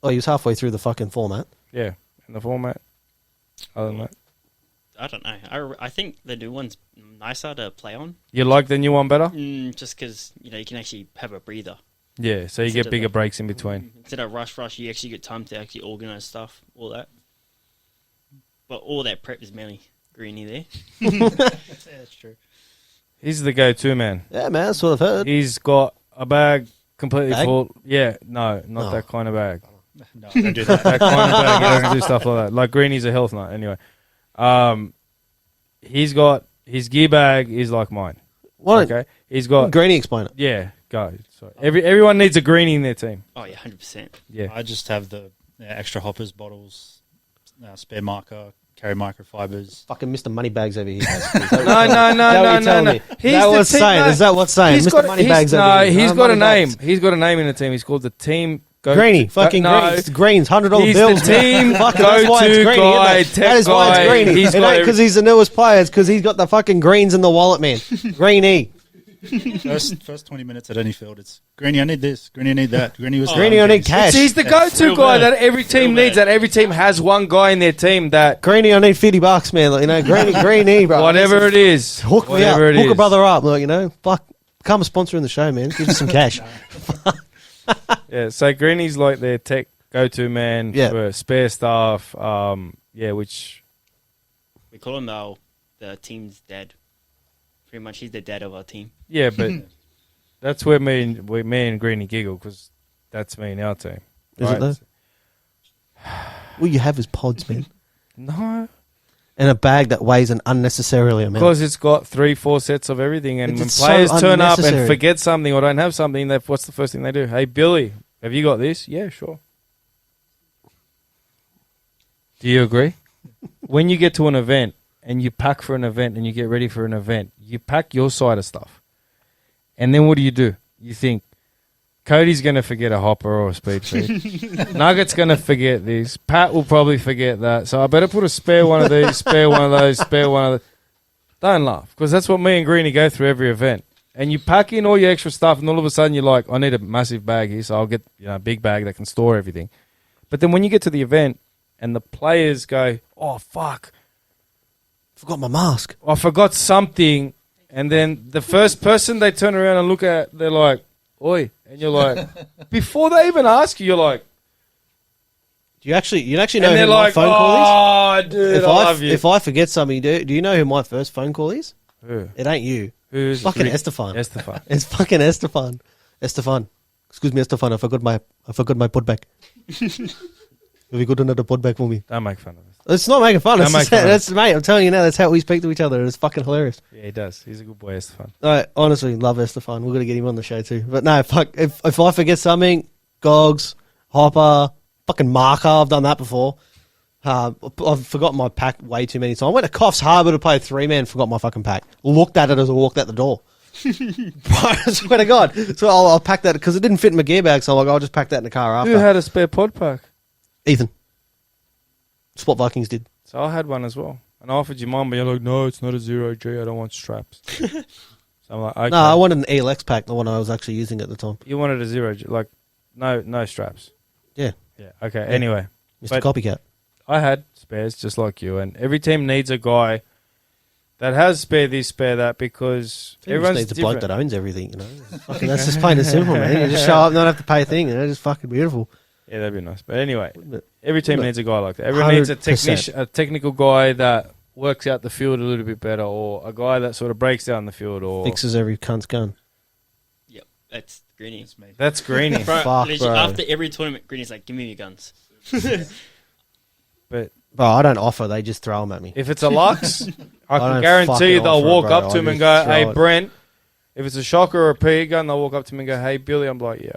S2: Oh, he was halfway through the fucking format.
S1: Yeah, in the format. Other than that,
S3: I don't know. I think the new one's nicer to play on.
S1: you like the new one better?
S3: Just because you can actually have a breather.
S1: Yeah, so you
S3: Instead
S1: get
S3: of
S1: bigger
S3: the-
S1: breaks in between.
S3: Instead of rush, you actually get time to actually organize stuff, all that. But all that prep is mainly Greenie there.
S4: Yeah, that's true.
S1: He's the go-to man.
S2: Yeah, man, that's what I've heard.
S1: He's got a bag completely
S2: Bag?
S1: full. Yeah, no, not
S2: Oh.
S1: that kind of bag.
S4: No, don't do that.
S1: That kind of bag. He doesn't do stuff like that. Like Greenie's a health nut. Anyway, he's got his gear bag is like mine.
S2: What?
S1: Okay, he's got
S2: Greenie explain it.
S1: yeah. Go. Sorry. Everyone needs a greenie in their team.
S3: Oh yeah, 100%.
S1: Yeah.
S4: I just have the extra hoppers, bottles, spare marker, carry microfibers.
S2: Fucking Mr. Moneybags over here.
S1: No.
S2: Is that what's saying? Is that what's saying? Mr. Moneybags over
S1: No,
S2: here.
S1: he's got a name.
S2: Moneybags.
S1: He's got a name in the team. He's called the team.
S2: Greenie, fucking Greens, $100
S1: He's
S2: bills.
S1: the team
S2: Fucking, that's why it's
S1: go-to
S2: Greenie,
S1: guy,
S2: isn't it?
S1: tech
S2: That is why
S1: guy.
S2: it's Greenie.
S1: He's
S2: It
S1: got
S2: ain't because he's the newest player. It's because he's got the fucking greens in the wallet, man. Greenie.
S4: First 20 minutes at any field, it's Greenie, I need this. Greenie, I need that. Greenie was
S2: Greenie, I need cash.
S1: He's the go-to
S4: real
S1: guy
S4: bad.
S1: that every team needs. That every team has one guy in their team that
S2: Greenie, I need $50, man. Like, you know, Greenie, bro.
S1: whatever it is,
S2: Hook me up.
S1: whatever it
S2: Hook a
S1: is.
S2: brother up. Like, you know, fuck. Become a sponsor in the show, man. Give us some cash.
S1: Yeah, so Greeny's like their tech go-to man
S2: Yeah.
S1: for spare stuff. Which
S3: We call him the team's dad. Pretty much, he's the dad of our team.
S1: yeah, but that's where me and Greeny giggle because that's me and our team.
S2: Is it though? All you have is pods, man.
S1: No,
S2: And a bag that weighs an unnecessarily amount.
S1: because it's got 3-4 sets of everything, and when
S2: It's so
S1: players turn up and
S2: unnecessary.
S1: forget something or don't have something, what's the first thing they do? Hey, Billy, have you got this? Yeah, sure. Do you agree? When you get to an event and you pack for an event and you get ready for an event, you pack your side of stuff. And then what do? You think, Cody's going to forget a hopper or a speed feed. Nugget's going to forget this. Pat will probably forget that. So I better put a spare one of these, spare one of those, spare one of those. Don't laugh, because that's what me and Greeny go through every event. And you pack in all your extra stuff, and all of a sudden you're like, I need a massive bag here, so I'll get a big bag that can store everything. But then when you get to the event and the players go, oh, fuck,
S2: Forgot my mask.
S1: I forgot something, and then the first person they turn around and look at, they're like, oi. And you're like, before they even ask you, you're like,
S2: Do you actually know
S1: and
S2: who
S1: they're
S2: my
S1: like,
S2: phone call is?
S1: oh, dude, I love you.
S2: If I forget something, do you know who my first phone call is?
S1: Who?
S2: It ain't you.
S1: Who's
S2: Fucking
S1: Rick?
S2: Estefan.
S1: Estefan.
S2: It's fucking Estefan. Estefan. Excuse me, Estefan. I forgot my pod bag. Have you got another pod bag for me?
S1: Don't make fun of us.
S2: It's not making fun.
S1: Don't
S2: It's
S1: make
S2: just,
S1: fun.
S2: that's mate. I'm telling you now. That's how we speak to each other. It's fucking hilarious.
S1: Yeah, he does. He's a good boy, Estefan.
S2: Honestly, love Estefan. We're gonna get him on the show too. But no, fuck. If I forget something, Gogs, Hopper, fucking marker. I've done that before. I've forgotten my pack way too many times. I went to Coffs Harbour to play 3-man. Forgot my fucking pack. Looked at it as I walked out the door. I swear to God. So I'll pack that because it didn't fit in my gear bag. So I'm like, I'll just pack that in the car after.
S1: Who had a spare pod pack?
S2: Ethan. Spot Vikings did.
S1: So I had one as well. And I offered you mine, but you're like, no, it's not a 0G. I don't want straps. So I'm like, okay.
S2: No, I wanted an ELX pack, the one I was actually using at the time.
S1: You wanted a 0G, like, no straps.
S2: Yeah.
S1: Yeah, okay. Anyway,
S2: Mr.
S1: But-
S2: Copycat.
S1: I had spares just like you, and every team needs a guy that has spare this, spare that, because
S2: Everyone
S1: everyone's
S2: needs a
S1: different.
S2: bloke that owns everything, you know. Fucking, that's just plain and simple, man. You just show up, not have to pay a thing, you know. Just fucking beautiful.
S1: Yeah, that'd be nice. But anyway,
S2: But
S1: every team
S2: Look,
S1: needs a guy like that. Everyone needs a
S2: 100%.
S1: a technical guy that works out the field a little bit better, or a guy that sort of breaks down the field, or
S2: fixes every cunt's gun.
S3: Yep, that's Greenie.
S4: That's me.
S1: that's Greeny.
S3: Bro,
S2: Fuck,
S3: legit,
S2: bro.
S3: after every tournament, Greenie's like, give me your guns.
S1: But
S2: Bro, I don't offer, they just throw them at me.
S1: if it's a Lux, I
S2: don't
S1: can guarantee you
S2: fucking
S1: they'll
S2: offer it,
S1: walk
S2: bro.
S1: up to
S2: I
S1: him and
S2: just
S1: go,
S2: throw
S1: "Hey,
S2: it."
S1: Brent." If it's a shocker or a PE gun, they'll walk up to me and go, "Hey, Billy." I'm like, "Yeah,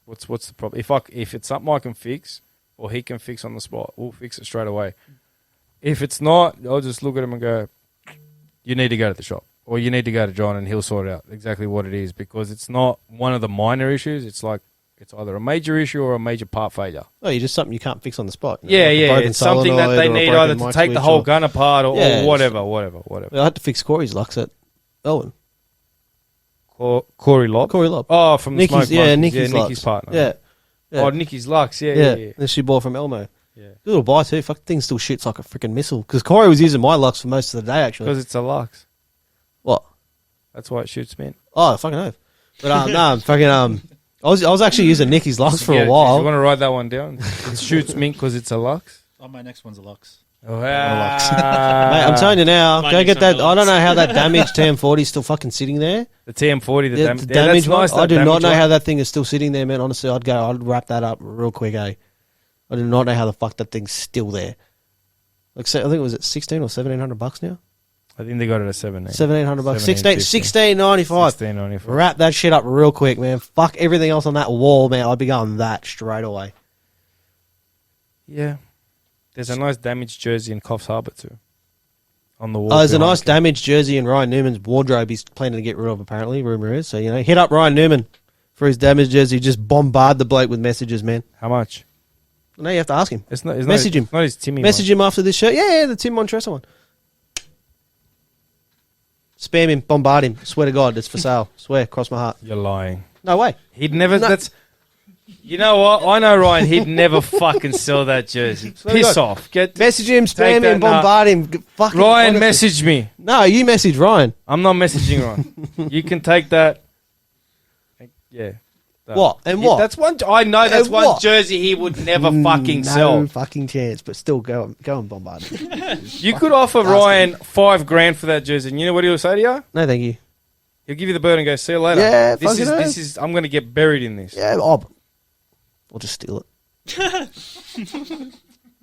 S1: what's the problem? If it's something I can fix or he can fix on the spot, we'll fix it straight away. If it's not, I'll just look at him and go, "You need to go to the shop, or you need to go to John, and he'll sort out exactly what it is, because it's not one of the minor issues. It's like it's either a major issue or a major part failure.
S2: Oh, you're just something you can't fix on the spot. you know,
S1: Yeah,
S2: like a
S1: yeah,
S2: broken
S1: it's something that
S2: solenoid
S1: they
S2: or a
S1: need
S2: broken
S1: either to
S2: mic
S1: take the
S2: switch
S1: whole
S2: or-
S1: gun apart or
S2: Yeah,
S1: whatever.
S2: I had to fix Corey's Lux at Elwyn.
S1: Corey Lobb.
S2: Corey Lobb.
S1: Oh, from the
S2: Nikki's,
S1: Smoke
S2: yeah,
S1: Monkeys.
S2: Nikki's,
S1: Nikki's
S2: Lux.
S1: partner.
S2: Yeah. Yeah.
S1: Oh, Nikki's Lux. Yeah,
S2: Yeah.
S1: yeah.
S2: That she bought from Elmo.
S1: Yeah.
S2: Good little buy too. Fuck, thing still shits like a freaking missile. Because Corey was using my Lux for most of the day, actually.
S1: Because it's a Lux.
S2: What?
S1: That's why it shoots men.
S2: Oh, I fucking know. But no, fucking I was actually using Nikki's Lux for a while.
S1: You want to write that one down? It shoots mink because it's a Lux.
S4: Oh, my next one's a Lux.
S1: Oh,
S2: Mate, I'm telling you now,
S3: Mine
S2: go
S3: is
S2: get that.
S3: not
S2: I don't know how that damaged TM40 is still fucking sitting there.
S1: the TM40, the,
S2: The
S1: damage
S2: damage one.
S1: nice,
S2: I
S1: that
S2: do not
S1: damage
S2: know
S1: one.
S2: how that thing is still sitting there, man. Honestly, I'd wrap that up real quick, eh? I do not know how the fuck that thing's still there. Like, I think it was at $1,600 or $1,700 now.
S1: I think they got it at 17.
S2: $1,700.
S1: 16.50.
S2: $16.95.
S1: $16.95.
S2: Wrap that shit up real quick, man. Fuck everything else on that wall, man. I'd be going that straight away.
S1: Yeah. There's a nice damaged jersey in Coffs Harbour too. On the wall.
S2: Oh, there's a
S1: behind
S2: nice
S1: it.
S2: damaged jersey in Ryan Newman's wardrobe he's planning to get rid of, apparently, rumour is. So, hit up Ryan Newman for his damaged jersey. Just bombard the bloke with messages, man.
S1: How much?
S2: No, you have to ask him.
S1: It's
S2: Message him.
S1: Not his Timmy.
S2: Message him after this show. Yeah, the Tim Montressa one. Spam him, bombard him. Swear to God, it's for sale. Swear, cross my heart.
S1: You're lying.
S2: No way.
S1: He'd never.
S2: No.
S1: That's. You know what? I know Ryan. He'd never fucking sell that jersey. Piss off. Get
S2: Message him,
S1: Take
S2: spam
S1: that,
S2: him, bombard him. Fucking
S1: Ryan.
S2: honestly.
S1: Message me.
S2: No, you message Ryan.
S1: I'm not messaging Ryan. You can take that. Yeah. That.
S2: What? And what?
S1: That's one. I know that's
S2: And
S1: one
S2: what?
S1: jersey he would never fucking
S2: No
S1: sell.
S2: fucking chance, but still go and bombard him.
S1: You could offer Ryan $5,000 for that jersey, and you know what he'll say to you?
S2: No, thank you.
S1: He'll give you the bird and go, "See you later."
S2: Yeah,
S1: this
S2: fucking
S1: is. This is. I'm going to get buried in this.
S2: Yeah, I'll just steal it.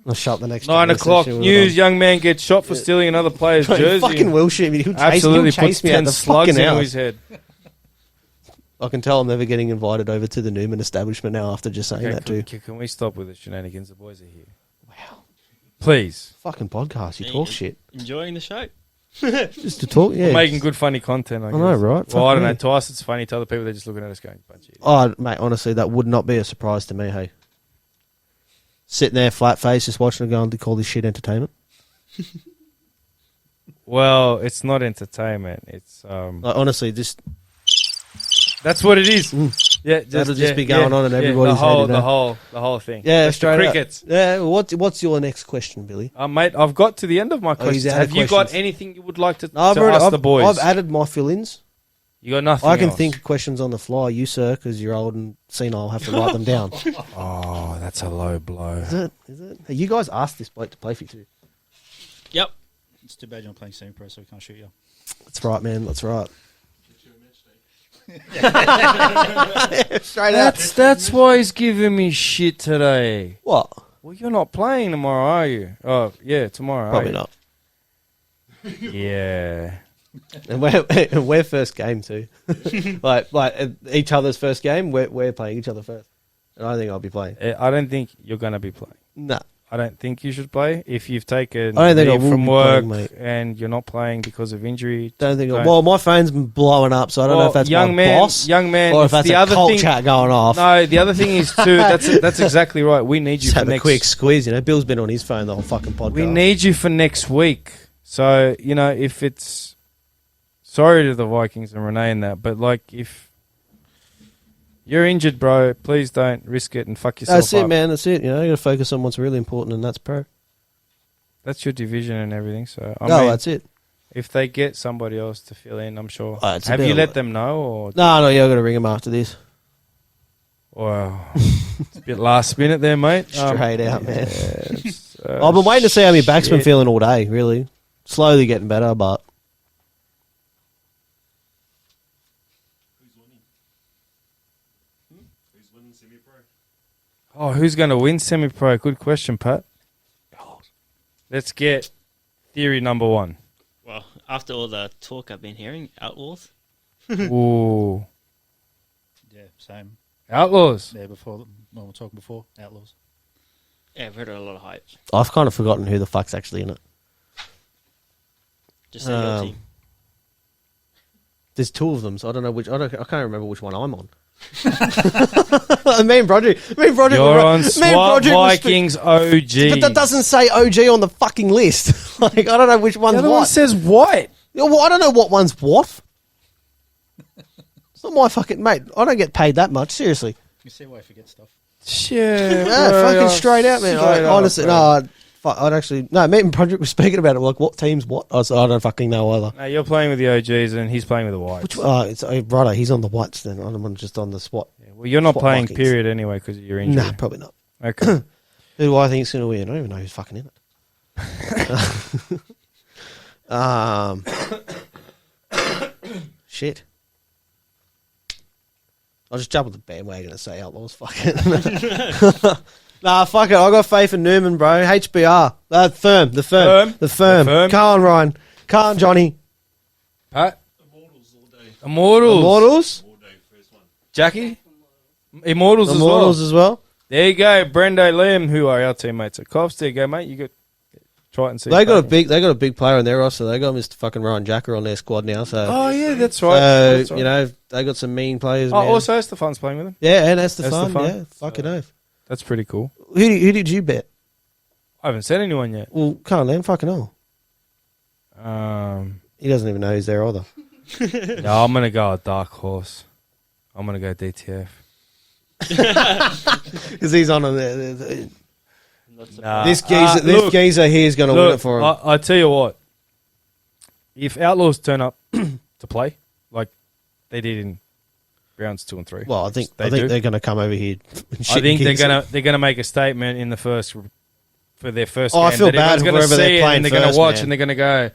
S2: I'll shut the next
S1: 9 o'clock news: young man gets shot for stealing another player's
S2: He
S1: jersey.
S2: fucking will shoot me. He'll
S1: Absolutely
S2: chase
S1: puts
S2: me out
S1: 10
S2: the
S1: slugs
S2: fucking
S1: into
S2: house.
S1: his head.
S2: I can tell I'm never getting invited over to the Newman establishment now after just saying
S1: Okay,
S2: that too.
S1: can we stop with the shenanigans? The boys are here.
S2: Wow.
S1: Please.
S2: Fucking podcast, you
S3: Yeah,
S2: talk
S3: yeah.
S2: shit.
S3: Enjoying the show.
S2: Just to talk, yeah.
S1: We're making good, funny content, I guess.
S2: know, right?
S1: Well, I don't know.
S2: Fuck
S1: To us, it's funny. To other people, they're just looking at us going, bunch of idiots.
S2: Oh, mate, honestly, that would not be a surprise to me, hey. Sitting there, flat face, just watching it going, to call this shit entertainment.
S1: Well, it's not entertainment. It's
S2: Like, honestly, just
S1: that's what it is. Yeah,
S2: that'll just be going on in everybody's
S1: the whole,
S2: head, you know?
S1: the whole thing.
S2: yeah,
S1: That's the
S2: straight up.
S1: crickets.
S2: Yeah, what's your next question, Billy?
S1: Mate, I've got to the end of my
S2: he's
S1: questions.
S2: out of
S1: Have you got
S2: questions.
S1: anything you would like to,
S2: No, I've,
S1: to
S2: already,
S1: ask
S2: I've,
S1: the boys?
S2: I've added my fill-ins.
S1: You got nothing
S2: I can
S1: else?
S2: think of questions on the fly. You, sir, because you're old and senile, have to write them down.
S1: Oh, that's a low blow.
S2: Is it? Is it? Hey, you guys asked this bloke to play for you too.
S3: Yep.
S4: It's too bad you're not playing semi-pro, so we can't shoot you.
S2: That's right, man. That's right. Straight up.
S1: That's why he's giving me shit today.
S2: What?
S1: Well, you're not playing tomorrow, are you? Oh, yeah, tomorrow.
S2: Probably
S1: are
S2: not.
S1: you? Yeah.
S2: And we're first game too. like each other's first game. We're playing each other first. And I think I'll be playing.
S1: I don't think you're going to be playing.
S2: Nah.
S1: I don't think you should play. If you've taken
S2: I don't think I
S1: leave
S2: will
S1: from
S2: be
S1: work
S2: playing, mate.
S1: and you're not playing because of injury.
S2: Don't think.
S1: Don't.
S2: Well, my phone's been blowing up, so I don't know if that's my boss
S1: young man,
S2: or if
S1: it's
S2: that's
S1: the
S2: a
S1: other
S2: cult
S1: thing.
S2: chat going off.
S1: No, the other thing is too. That's exactly right. We need you
S2: Just
S1: for
S2: have a
S1: next.
S2: quick squeeze. Bill's been on his phone the whole fucking podcast.
S1: We need you for next week. So if it's sorry to the Vikings and Renee and that, but like if you're injured, bro, please don't risk it and fuck yourself
S2: That's it,
S1: up.
S2: man. That's it. You got to focus on what's really important, and that's pro.
S1: That's your division and everything. So I
S2: No,
S1: mean,
S2: that's it.
S1: if they get somebody else to fill in, I'm sure.
S2: It's a
S1: Have
S2: bit
S1: you
S2: of
S1: let
S2: a-
S1: them know, or
S2: No, yeah, I got to ring him after this.
S1: wow, it's a bit last minute there, mate.
S2: Straight out, man.
S1: it's,
S2: I've been waiting to see how my back's been
S1: shit.
S2: feeling all day. Really, slowly getting better, but
S5: Who's winning semi-pro?
S1: Oh, who's going to win semi-pro? Good question, Pat. Let's get theory number one.
S3: Well, after all the talk I've been hearing, Outlaws.
S1: Ooh,
S4: Yeah, same.
S1: Outlaws.
S4: Yeah, before when we were talking before Outlaws.
S3: Yeah, I've heard a lot of hype.
S2: I've kind of forgotten who the fuck's actually in it.
S3: Just say your
S2: Um,
S3: team.
S2: There's two of them, so I don't know which. I can't remember which one I'm on. me and Broderick.
S1: You're on SWAT Vikings OG.
S2: But that doesn't say OG on the fucking list. Like I don't know which
S1: The
S2: one's
S1: other
S2: what.
S1: one says what?
S2: Yeah, well, I don't know what one's what. It's not my fucking mate. I don't get paid that much. Seriously.
S4: You see why I forget stuff.
S1: Yeah,
S2: Yeah, fucking straight out, man.
S1: Straight up,
S2: Honestly,
S1: bro.
S2: I'd actually no. Me and Broderick were speaking about it. Like, what team's what? I don't fucking know either.
S1: No, you're playing with the OGs and he's playing with the Whites.
S2: Which it's righto. He's on the whites then. I'm just on the SWAT.
S1: Yeah, well, you're not
S2: SWAT
S1: playing
S2: Vikings.
S1: period anyway because of your injury.
S2: Nah, probably not.
S1: Okay.
S2: Who do I think is going to win? I don't even know who's fucking in it. Shit. I'll just jump on the bandwagon and say Outlaws. Fuck it. Nah, fuck it. I got faith in Newman, bro. HBR. The firm.
S1: The firm.
S2: Come on, Ryan. Can't Johnny.
S1: Pat?
S5: Immortals all day.
S2: Immortals?
S5: All day, first one.
S1: Jackie? Immortals as
S2: Immortals
S1: well.
S2: as well.
S1: There you go. Brendo, Liam, who are our teammates at Cops. There you go, mate. You could try it and see.
S2: They got a big player in their roster. They got Mr. fucking Ryan Jacker on their squad now. So,
S1: Oh, yeah, that's right.
S2: so
S1: That's right.
S2: you know, they got some mean players.
S1: Oh,
S2: man.
S1: also, Estefan's playing with him.
S2: Yeah, and that's the
S1: Estefan.
S2: fun. Yeah, fucking oath.
S1: That's pretty cool.
S2: Who did you bet?
S1: I haven't said anyone yet.
S2: Well, can't let him fucking hell. He doesn't even know who's there either.
S1: No, I'm going to go a dark horse. I'm going to go DTF.
S2: Because he's on there.
S1: Nah.
S2: This geezer here is going to win it for him.
S1: I tell you what. If Outlaws turn up to play, like they did in rounds 2 and 3.
S2: Well, I think
S1: do.
S2: they're going to come over here. And
S1: I think
S2: shit
S1: they're gonna make a statement in the first for their first.
S2: Oh,
S1: game
S2: I feel
S1: that
S2: bad
S1: everyone's
S2: for
S1: gonna
S2: whoever they're
S1: see it
S2: playing
S1: and they're going
S2: first,
S1: to watch
S2: man.
S1: and they're going to go,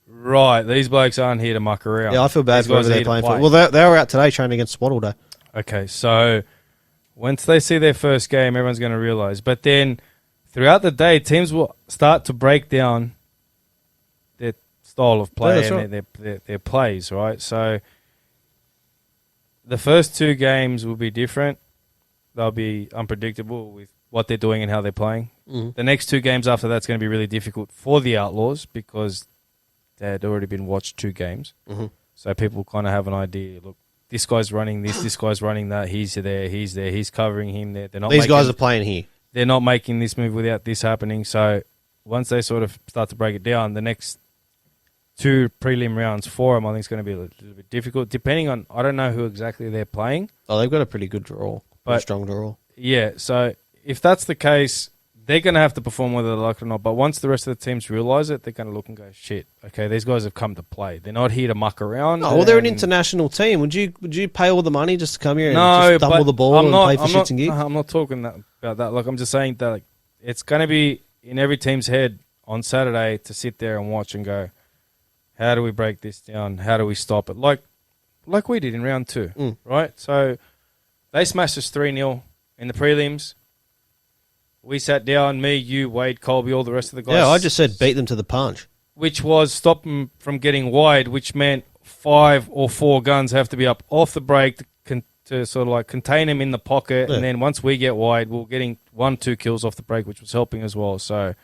S1: right, these blokes aren't here to muck around.
S2: Yeah, I feel bad
S1: These
S2: for whoever
S1: guys are
S2: they're
S1: here to
S2: playing for.
S1: play.
S2: Well, they were out today training against SWAT all day.
S1: Okay, so once they see their first game, everyone's going to realise. But then throughout the day, teams will start to break down their style of play
S2: Yeah,
S1: and their plays, right? So the first 2 games will be different. They'll be unpredictable with what they're doing and how they're playing.
S2: Mhm.
S1: The next 2 games after that's going to be really difficult for the Outlaws because they had already been watched 2 games.
S2: Mhm.
S1: So people kind of have an idea. Look, this guy's running this guy's running that. He's there, he's covering him there. They're not.
S2: These guys are playing here.
S1: They're not making this move without this happening. So once they sort of start to break it down, the next 2 prelim rounds for them, I think it's going to be a little bit difficult. Depending on, I don't know who exactly they're playing.
S2: Oh, they've got a pretty good draw.
S1: But-
S2: Strong draw.
S1: Yeah, so if that's the case, they're going to have to perform whether they like it or not. But once the rest of the teams realise it, they're going to look and go, shit, okay, these guys have come to play. They're not here to muck around.
S2: Oh, well, they're an
S1: and-
S2: international team. Would you pay all the money just to come here and
S1: No,
S2: just double
S1: but
S2: the ball
S1: I'm
S2: and
S1: not,
S2: play for
S1: I'm
S2: shits
S1: not,
S2: and gigs?
S1: I'm not talking about that. Like, I'm just saying that like, it's going to be in every team's head on Saturday to sit there and watch and go, how do we break this down? How do we stop it? Like we did in round 2, right? So they smashed us 3-0 in the prelims. We sat down, me, you, Wade, Colby, all the rest of the guys.
S2: Yeah, I just said beat them to the punch.
S1: Which was stop them from getting wide, which meant 5 or 4 guns have to be up off the break to sort of like contain them in the pocket.
S2: Yeah.
S1: And then once we get wide, we're getting 1-2 kills off the break, which was helping as well. So,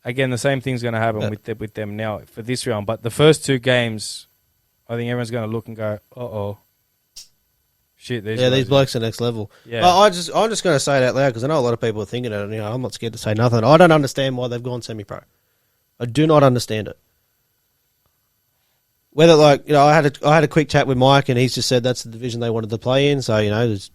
S1: again, the same thing's going to happen with them now for this round. But the first 2 games, I think everyone's going to look and go, uh-oh. Shit,
S2: These blokes are next level.
S1: Yeah.
S2: But I'm just going to say it out loud because I know a lot of people are thinking it. And, I'm not scared to say nothing. I don't understand why they've gone semi-pro. I do not understand it. Whether I had a quick chat with Mike and he's just said that's the division they wanted to play in. So just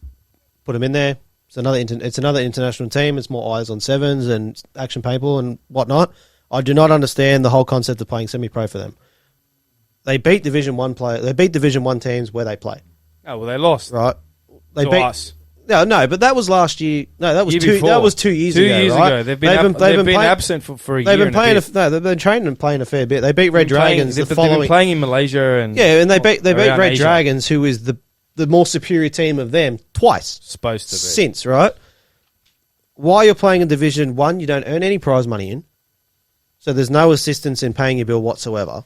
S2: put them in there. It's another international team. It's more eyes on sevens and action paintball and whatnot. I do not understand the whole concept of playing semi-pro for them. They beat Division 1 They beat Division 1 teams where they play.
S1: Oh, well, they lost.
S2: Right. They
S1: To
S2: beat
S1: us.
S2: No, but that was last year. No, that was
S1: Year
S2: 2
S1: before.
S2: that was 2 years ago.
S1: 2 years
S2: right?
S1: ago. They've been
S2: playing-
S1: absent for a
S2: They've
S1: year
S2: been playing.
S1: and a bit.
S2: They've been training and playing a fair bit. They beat Red Dragons the
S1: They've
S2: following.
S1: been playing in Malaysia and
S2: And they beat
S1: around
S2: Red
S1: Asia.
S2: Dragons, who is the more superior team of them, twice
S1: Supposed to be.
S2: since. Right. While you're playing in Division 1, you don't earn any prize money in, so there's no assistance in paying your bill whatsoever.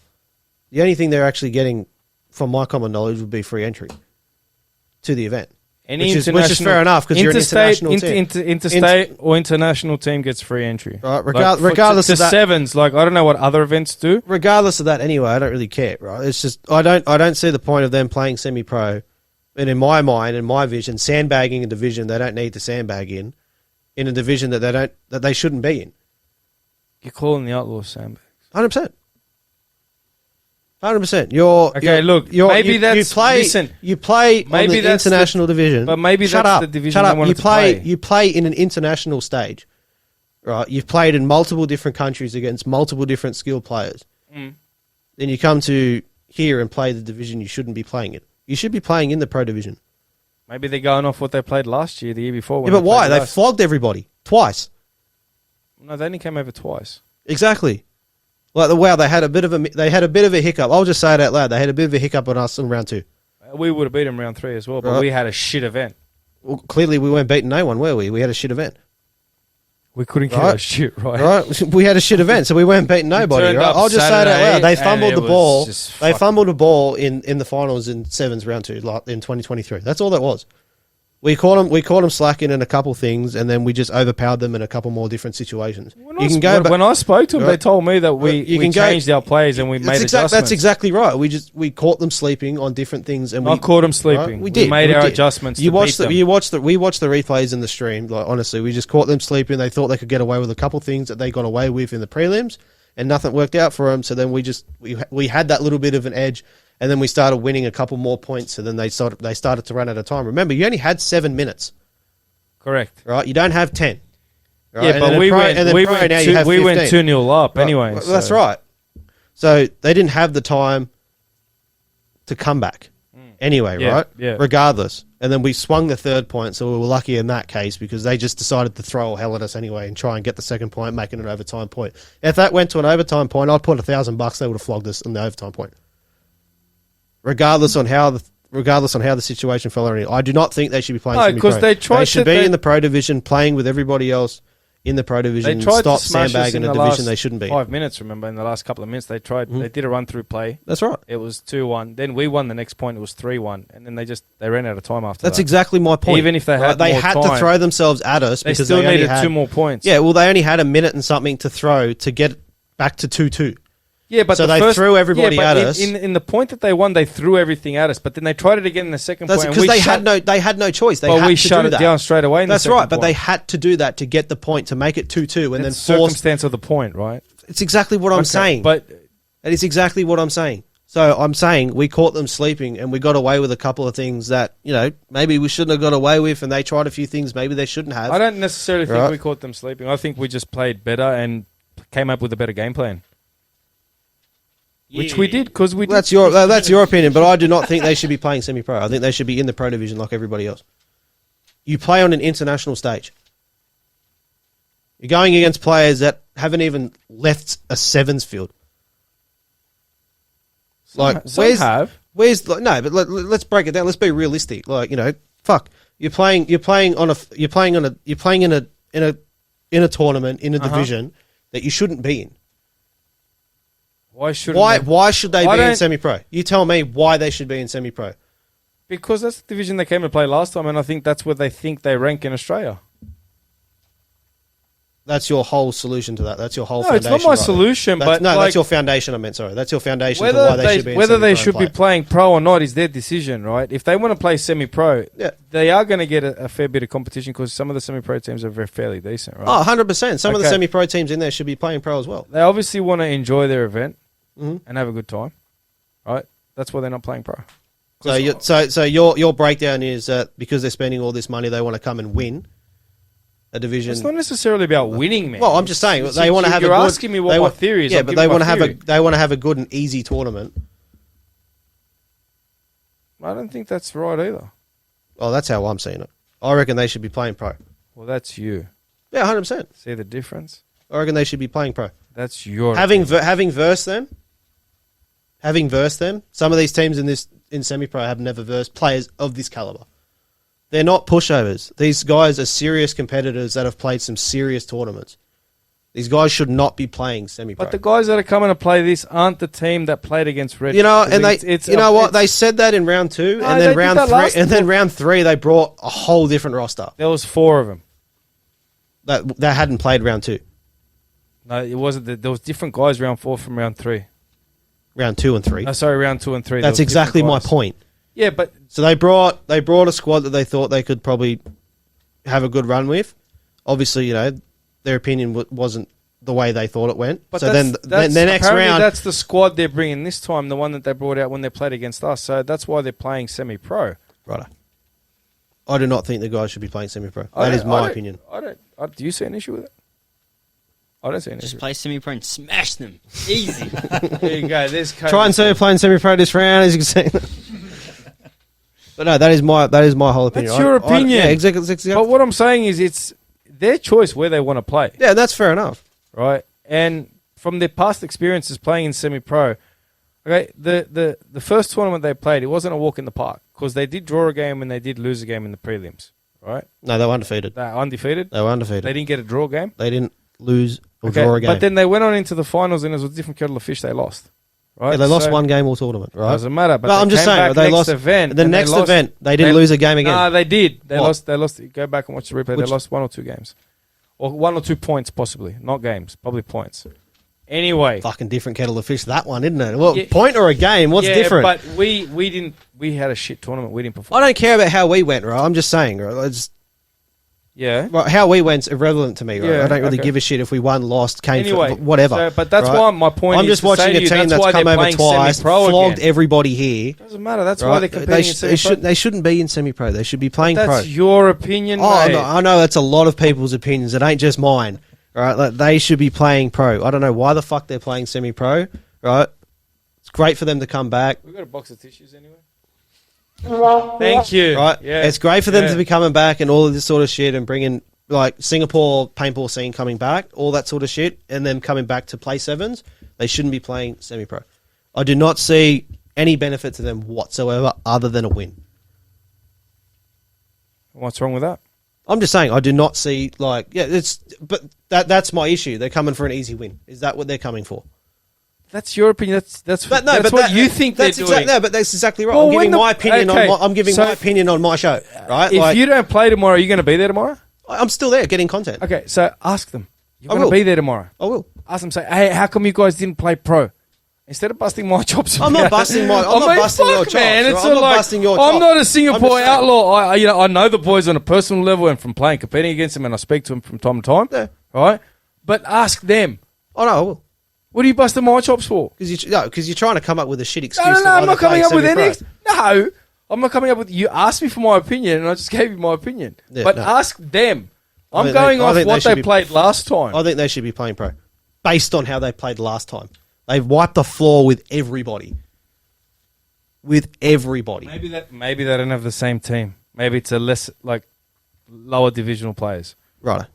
S2: The only thing they're actually getting, from my common knowledge, would be free entry to the event.
S1: Any
S2: Which is fair enough, 'cause you're an international team.
S1: Interstate or international team gets free entry.
S2: Right,
S1: to
S2: regardless of that-
S1: sevens, like I don't know what other events do.
S2: Regardless of that, anyway, I don't really care. Right? It's just I don't see the point of them playing semi-pro, and in my mind, in my vision, sandbagging a division they don't need to sandbag in a division that they shouldn't be in.
S1: You're calling the Outlaws sandbags.
S2: 100%. 100%. You play on
S1: maybe
S2: the
S1: that's
S2: international division.
S1: but maybe
S2: Shut
S1: that's
S2: up.
S1: the division
S2: Shut
S1: they
S2: up.
S1: wanted to play.
S2: You play in an international stage, right? You've played in multiple different countries against multiple different skilled players.
S1: Mm.
S2: Then you come to here and play the division you shouldn't be playing in. You should be playing in the pro division.
S1: Maybe they're going off what they played last year, the year before.
S2: Yeah, but why? They flogged everybody twice.
S1: No, they only came over twice.
S2: Exactly. Like they had a bit of a hiccup. I'll just say it out loud. They had a bit of a hiccup on us in round 2.
S1: We would have beat them round 3 as well, but
S2: Right.
S1: we had a shit event.
S2: Well, clearly we weren't beating no one, were we? We had a shit event.
S1: We couldn't get
S2: Right.
S1: our shit right.
S2: Right, we had a shit event, so we weren't beating nobody.
S1: turned
S2: Right?
S1: up
S2: I'll just say it out
S1: Saturday
S2: loud. They
S1: and
S2: fumbled
S1: it
S2: the
S1: was
S2: ball.
S1: just
S2: They
S1: fucking-
S2: fumbled the ball in the finals in sevens round 2, like in 2023. That's all that was. We caught them slacking in a couple things, and then we just overpowered them in a couple more different situations.
S1: When I spoke to them, they
S2: Right.
S1: told me that we
S2: You can go-
S1: changed our plays and we made adjustments.
S2: That's exactly right. We caught them sleeping on different things, and
S1: I
S2: we
S1: caught them
S2: right?
S1: sleeping.
S2: We did.
S1: made
S2: we
S1: our
S2: did.
S1: adjustments.
S2: You
S1: to
S2: watched
S1: beat them.
S2: we watched the replays in the stream. Like honestly, we just caught them sleeping. They thought they could get away with a couple things that they got away with in the prelims, and nothing worked out for them. So then we had that little bit of an edge, and then we started winning a couple more points. So then they started to run out of time. Remember, you only had 7 minutes,
S1: Correct.
S2: right? You don't have 10. Right?
S1: Yeah,
S2: And
S1: but
S2: then
S1: we
S2: pro-
S1: went.
S2: and then
S1: We
S2: pro
S1: went.
S2: now you
S1: Two,
S2: have
S1: we went
S2: 15.
S1: 2-0 up
S2: Right,
S1: anyway.
S2: well,
S1: so-
S2: that's right. So they didn't have the time to come back anyway,
S1: Yeah,
S2: right?
S1: yeah.
S2: Regardless. And then we swung the 3rd point, so we were lucky in that case because they just decided to throw all hell at us anyway and try and get the 2nd point, making an overtime point. If that went to an overtime point, I'd put $1,000. They would have flogged us in the overtime point. Regardless on how the situation fell out. I do not think they should be playing
S1: No,
S2: semi-pro.
S1: 'cause they tried
S2: should
S1: to-
S2: be
S1: they-
S2: in the pro division, playing with everybody else in the pro division.
S1: They tried
S2: Stop
S1: to smash us
S2: sandbagging
S1: in
S2: a
S1: the
S2: division
S1: last
S2: they shouldn't be.
S1: 5 minutes. Remember, in the last couple of minutes, they tried. They did a run-through play.
S2: That's right.
S1: It was 2-1. Then we won the next point. It was 3-1, and then they ran out of time after
S2: That's
S1: that.
S2: exactly my point.
S1: Even if they had
S2: they
S1: more
S2: had to
S1: time,
S2: throw themselves at us
S1: They
S2: because
S1: still
S2: they only
S1: needed
S2: had
S1: 2 more points.
S2: Yeah, well, they only had a minute and something to throw to get back to 2-2.
S1: Yeah, but
S2: So
S1: the
S2: they
S1: first,
S2: threw everybody
S1: yeah, but
S2: at us.
S1: In the point that they won, they threw everything at us. But then they tried it again in the second
S2: That's
S1: point. and
S2: because
S1: we
S2: they had no choice. They
S1: but
S2: had
S1: we
S2: to
S1: shut
S2: do
S1: it
S2: that.
S1: down straight away. In
S2: That's
S1: the second
S2: right, but they
S1: point.
S2: had to do that to get the point to make it 2-2, and
S1: That's
S2: then force.
S1: circumstance of the point, right?
S2: It's exactly what I'm
S1: Okay,
S2: saying.
S1: But
S2: That is exactly what I'm saying. So I'm saying we caught them sleeping, and we got away with a couple of things that maybe we shouldn't have got away with, and they tried a few things maybe they shouldn't have.
S1: I don't necessarily think
S2: Right.
S1: we caught them sleeping. I think we just played better and came up with a better game plan, which we did because we.
S2: Well,
S1: did.
S2: that's your opinion, but I do not think they should be playing semi-pro. I think they should be in the pro division like everybody else. You play on an international stage. You're going against players that haven't even left a sevens field. Like
S1: Some have.
S2: no, but let's break it down. Let's be realistic. Like fuck, you're playing in a tournament in a division that you shouldn't be in.
S1: Why shouldn't?
S2: Why should they
S1: I
S2: be in
S1: don't-
S2: semi-pro? You tell me why they should be in semi-pro.
S1: Because that's the division they came to play last time, and I think that's where they think they rank in Australia.
S2: That's your whole solution to that. That's your whole
S1: No, it's
S2: foundation.
S1: not my
S2: right there.
S1: solution, but
S2: that's
S1: like,
S2: your foundation. I meant sorry. That's your foundation to
S1: whether
S2: why they should be in
S1: whether they
S2: semi-pro
S1: should
S2: and
S1: be
S2: play.
S1: playing pro or not is their decision, right? If they want to play semi-pro,
S2: Yeah.
S1: they are going to get a fair bit of competition because some of the semi-pro teams are fairly decent, right?
S2: Oh, 100%. Some of the
S1: Okay.
S2: semi-pro teams in there should be playing pro as well.
S1: They obviously want to enjoy their event
S2: Mhm.
S1: and have a good time, right? That's why they're not playing pro.
S2: So your breakdown is that because they're spending all this money, they want to come and win a division.
S1: It's not necessarily about winning, man.
S2: Well, I'm just saying
S1: It's-
S2: they want to have.
S1: You're
S2: a good,
S1: asking me what
S2: they
S1: my
S2: want-
S1: theory is.
S2: Yeah,
S1: I'm
S2: but
S1: giving
S2: they
S1: my
S2: want to have
S1: theory.
S2: they want to have a good and easy tournament.
S1: I don't think that's right either.
S2: Oh, that's how I'm seeing it. I reckon they should be playing pro.
S1: Well, that's you.
S2: Yeah, 100%.
S1: See the difference?
S2: I reckon they should be playing pro.
S1: That's your
S2: Having versed them. Some of these teams in semi-pro have never versed players of this caliber. They're not pushovers. These guys are serious competitors that have played some serious tournaments. These guys should not be playing semi-pro.
S1: But the guys that are coming to play this aren't the team that played against Red.
S2: and
S1: It's-
S2: they said that in round 2,
S1: No,
S2: and
S1: they
S2: then
S1: did
S2: round
S1: that
S2: 3,
S1: last
S2: and then
S1: time.
S2: round 3 they brought a whole different roster
S1: There was 4 of them.
S2: that hadn't played round 2,
S1: No, it wasn't. There was different guys round 4 from round 3.
S2: round 2 and 3.
S1: No, sorry, round 2 and 3.
S2: That's exactly my point.
S1: Yeah, but
S2: So they brought a squad that they thought they could probably have a good run with. Obviously, their opinion wasn't the way they thought it went.
S1: But
S2: So
S1: that's,
S2: then the next
S1: apparently
S2: round,
S1: that's the squad they're bringing this time. The one that they brought out when they played against us. So that's why they're playing semi-pro.
S2: right? I do not think the guys should be playing semi-pro. That is my opinion.
S1: Do you see an issue with it? I don't see an
S3: Just
S1: issue.
S3: play semi-pro and smash them. Easy.
S1: There you go. There's
S2: Try and say playing semi-pro this round, as you can see. But no, that is my whole opinion.
S1: That's your opinion.
S2: Yeah, exactly.
S1: But what I'm saying is it's their choice where they want to play,
S2: Yeah, that's fair enough.
S1: right? And from their past experiences playing in semi-pro, okay, the first tournament they played, it wasn't a walk in the park because they did draw a game and they did lose a game in the prelims, right?
S2: No, they were undefeated.
S1: They're undefeated.
S2: They were undefeated.
S1: They didn't get a draw game.
S2: They didn't lose or
S1: Okay,
S2: draw a game.
S1: but then they went on into the finals and it was a different kettle of fish they lost. Right?
S2: Yeah, they lost
S1: So,
S2: one game all tournament, right?
S1: Doesn't matter. But
S2: No,
S1: they
S2: I'm just
S1: came
S2: saying
S1: back
S2: they
S1: next
S2: lost
S1: event.
S2: the
S1: and
S2: next
S1: lost-
S2: event. They didn't
S1: they-
S2: lose a game again.
S1: Nah, they did. They
S2: What?
S1: lost. They lost. Go back and watch the replay.
S2: Which-
S1: They lost 1 or 2 games, or 1 or 2 points possibly. Not games, probably points. Anyway,
S2: Fucking different kettle of fish. That one, isn't it? Well,
S1: Yeah.
S2: point or a game? What's
S1: yeah,
S2: different?
S1: But we didn't. We had a shit tournament. We didn't perform.
S2: I don't care about how we went, right? I'm just saying, right?
S1: Yeah.
S2: Right, how we went's irrelevant to me, right?
S1: Yeah,
S2: I don't really
S1: okay.
S2: give a shit if we won, lost, came
S1: Anyway,
S2: for whatever.
S1: So, but that's
S2: right?
S1: why my point.
S2: I'm
S1: is
S2: just
S1: to
S2: watching
S1: say
S2: a
S1: to you,
S2: team that's
S1: why
S2: come
S1: they're
S2: over
S1: playing
S2: twice,
S1: semi-pro
S2: flogged
S1: again.
S2: everybody here.
S1: Doesn't matter. That's why
S2: Right?
S1: they're competing in semi-pro.
S2: They shouldn't be in semi-pro. They should be playing pro.
S1: That's your opinion,
S2: Oh,
S1: mate.
S2: no, I know that's a lot of people's opinions. It ain't just mine. Right? Like, they should be playing pro. I don't know why the fuck they're playing semi-pro. Right? It's great for them to come back.
S1: We've got a box of tissues anyway. Thank you.
S2: Right?
S1: Yeah.
S2: It's great for them
S1: Yeah.
S2: to be coming back and all of this sort of shit and bringing like Singapore paintball scene coming back, all that sort of shit, and then coming back to play sevens. They shouldn't be playing semi-pro. I do not see any benefit to them whatsoever other than a win.
S1: What's wrong with that?
S2: I'm just saying, I do not see but that's my issue. They're coming for an easy win. Is that what they're coming for?
S1: That's your opinion. That's
S2: But no,
S1: that's
S2: but
S1: what you think they're doing.
S2: No, but that's exactly right.
S1: Well,
S2: I'm giving
S1: when
S2: my opinion
S1: okay,
S2: on. I'm giving
S1: so
S2: my opinion on my show. Right?
S1: If you don't play tomorrow, are you going to be there tomorrow?
S2: I'm still there getting content.
S1: Okay, so ask them. You're
S2: I
S1: going to
S2: will.
S1: be there tomorrow.
S2: I will.
S1: Ask them, say, hey, how come you guys didn't play pro? Instead of busting my chops,
S2: I'm not busting my. I'm not busting your chops.
S1: man.
S2: right?
S1: It's
S2: I'm not
S1: like,
S2: busting your
S1: I'm
S2: chops.
S1: not a
S2: I'm
S1: Singapore
S2: just saying.
S1: outlaw. I know the boys on a personal level and from playing, competing against them, and I speak to them from time to time.
S2: Yeah.
S1: Right? But ask them.
S2: Oh no, I will.
S1: What are you busting my chops for?
S2: Because you're trying to come up with a shit excuse.
S1: No,
S2: to why
S1: I'm not
S2: they're
S1: coming up
S2: playing
S1: with any.
S2: semi-pro.
S1: No, I'm not coming up with. You asked me for my opinion, and I just gave you my opinion.
S2: Yeah,
S1: but
S2: no.
S1: ask them.
S2: I
S1: I'm
S2: think
S1: going
S2: I
S1: off
S2: think
S1: what
S2: should
S1: they
S2: be-
S1: played last time.
S2: I think they should be playing pro, based on how they played last time. They've wiped the floor with everybody. With everybody.
S1: Maybe they don't have the same team. Maybe it's a less like lower divisional players.
S2: Right.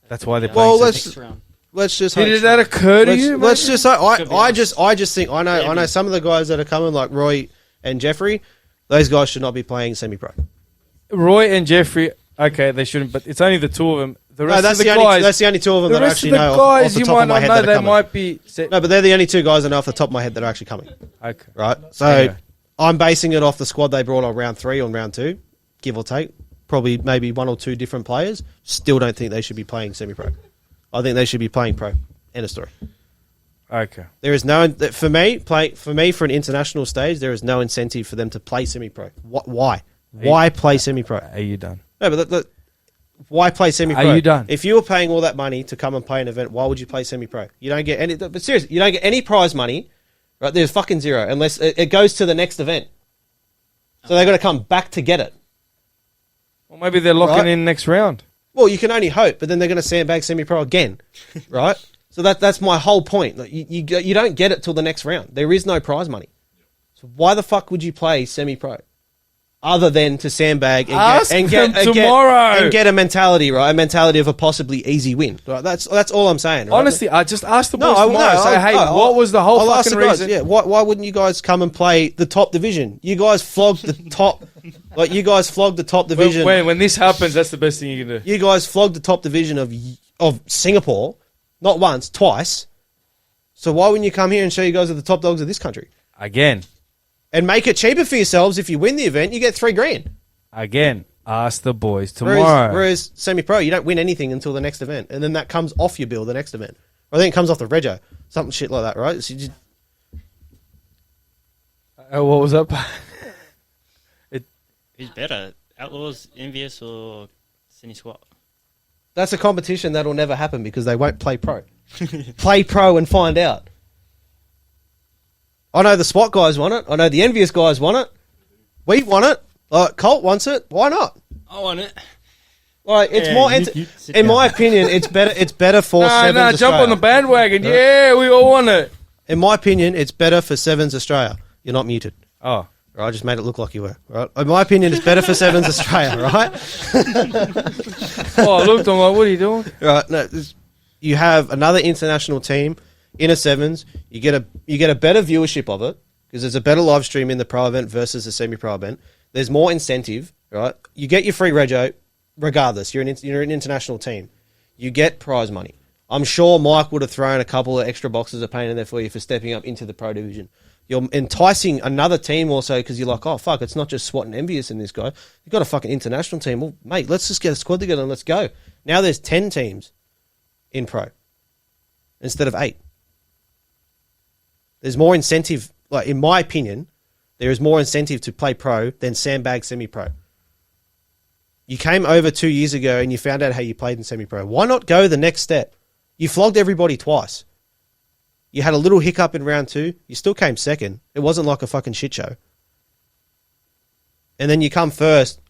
S1: That's why they're
S2: Well,
S1: playing.
S2: let's just.
S1: Did
S2: hope-
S1: that occur to you?
S2: Let's
S1: mate?
S2: just say
S3: Could be
S2: I
S3: honest.
S2: just think I know some of the guys that are coming like Roy and Jeffrey. Those guys should not be playing semi-pro.
S1: Roy and Jeffrey. Okay, they shouldn't. But it's only the two of them. The rest
S2: No, that's
S1: of the
S2: the
S1: guys.
S2: only that's the only two of them
S1: the
S2: that I
S1: rest
S2: actually
S1: of the
S2: know
S1: guys
S2: off the
S1: you
S2: top
S1: might
S2: of my
S1: not
S2: head
S1: know.
S2: that are
S1: They
S2: coming.
S1: might be.
S2: No, but they're the only two guys I know off the top of my head that are actually coming.
S1: Okay.
S2: Right. So
S1: Okay.
S2: I'm basing it off the squad they brought on round 3 on round 2, give or take. Probably maybe 1 or 2 different players. Still don't think they should be playing semi-pro. I think they should be playing pro. End of story.
S1: Okay.
S2: There is no for me for an international stage. There is no incentive for them to play semi-pro. Why? Why play semi-pro?
S1: Are you done?
S2: No, but why play semi-pro?
S1: Are you done?
S2: If you were paying all that money to come and play an event, why would you play semi-pro? You don't get any. But seriously, you don't get any prize money. Right? There's fucking zero unless it goes to the next event. So they've got to come back to get it.
S1: Well, maybe they're locking
S2: Right.
S1: in next round.
S2: Well, you can only hope, but then they're going to sandbag semi-pro again, right? So that's my whole point. Like, you don't get it till the next round. There is no prize money. So why the fuck would you play semi-pro? Other than to sandbag
S1: Ask them tomorrow.
S2: and get a mentality, right? A mentality of a possibly easy win. Right? That's all I'm saying. Right?
S1: Honestly, I just asked the boys
S2: I-
S1: tomorrow.
S2: no,
S1: say,
S2: I-
S1: hey,
S2: no,
S1: what was the whole
S2: I'll ask
S1: fucking
S2: the guys,
S1: reason?
S2: Yeah, why wouldn't you guys come and play the top division? You guys flogged the top, like you guys flogged the top division.
S1: When this happens, that's the best thing you can do.
S2: You guys flogged the top division of Singapore, not once, twice. So why wouldn't you come here and show you guys are the top dogs of this country
S1: Again,
S2: and make it cheaper for yourselves? If you win the event, you get $3,000.
S1: ask the boys tomorrow.
S2: Whereas semi-pro, you don't win anything until the next event, and then that comes off your bill the next event. Or I think it comes off the rego, something shit like that, right? So you just,
S1: What was up?
S3: Who's better, Outlaws, Envious, or Sydney Squat?
S2: that's a competition that'll never happen because they won't play pro. Play pro and find out. I know the SWAT guys want it. I know the Envious guys want it. We want it. Colt wants it. Why not?
S3: I want it.
S2: Like it's
S3: Yeah,
S2: more.
S3: sit
S2: In
S3: down.
S2: my opinion, it's better. It's better for
S1: No,
S2: Sevens
S1: jump on the
S2: Australia.
S1: bandwagon. Yeah, we all want it.
S2: In my opinion, it's better for Sevens Australia. You're not muted.
S1: Oh,
S2: Right, I just made it look like you were. Right. In my opinion, it's better for Sevens Australia. Right.
S1: I looked. I'm like, what are you doing?
S2: Right. No, you have another international team in a Sevens. You get a better viewership of it because there's a better live stream in the pro event versus the semi-pro event. There's more incentive right? You get your free rego, regardless. You're an international team. You get prize money. I'm sure Mike would have thrown a couple of extra boxes of paint in there for you for stepping up into the pro division. You're enticing another team also because you're like, oh, fuck, it's not just SWAT and Envious in this guy. You've got a fucking international team. Well, mate, let's just get a squad together and let's go. Now there's 10 teams in pro instead of 8. There's more incentive, like in my opinion, there is more incentive to play pro than sandbag semi-pro. You came over 2 years ago and you found out how you played in semi-pro. Why not go the next step? You flogged everybody twice. You had a little hiccup in round 2. You still came second. It wasn't like a fucking shit show. And then you come first.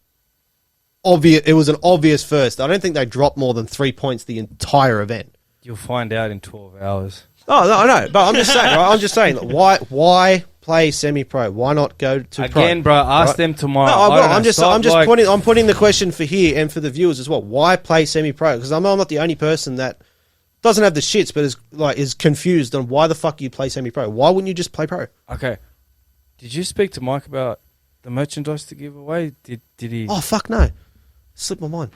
S2: It was an obvious first. I don't think they dropped more than 3 points the entire event.
S1: You'll find out in 12 hours.
S2: Oh, no, I know. But I'm just saying, right? I'm just saying, like, why play semi-pro? Why not go to pro?
S1: Again, bro, ask them tomorrow.
S2: No,
S1: I don't know,
S2: I'm putting the question for here and for the viewers as well. Why play semi-pro? Because I'm not the only person that doesn't have the shits, but is confused on why the fuck you play semi-pro. Why wouldn't you just play pro?
S1: Okay. Did you speak to Mike about the merchandise to give away? Did he?
S2: Oh, fuck no. Slipped my mind.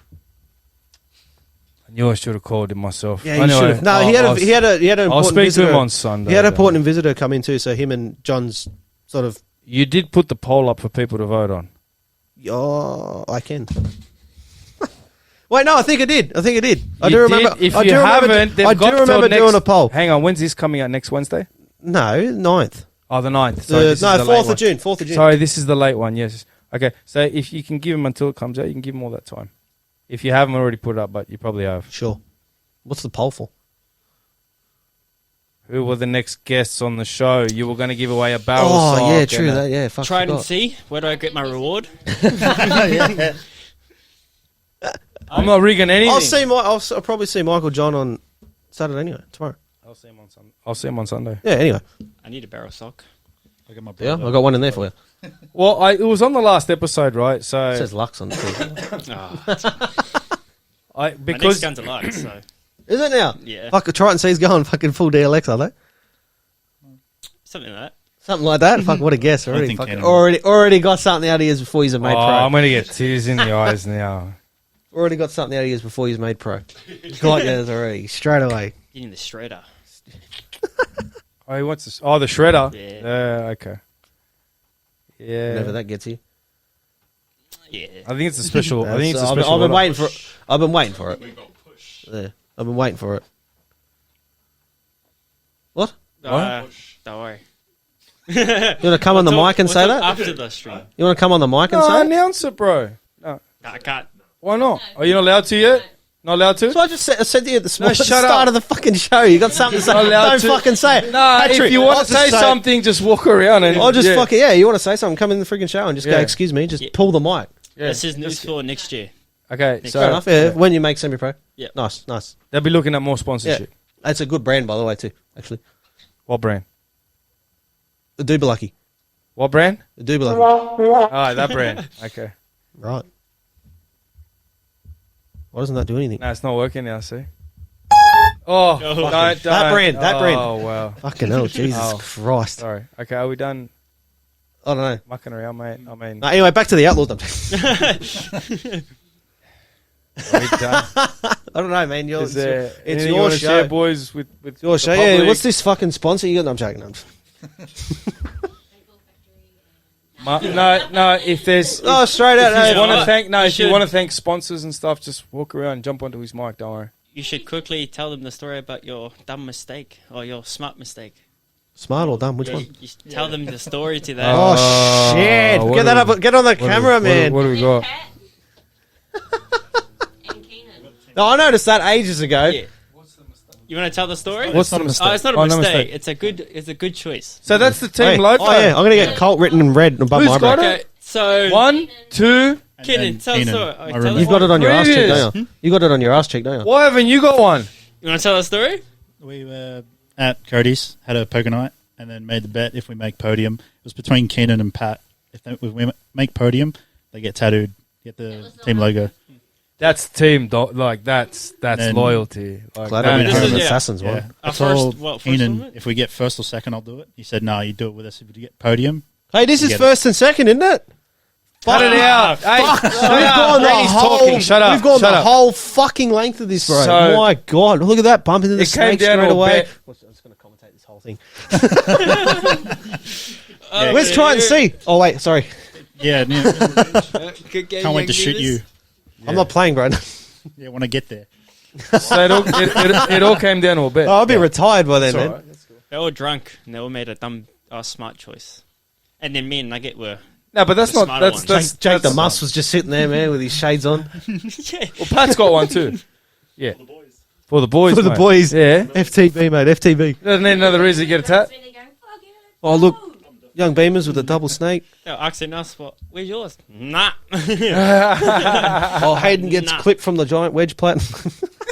S1: I knew I should have called him myself.
S2: Yeah, you should have. No, he had an important
S1: I'll speak
S2: visitor.
S1: to him on Sunday.
S2: He had an important visitor come in too, so him and John's sort of...
S1: You did put the poll up for people to vote on.
S2: Oh, I can. Wait, no, I think I did. I do
S1: You
S2: remember.
S1: did? If
S2: I
S1: you
S2: do remember,
S1: haven't, they've
S2: I
S1: got
S2: do
S1: till
S2: remember doing
S1: next-
S2: a poll.
S1: Hang on, when's this coming out? Next Wednesday?
S2: No, 9th.
S1: Oh, the 9th. Sorry, this is the late
S2: 4th
S1: one.
S2: of June. 4th of June.
S1: Sorry, this is the late one, yes. Okay, so if you can give them until it comes out, you can give them all that time. If you haven't already put it up, but you probably have.
S2: Sure. What's the poll for?
S1: Who were the next guests on the show? You were going to give away a barrel
S2: Oh,
S1: sock
S2: yeah, true.
S1: and
S2: That, yeah, fuck.
S3: Try and
S2: forgot.
S3: see. Where do I get my reward?
S1: I'm not rigging anything.
S2: I'll probably see Michael John on Saturday anyway, tomorrow.
S1: I'll see him on Sunday. I'll see him on Sunday.
S2: Yeah, anyway.
S3: I need a barrel sock.
S4: I got my
S2: Yeah,
S4: brother.
S2: I got one in there for you.
S1: Well, it was on the last episode, right? So
S2: It says Lux on it too.
S3: My next
S1: because
S3: gun's a light, so
S2: Is it now?
S3: yeah,
S2: Fuck, Triton C's going fucking full DLX, are they?
S3: something like that.
S2: Something like that? Fuck, what a guess.
S4: I don't
S2: Already
S4: think
S2: fucking,
S4: Kenan-
S2: already got something out of his before he's made pro.
S1: I'm going to get tears in the eyes now.
S2: Already got something out of his before he's made pro. Got yours already, straight away.
S3: Getting the shredder.
S1: Oh, he wants to. Oh, the shredder.
S3: Yeah.
S1: Okay. Yeah.
S2: Whenever that gets you.
S3: Yeah.
S1: I think it's a special. I think it's a
S2: I've
S1: special.
S2: been
S1: order.
S2: waiting for it. I've been waiting for it.
S5: We got push.
S2: Yeah, I've been waiting for it. What?
S3: Don't worry.
S2: You want to come on the mic and say that?
S3: After the stream.
S2: You want to come on the mic and
S1: No,
S2: say it?
S1: announce it, bro. No.
S3: I can't.
S1: Why not? Are you not allowed to yet? Not allowed to?
S2: So I just said to you at the
S1: No, shut
S2: start
S1: up.
S2: of the fucking show. You got something to say?
S1: Not allowed
S2: Don't
S1: to.
S2: fucking say it.
S1: Nah,
S2: Patrick,
S1: if you want
S2: I'll
S1: to
S2: just
S1: say
S2: say-
S1: something, just walk around and.
S2: I'll just
S1: yeah.
S2: fucking you want to say something? Come in the freaking show and just go.
S1: Yeah.
S2: Excuse me. Just
S3: Yeah.
S2: pull the mic.
S1: Yeah.
S3: This is news for next year.
S1: Okay,
S3: Fair
S1: so
S2: Fair enough. Yeah, when you make semi-pro.
S3: Yeah.
S2: Nice.
S1: they'll be looking at more
S2: Yeah,
S1: sponsorship.
S2: that's a good brand by the way too. Actually,
S1: What brand?
S2: the Dubalaki.
S1: What brand?
S2: The Dubalaki.
S1: Oh, that brand. Okay.
S2: Right. Why doesn't that do anything?
S1: No, it's not working now. See. Oh, don't.
S2: That brand.
S1: Oh wow.
S2: Fucking hell, Jesus
S1: Oh.
S2: Christ.
S1: Sorry. Okay, are we done
S2: I don't know.
S1: mucking around, mate? I mean,
S2: No, anyway, back to the Outlaws.
S1: are we done?
S2: I don't know, man.
S1: Is there
S2: it's
S1: anything you
S2: your
S1: want to
S2: show.
S1: share, boys? With
S2: Your
S1: the
S2: show. Yeah.
S1: public?
S2: What's this fucking sponsor you got? No, I'm joking.
S1: No. If there's,
S2: Oh, straight out.
S1: if you
S2: Hey,
S1: want to
S3: what?
S1: thank,
S3: You
S1: if you
S3: should-
S1: want to thank sponsors and stuff, just walk around and jump onto his mic. Don't worry.
S3: You should quickly tell them the story about your dumb mistake or your smart mistake.
S2: smart or dumb? Which
S3: Yeah,
S2: one?
S3: you should tell them the story to that.
S2: Oh, shit!
S1: what
S2: Get
S1: do
S2: that
S1: we-
S2: up. Get on the camera, man.
S1: What do we got?
S6: And Keenan.
S2: No, I noticed that ages ago.
S3: Yeah. You want to tell the story?
S1: What's the mistake?
S3: Oh, it's not a
S1: Oh, no
S3: mistake.
S1: mistake.
S3: It's a good choice.
S1: So that's the team
S2: Hey,
S1: logo.
S2: oh yeah, I'm gonna get Colt written in red above
S1: Who's
S2: my
S1: got
S2: brain.
S1: it?
S3: Okay, so
S1: 1, 2.
S4: And
S3: Keenan,
S4: then
S3: tell the
S4: Keenan,
S3: story.
S4: my
S3: Tell
S4: roommate.
S3: us
S2: You've got it on your ass cheek,
S1: Previous.
S2: don't you? You got it on your ass cheek, don't you?
S1: Why haven't you got one?
S3: You want to tell the story?
S4: We were at Cody's, had a poker night, and then made the bet if we make podium. It was between Keenan and Pat. If we make podium, they get tattooed, get the team logo.
S1: That's team. Like that's
S4: Then-
S1: loyalty. Like,
S2: Glad
S1: that
S2: I
S4: This
S2: went
S1: is-
S3: is-
S2: home
S3: yeah.
S2: Assassins
S4: Yeah.
S2: one.
S4: I
S3: Our
S4: told
S3: first
S4: Keenan
S3: tournament?
S4: if we get first or second, I'll do it. He said, "No, you do it with us if you get podium."
S2: Hey, this is
S4: Get it.
S2: first and second, isn't it?
S1: Cut it out. Hey,
S2: Fuck.
S1: shut
S2: We've
S1: up.
S2: gone the
S1: Brady's
S2: whole.
S1: talking. Shut up.
S2: We've gone
S1: Shut
S2: the
S1: up.
S2: whole fucking length of this, bro.
S1: So-
S2: My God, look at that bump into the
S1: It came
S2: snake
S1: down
S2: straight
S1: to a
S2: away.
S1: bet.
S2: I'm just going to commentate this whole thing. Let's try and see. Oh wait, sorry.
S4: Yeah, can't wait to shoot you.
S2: I'm not playing, bro.
S4: Yeah, when I get there.
S1: So it all came down to a bet.
S2: I'll be retired by then,
S1: It's
S2: man.
S1: alright.
S3: They were drunk and they all made a smart choice. And then me and Nugget were.
S1: No, but that's
S3: The
S1: not.
S3: smarter
S1: That's
S3: one.
S1: that's
S2: Jake the
S1: that's-
S2: Muss was just sitting there, man, with his shades on.
S3: Yeah.
S1: Well, Pat's got one too. Yeah, for the boys.
S2: For the
S1: mate.
S2: boys.
S1: Yeah,
S2: FTB, mate, FTB.
S1: doesn't need another reason to get a tat.
S6: Really going, fuck it.
S2: Oh, look. Young Beamers with a double snake.
S3: They were asking us, where's yours? Nah.
S2: Oh, Hayden gets
S3: Nah.
S2: clipped from the giant wedge plat.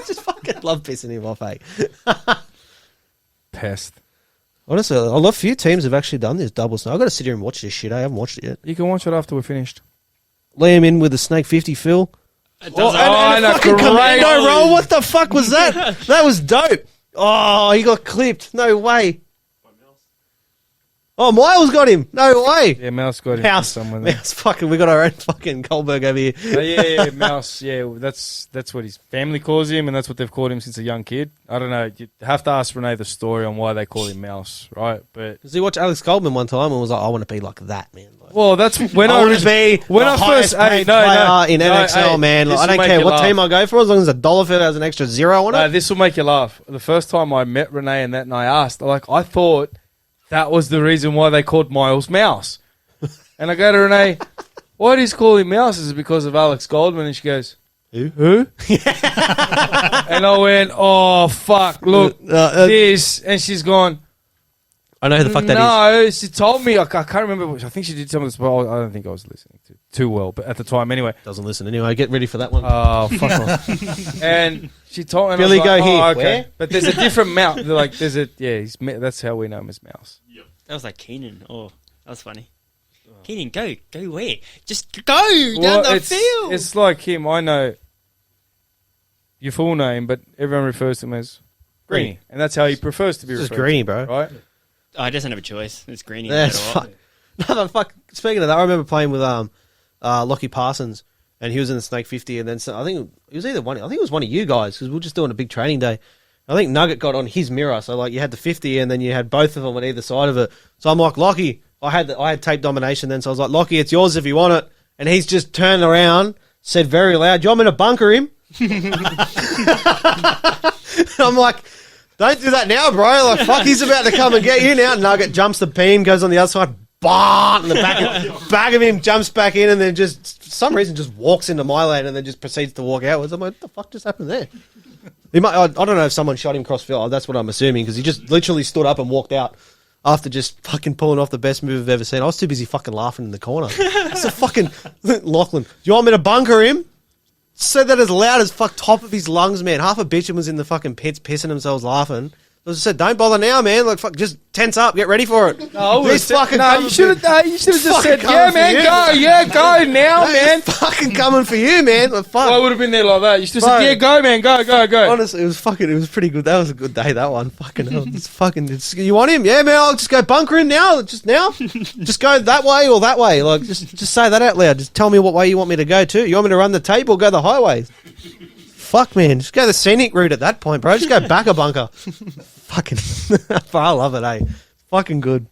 S2: Just fucking love pissing him off, eh?
S1: Pest.
S2: Honestly, a lot few teams have actually done this double snake. I've got to sit here and watch this shit. I haven't watched it yet.
S1: You can watch it after we're finished.
S2: Liam in with the snake 50 Phil.
S3: It
S1: Oh,
S3: doesn't-
S1: and a
S2: Fucking
S1: great
S2: commando roll. What the fuck was that? That was dope. Oh, he got clipped. No way. Oh, Miles got him. No way.
S1: Yeah, Mouse got it.
S2: Mouse.
S1: Someone there.
S2: Mouse, fucking, we got our own fucking Goldberg over here.
S1: Yeah, Mouse. Yeah, that's what his family calls him, and that's what they've called him since a young kid. I don't know. You have to ask Renee the story on why they call him Mouse, right? But
S2: Because he watched Alex Goldman one time and was like, I want to be like that, man. Like,
S1: well, that's when
S2: I
S1: I
S2: want to be
S1: when
S2: the
S1: I
S2: highest
S1: first hey,
S2: paid
S1: no, no,
S2: player in
S1: no,
S2: NXL,
S1: hey,
S2: man. Like, I
S1: this will
S2: don't
S1: make
S2: care
S1: you
S2: what
S1: laugh.
S2: team I go for, as long as a dollar fit has an extra zero on it.
S1: No, this will make you laugh. The first time I met Renee and that, and I asked, I thought that was the reason why they called Miles Mouse. And I go to Renee, why do you call him Mouse? Is it because of Alex Goldman? And she goes, Who? And I went, oh, fuck, look, this. And she's gone,
S2: I know who the fuck that is.
S1: no, she told me. I can't remember. I think she did some of this, but I don't think I was listening to too well. But at the time, anyway.
S2: Doesn't listen anyway. Get ready for that one.
S1: Oh, fuck off. And she told me,
S2: Billy,
S1: and I was
S2: go
S1: like,
S2: here.
S1: oh, okay.
S2: Where?
S1: But there's a different mouse. Like, there's a, yeah, that's how we know him as Mouse.
S3: That was like Keenan. Oh, that was funny. Keenan, go where? Just go down the field.
S1: It's like him. I know your full name, but everyone refers to him as Greenie. And that's how he prefers to be
S2: It's
S1: referred
S2: just Greenie, bro.
S1: to, right?
S3: Oh, I doesn't have a choice. It's Greenie.
S2: That's
S3: no matter
S2: fuck. No, but fuck. Speaking of that, I remember playing with Lockie Parsons, and he was in the Snake 50, and then I think it was either one. I think it was one of you guys because we were just doing a big training day. I think Nugget got on his mirror, so like you had the 50, and then you had both of them on either side of it. So I'm like, Lockie, I had tape domination then, so I was like, Lockie, it's yours if you want it. And he's just turned around, said very loud, "Do you want me to bunker him?" I'm like, don't do that now, bro. Like, fuck, he's about to come and get you now. Nugget jumps the beam, goes on the other side, BAM! And the back of him jumps back in, and then just, for some reason, just walks into my lane and then just proceeds to walk outwards. I'm like, what the fuck just happened there? I don't know if someone shot him cross field. That's what I'm assuming, because he just literally stood up and walked out after just fucking pulling off the best move I've ever seen. I was too busy fucking laughing in the corner. It's a fucking Lachlan. Do you want me to bunker him? Said that as loud as fuck, top of his lungs, man. Half a bitch was in the fucking pits pissing themselves laughing. I just said, don't bother now, man. Like, fuck, just tense up, get ready for it.
S1: No,
S2: This fucking coming
S1: you should have just said,
S2: coming
S1: yeah,
S2: for
S1: man,
S2: you.
S1: go now,
S2: Hey,
S1: man.
S2: it's fucking coming for you, man. Like, fuck.
S1: Well, I would have been there like that. You should have
S2: Bro.
S1: said, yeah, go, man, go.
S2: Honestly, it was pretty good. That was a good day, that one. Fucking hell. You want him? Yeah, man, I'll just go bunker him now. Just go that way or that way. Like, just say that out loud. Just tell me what way you want me to go to. You want me to run the tape or go the highway? Fuck, man. Just go the scenic route at that point, bro. Just go back a bunker. Fucking, I love it, eh? Fucking good.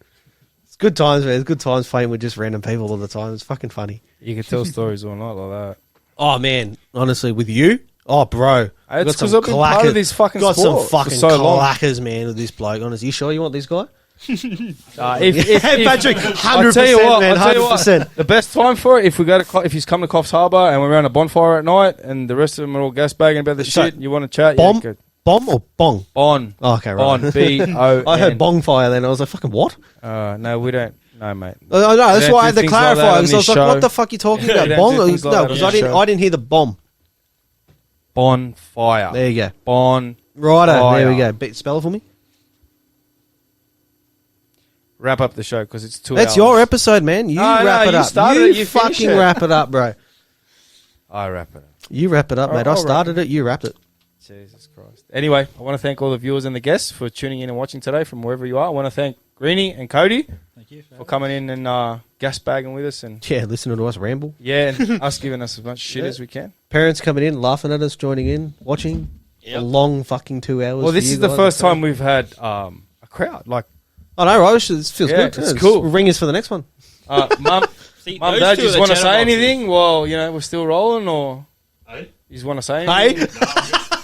S2: It's good times, man. It's good times playing with just random people all the time. It's fucking funny.
S1: You can tell stories all night like that.
S2: Oh, man. Honestly, with you? Oh, bro.
S1: It's
S2: Got
S1: 'cause
S2: some
S1: I've been part of
S2: clackers-
S1: this fucking
S2: Got
S1: sport
S2: some
S1: for
S2: fucking
S1: so long.
S2: clackers, man, with this bloke. Honestly, you sure you want this guy?
S1: If
S2: Patrick,
S1: I'll tell you
S2: 100%,
S1: what,
S2: man,
S1: I'll tell you what,
S2: 100%.
S1: the best time for it, if he's come to Coffs Harbour and we're around a bonfire at night and the rest of them are all gas bagging about the
S2: So,
S1: shit, you want to chat?
S2: Bomb?
S1: Yeah, good.
S2: Bomb or bong?
S1: Bon.
S2: Oh, okay, right.
S1: Bon. B-O-N.
S2: I heard bonfire then. I was like, fucking what?
S1: No, we don't. No, mate.
S2: No, that's
S1: don't
S2: why I
S1: do
S2: had to
S1: things like that
S2: clarify.
S1: on
S2: Because I was
S1: this
S2: like, what
S1: show.
S2: the fuck you talking
S1: We
S2: about?
S1: don't
S2: Bong?
S1: do things like
S2: No,
S1: that
S2: because
S1: on
S2: I
S1: this
S2: didn't.
S1: show.
S2: I didn't hear the bomb.
S1: Bonfire.
S2: There you go.
S1: Bon.
S2: Righto.
S1: Fire.
S2: There we go. Spell it for me.
S1: Wrap up the show because it's 2
S2: That's
S1: hours.
S2: your episode, man. You
S1: No,
S2: wrap it
S1: you
S2: up.
S1: started
S2: You
S1: it, you finish
S2: fucking
S1: it.
S2: wrap it up, bro.
S1: I wrap it up.
S2: You wrap it up, mate. I
S1: I'll
S2: started it. You wrapped it.
S1: Jesus Christ. Anyway, I want to thank all the viewers and the guests for tuning in and watching today from wherever you are. I want to thank Greenie and Kodi.
S4: Thank Thank you
S1: for coming in and gas bagging with us, and
S2: Yeah, listening to us ramble.
S1: yeah, and us giving us as much shit as we can.
S2: Parents coming in, laughing at us, joining in, watching.
S3: Yep.
S2: A long fucking 2 hours.
S1: Well,
S2: for
S1: this
S2: you
S1: is the
S2: guys.
S1: first time we've had a crowd. Like,
S2: I know, right? This feels
S1: Yeah,
S2: good.
S1: it's cool.
S2: Ring us for the next one.
S1: Mum,
S3: See,
S1: Mum,
S3: those
S1: Dad,
S3: two
S1: you
S3: are
S1: just
S3: the
S1: want to say
S3: chatterboxes.
S1: anything? Well, we're still rolling, or
S5: Hey?
S1: you just want to say
S2: Hey,
S1: anything?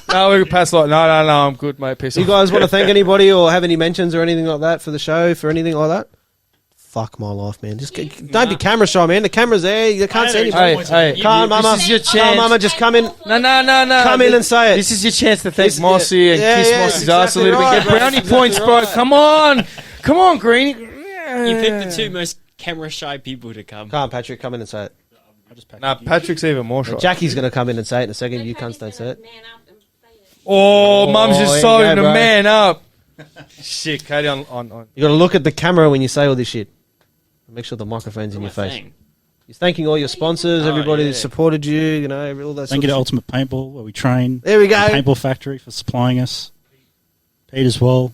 S1: No, we can pass like, no, I'm good, mate. Piss
S2: you
S1: off.
S2: guys want to thank anybody or have any mentions or anything like that for the show, for anything like that? Fuck my life, man. Just don't be camera shy, man. The camera's there. You can't see anybody.
S1: Hey,
S2: Come on, mama.
S1: This is your
S2: Come on,
S1: chance.
S2: mama. Just come in.
S1: No.
S2: Come in and say it.
S1: This is your chance to thank
S2: This-
S1: Mossy and
S2: yeah,
S1: kiss
S2: yeah,
S1: Mossy's
S2: that's
S1: ass a little
S2: exactly
S1: bit. Get
S2: right,
S1: brownie
S2: that's
S1: points,
S2: exactly
S1: bro. Come on, Greenie.
S3: You picked the two most camera shy people to come.
S2: Come on, Patrick. Come in and say it.
S4: I'll just pack
S1: Nah,
S4: you.
S1: Patrick's even more shy.
S2: Jackie's going to come in and say it in a second.
S6: Okay,
S2: You cunts don't
S6: he's
S2: say it.
S6: gonna man up and say it.
S1: Oh, Mum's
S2: there
S1: just
S2: you
S1: starting
S2: go,
S1: to
S2: bro.
S1: man up. Shit, Katie on.
S2: You got to look at the camera when you say all this shit. Make sure the microphone's in your
S3: What am I
S2: face.
S3: saying?
S2: He's thanking all your sponsors,
S3: Oh,
S2: everybody
S3: yeah.
S2: that supported you, all that
S4: Thank you
S2: sort
S4: to
S2: of shit.
S4: Ultimate Paintball, where we train.
S2: There we go.
S4: The Paintball Factory for supplying us. Pete as well.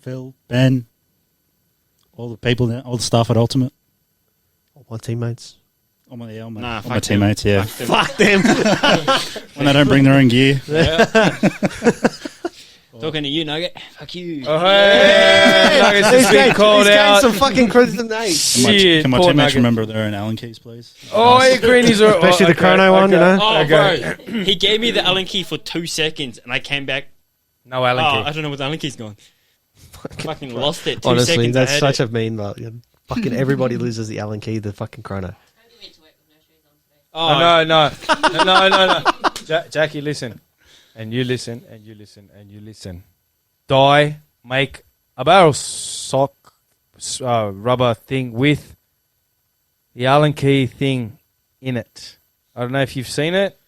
S4: Phil, Ben, all the people, there, all the staff at Ultimate.
S2: All my teammates.
S4: All my, all my,
S3: Nah,
S4: all
S3: fuck
S4: my teammates, yeah.
S2: Fuck them.
S4: When they don't bring their own gear.
S3: Talking to you, Nugget. Fuck you.
S1: Oh, hey, Nuggets has been called out.
S2: some fucking credit to Nate.
S1: Shit,
S4: Can my
S1: poor
S4: teammates
S1: Nugget.
S4: remember their own Allen keys, please?
S1: Oh, hey, Greenie's are
S2: Especially the chrono one,
S3: Oh,
S1: Okay.
S3: bro. He gave me the Allen key for 2 seconds, and I came back.
S1: No Allen
S3: I
S1: key.
S3: don't know where the Allen key's gone. Fucking lost it. 2
S2: Honestly,
S3: seconds.
S2: that's
S3: I had
S2: such
S3: it.
S2: a mean, fucking everybody loses the Allen key, the fucking chrono.
S6: Toby went to work with no shoes on today.
S3: Oh,
S1: No. Jackie, listen. And you listen, and you listen, and you listen. Make a barrel sock rubber thing with the Allen key thing in it. I don't know if you've seen it.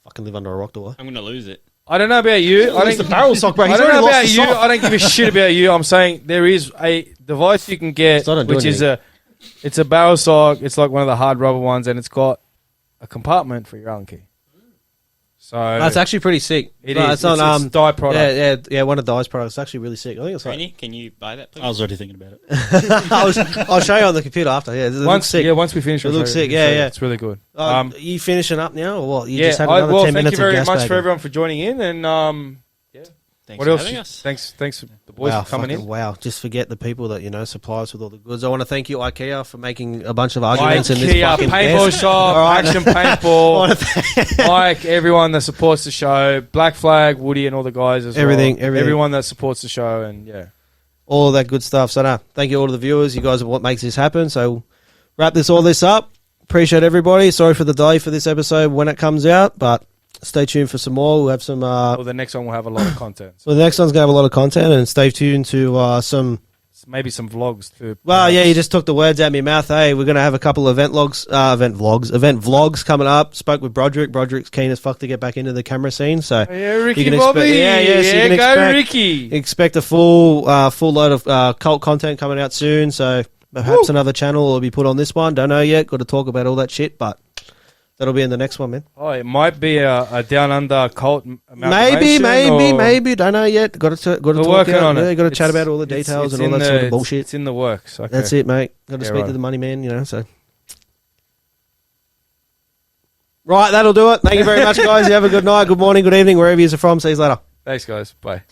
S2: Fucking live under a rock, do I?
S3: I'm going to lose it.
S1: I don't know about you. I
S2: It's
S1: don't
S2: the barrel sock, bro.
S1: I
S2: He's
S1: don't know
S2: already
S1: about
S2: lost the
S1: you.
S2: sock.
S1: I don't give a shit about you. I'm saying there is a device you can get,
S2: So I don't do
S1: which is
S2: anything.
S1: it's a barrel sock. It's like one of the hard rubber ones, and it's got a compartment for your Allen key. So
S2: That's actually pretty sick.
S1: it
S2: No,
S1: is.
S2: It's on,
S1: It's dye product.
S2: Yeah, one of Dye's products. It's actually really sick. I think it's like.
S3: Greenie, can you buy that, please?
S4: I was already thinking about it.
S2: I'll show you on the computer after. Yeah, it looks
S1: Once,
S2: sick.
S1: once we finish,
S2: It
S1: I'll
S2: looks
S1: show you.
S2: sick, yeah, yeah.
S1: It's really good.
S2: Are you finishing up now, or what? You
S1: yeah,
S2: just had another 10
S1: thank
S2: minutes
S1: you very
S2: of gas
S1: much
S2: bagging.
S1: for everyone for joining in, and
S3: Thanks
S1: what
S3: for
S1: else?
S3: having us.
S1: Thanks for the boys for coming in.
S2: Wow, just forget the people that, supply us with all the goods. I want to thank you, IKEA, for making a bunch of arguments in this
S1: IKEA
S2: fucking
S1: paintball
S2: desk.
S1: shop,
S2: All right.
S1: Action
S2: I
S1: Paintball,
S2: wanna thank-
S1: Mike, everyone that supports the show, Black Flag, Woody, and all the guys as
S2: Everything,
S1: well.
S2: everything.
S1: Everyone that supports the show, and yeah.
S2: all that good stuff. So, thank you all to the viewers. You guys are what makes this happen. So, wrap all this up. Appreciate everybody. Sorry for the delay for this episode when it comes out, but stay tuned for some more. We'll have some.
S1: Well, the next one will have a lot of content.
S2: So the next one's gonna have a lot of content, and stay tuned to some.
S1: Maybe some vlogs too.
S2: Well, yeah, you just took the words out of my mouth. Hey, we're gonna have a couple of event vlogs coming up. Spoke with Broderick. Broderick's keen as fuck to get back into the camera scene. So
S1: Yeah, Ricky
S2: you can
S1: Bobby.
S2: expect- yeah, so you can
S1: go
S2: expect-
S1: Ricky.
S2: expect a full load of cult content coming out soon. So perhaps another channel will be put on this one. Don't know yet. Got to talk about all that shit, but that'll be in the next one, man.
S1: Oh, it might be a down under cult.
S2: Maybe. Don't know yet. Got to
S1: We're
S2: talk
S1: working on
S2: Yeah,
S1: it.
S2: got to chat
S1: It's-
S2: about all the
S1: it's-
S2: details
S1: it's
S2: and all
S1: in
S2: that sort
S1: the-
S2: of bullshit.
S1: It's in the works. Okay.
S2: That's it, mate. Got to
S1: Yeah,
S2: speak
S1: right.
S2: to the money man, so. Right, that'll do it. Thank you very much, guys. You have a good night, good morning, good evening, wherever you're from. See you later.
S1: Thanks, guys. Bye.